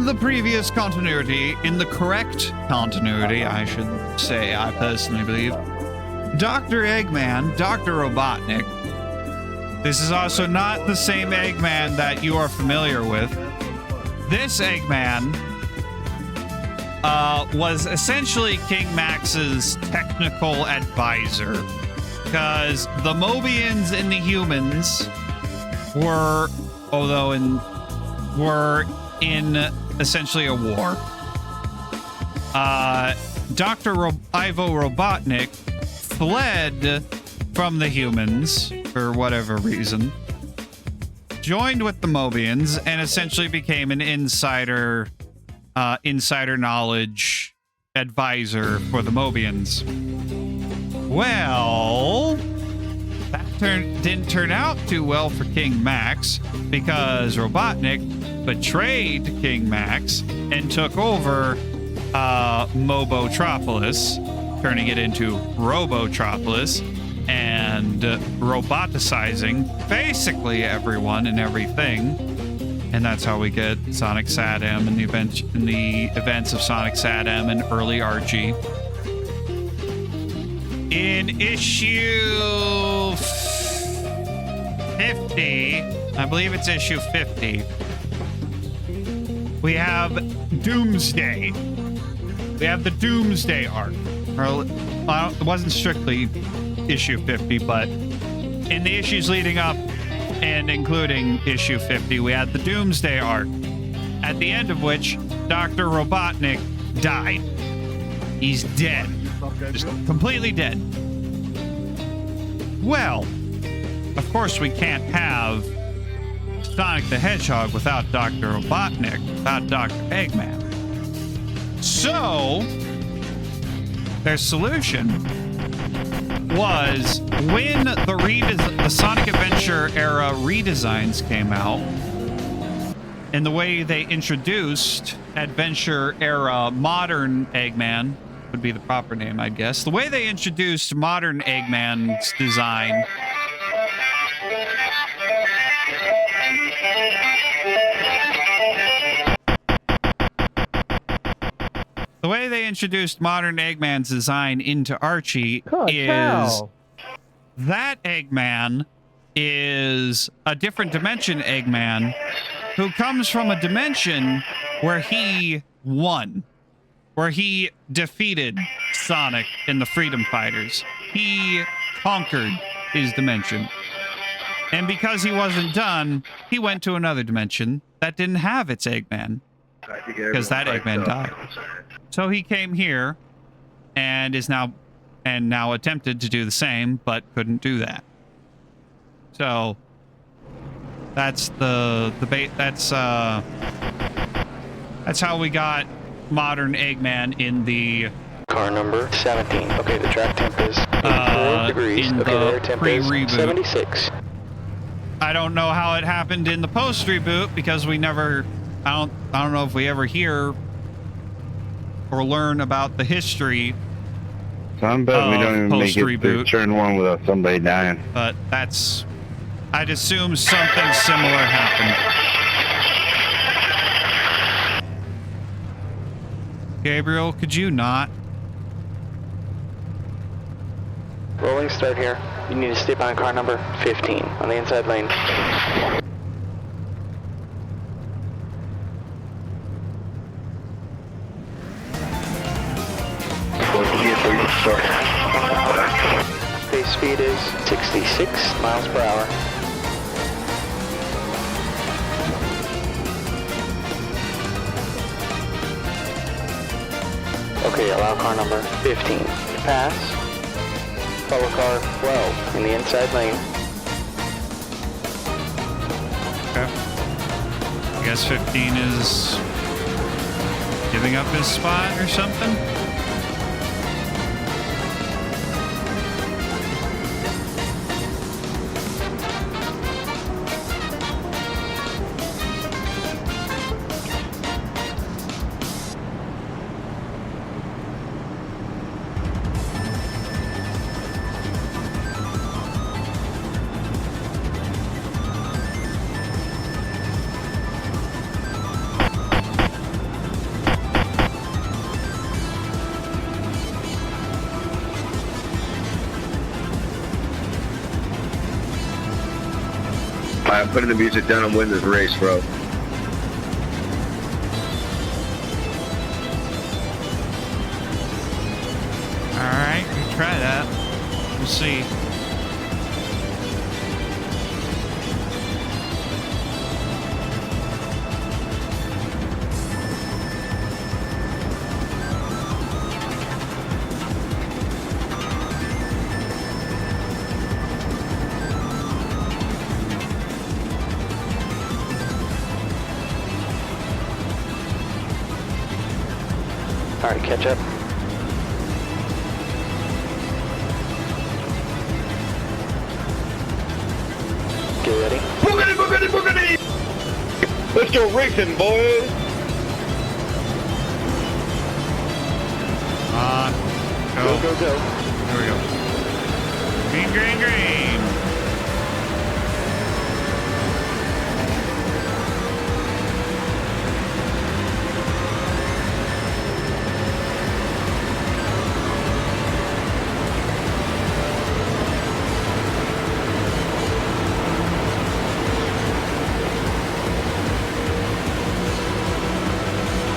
S1: the previous continuity, in the correct continuity, I should say, I personally believe, Dr. Eggman, Dr. Robotnik. This is also not the same Eggman that you are familiar with. This Eggman was essentially King Max's technical advisor, because the Mobians and the humans were in essentially a war. Dr. Ivo Robotnik fled from the humans for whatever reason, joined with the Mobians, and essentially became an insider knowledge advisor for the Mobians. Well, that didn't turn out too well for King Max, because Robotnik betrayed King Max and took over Mobotropolis, turning it into Robotropolis and roboticizing basically everyone and everything. And that's how we get Sonic Saddam and the events of Sonic Saddam and early Archie. In issue 50, I believe it's issue 50, we have Doomsday. We have the Doomsday arc. Or, it wasn't strictly issue 50, but in the issues leading up and including issue 50, we had the Doomsday arc, at the end of which Dr. Robotnik died. He's dead. Just completely dead. Well, of course we can't have Sonic the Hedgehog without Dr. Robotnik, without Dr. Eggman. So, their solution was, when the Sonic Adventure era redesigns came out, and the way they introduced Adventure era modern Eggman, would be the proper name, I guess. The way they introduced modern Eggman's design into Archie is that Eggman is a different dimension Eggman who comes from a dimension where he won, where he defeated Sonic and the Freedom Fighters. He conquered his dimension. And because he wasn't done, he went to another dimension that didn't have its Eggman, because that Eggman died. So he came here and is now attempted to do the same, but couldn't do that. So that's that's how we got modern Eggman in the
S2: car number 17. Okay, the track temp is 84 degrees.
S1: In
S2: okay,
S1: the
S2: the air temp is
S1: pre-reboot.
S2: 76.
S1: I don't know how it happened in the post reboot because we never. I don't know if we ever hear or learn about the history.
S3: So I'm betting we don't even make it through
S1: Post-reboot.
S3: turn 1 without somebody dying.
S1: But that's. I'd assume something similar happened. Gabriel, could you not?
S2: Rolling start here. You need to stay behind car number 15 on the inside lane. Base speed is 66 miles per hour. Okay, allow car number 15 to pass. Follow car 12 in the inside lane.
S1: Okay. I guess 15 is giving up his spot or something?
S3: I'm putting the music down and win this race, bro.
S1: Alright, we try that. We'll see.
S2: Alright, catch up. Get ready.
S10: Boogity, boogity, boogity! Let's go racing, boys!
S1: Go.
S2: Go, go, go.
S1: There we go. Green, green, green.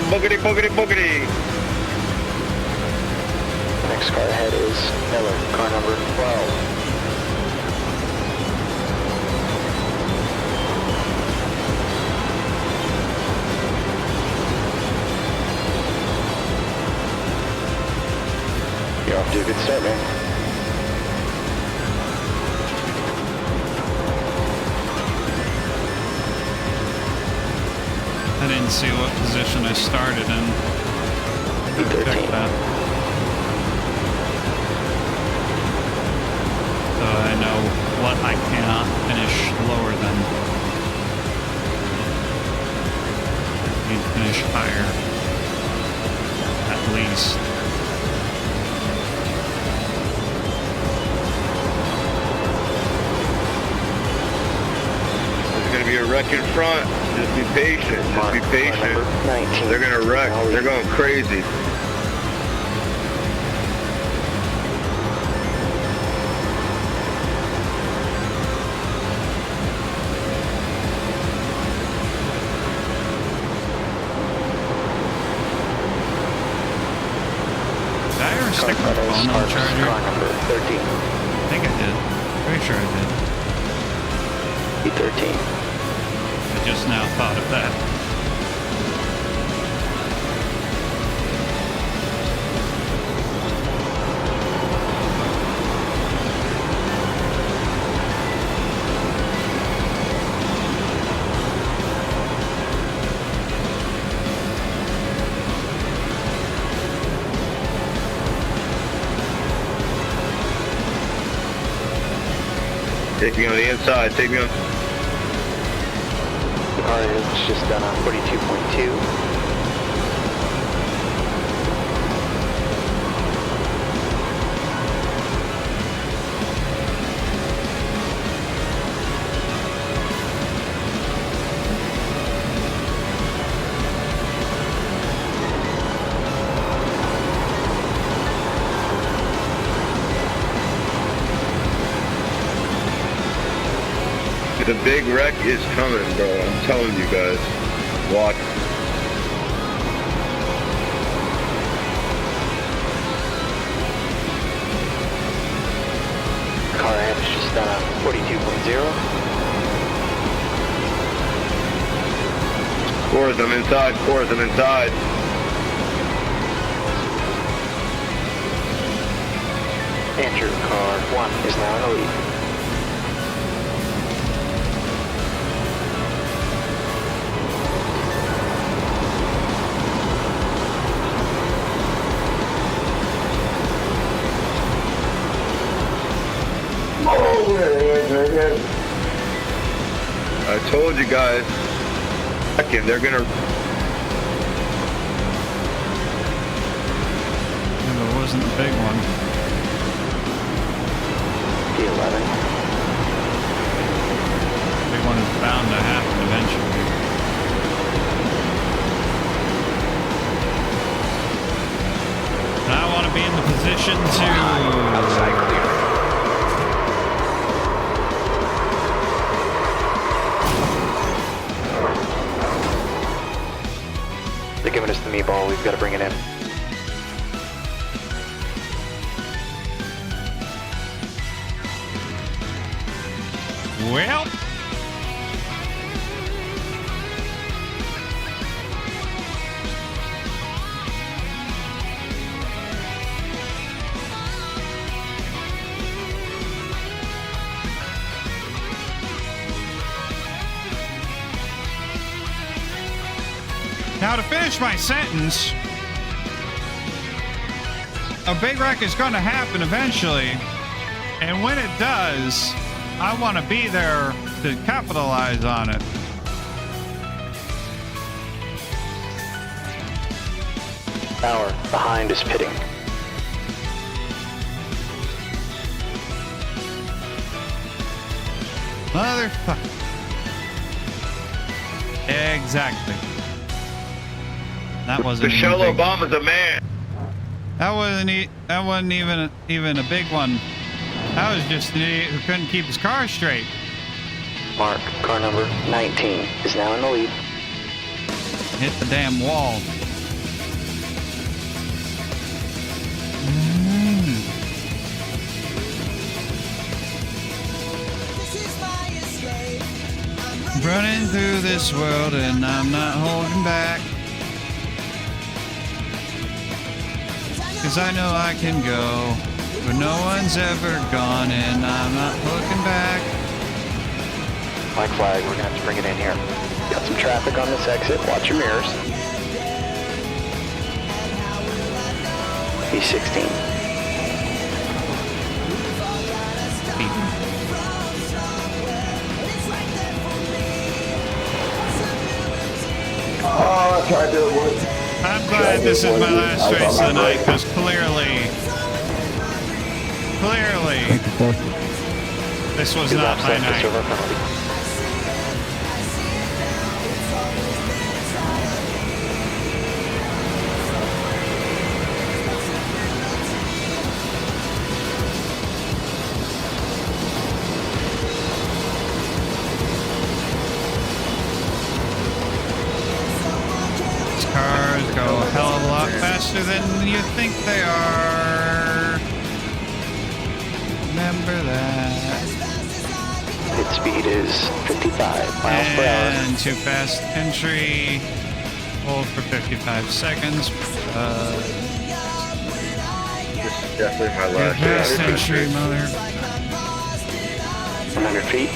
S10: Boogity, boogity, boogity!
S2: Next car ahead is Miller, car number 12. You're off to a good start, man.
S1: I didn't see what position I started in. Check that. So I know what I cannot finish lower than. I need to finish higher. At least.
S10: There's gonna be a wreck in front. Just be patient. Just be patient. They're gonna wreck. They're going crazy.
S1: stick my phone on the charger?
S2: Car number 13.
S1: I think I did. Pretty sure I did.
S2: E13.
S1: I just now thought of that.
S10: Take me on the inside. Take me on.
S2: The car is just done on 42.2.
S10: The big wreck is coming, bro. I'm telling you guys. Watch.
S2: Car amp is just done on 42.0.
S10: Cores, I'm inside. Cores, I'm inside.
S2: Andrew, car 1 is now in the lead.
S10: I told you guys. Second, they're gonna.
S1: If it wasn't the big one.
S2: P11.
S1: The big one is bound to happen eventually. And I want to be in the position to...
S7: Outside clear.
S2: They're giving us the meatball. We've got to bring it in.
S1: Well... Now to finish my sentence, a big wreck is going to happen eventually, and when it does, I want to be there to capitalize on it.
S2: Power behind is pitting.
S1: Motherfucker. Exactly. That wasn't
S10: Michelle
S1: even
S10: Obama's a man.
S1: That wasn't even a big one. That was just an idiot who couldn't keep his car straight.
S2: Mark, car number 19 is now in the lead.
S1: Hit the damn wall. Running through this world and I'm not holding back. 'Cause I know I can go where no one's ever gone and I'm not looking back.
S2: Black flag, we're gonna have to bring it in here. Got some traffic on this exit, watch your mirrors. E16.
S3: Oh, I tried to avoid.
S1: I'm glad this is my last race of the night, because clearly, this was not my night. Cars go a hell of a lot faster than you think they are. Remember that.
S2: Pit speed is 55 miles per hour.
S1: And too fast entry. Hold for 55 seconds.
S3: This is definitely my
S1: Too
S3: last
S1: fast
S3: shot.
S1: entry, mother.
S2: 100 feet.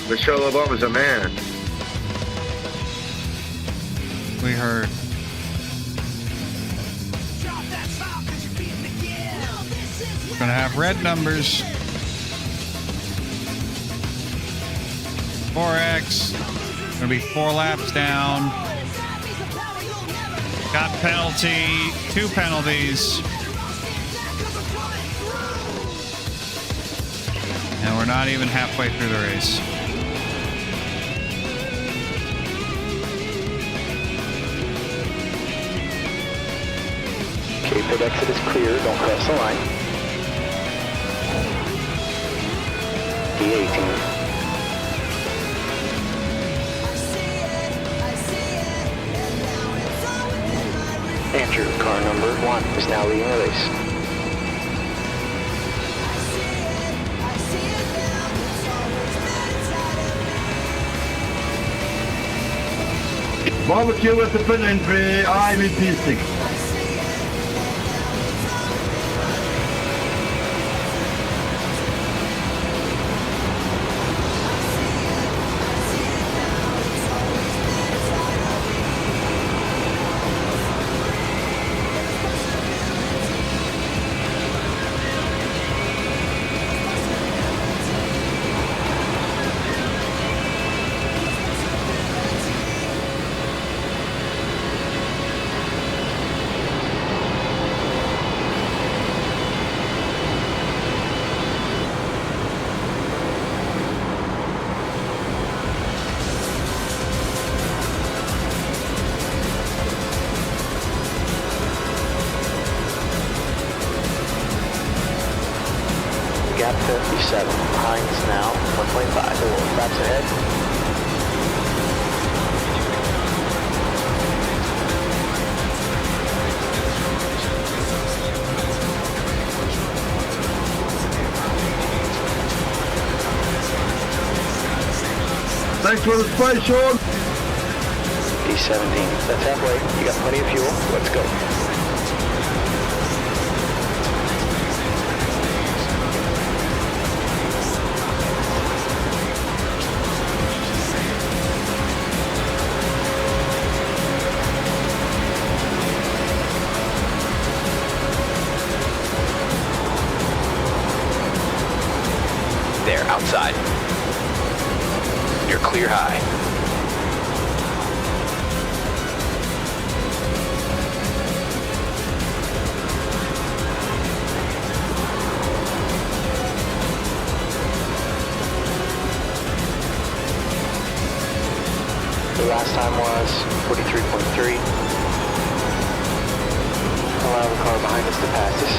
S3: Michelle Obama's a man.
S1: We heard. Gonna have red numbers. 4X. Gonna be 4 laps down. Got penalty. 2 penalties. And we're not even halfway through the race.
S2: Okay, pit exit is clear. Don't cross the line. D18. Andrew, car number 1 is now leading the race.
S12: Barbecue at the pit entry, I'm in P6.
S2: Gap 57. Hines now 1.5. 4 laps ahead.
S12: Thanks for the space, Sean.
S2: D17. That's halfway. You got plenty of fuel. Let's go.
S7: There, outside. You're clear high.
S2: The last time was 43.3. Allow the car behind us to pass us.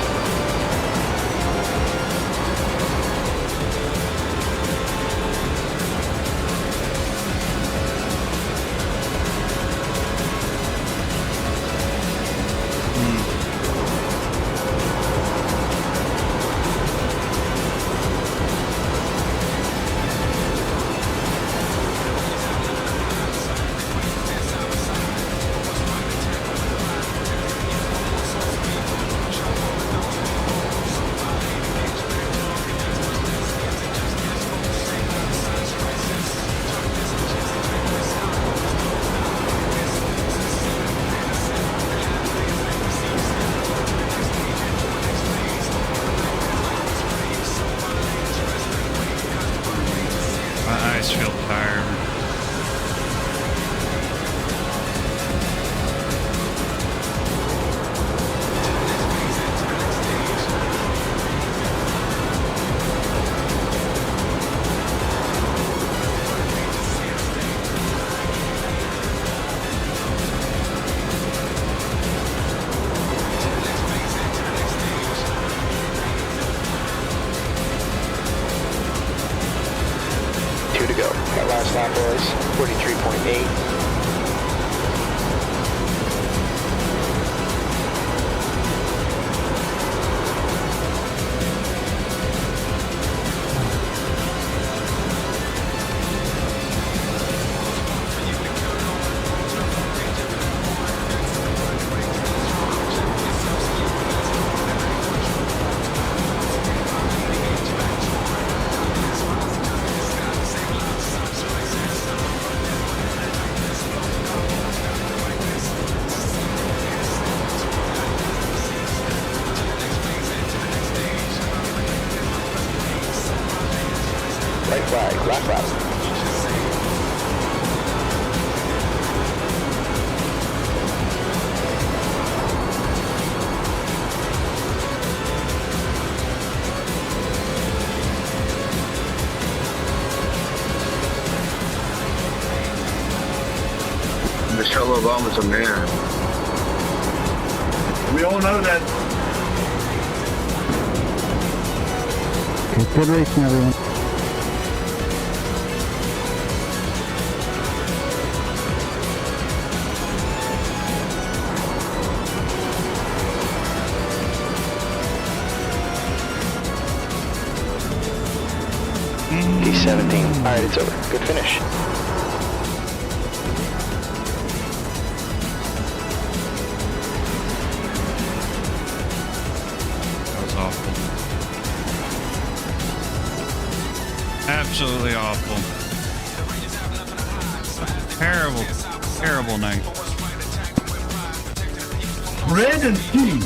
S1: eyes feel tired.
S2: lap was 43.8. Right flag, lap route.
S3: Michelle Obama's a man.
S12: We all know that.
S15: Good racing, everyone.
S2: D17. All right, it's over. Good finish.
S1: That was awful. Absolutely awful. Terrible, terrible night.
S12: Bread and tea.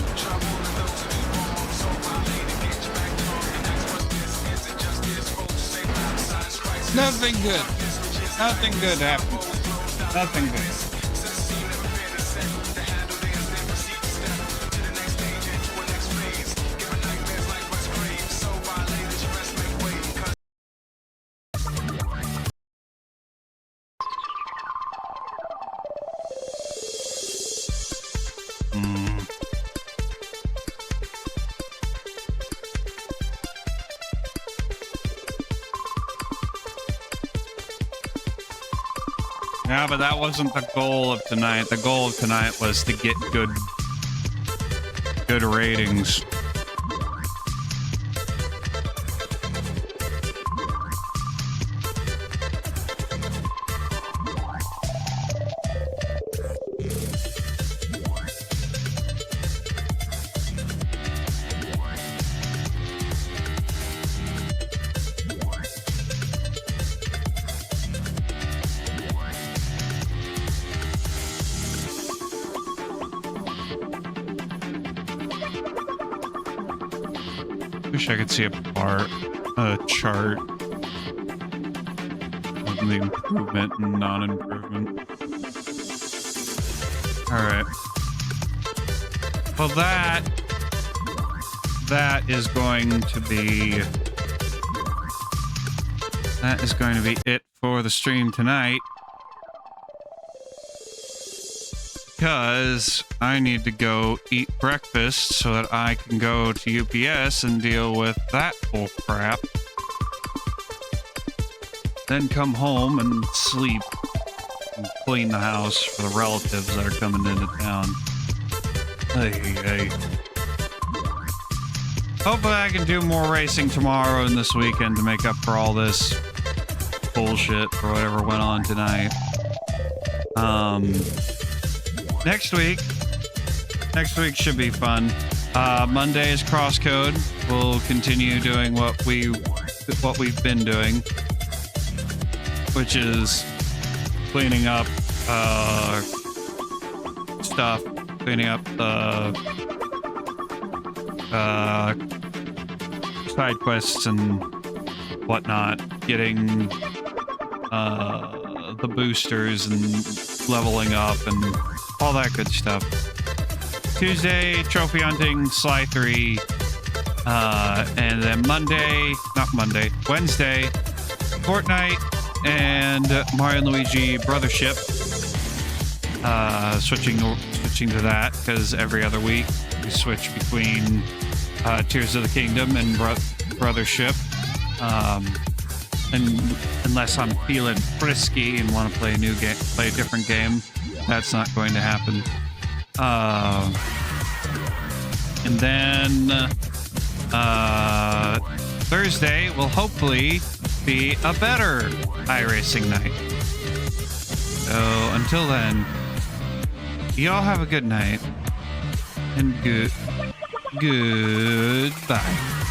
S1: Nothing good. Nothing good happened. Nothing good. Yeah, but that wasn't the goal of tonight. The goal of tonight was to get good ratings. Wish I could see a chart of the improvement and non-improvement. All right. Well, that is going to be it for the stream tonight. Because I need to go eat breakfast so that I can go to UPS and deal with that bull crap. Then come home and sleep and clean the house for the relatives that are coming into town. Hey. Hopefully I can do more racing tomorrow and this weekend to make up for all this bullshit or whatever went on tonight. Next week should be fun. Monday is crosscode. We'll continue doing what we've been doing, which is cleaning up stuff, cleaning up side quests and whatnot, getting the boosters and leveling up and all that good stuff. Tuesday, trophy hunting, Sly 3, and then Wednesday, Fortnite and Mario and Luigi Brothership. Switching to that because every other week we switch between Tears of the Kingdom and Brothership. unless I'm feeling frisky and want to play a new game, play a different game. That's not going to happen. And then Thursday will hopefully be a better iRacing night. So until then, y'all have a good night and goodbye.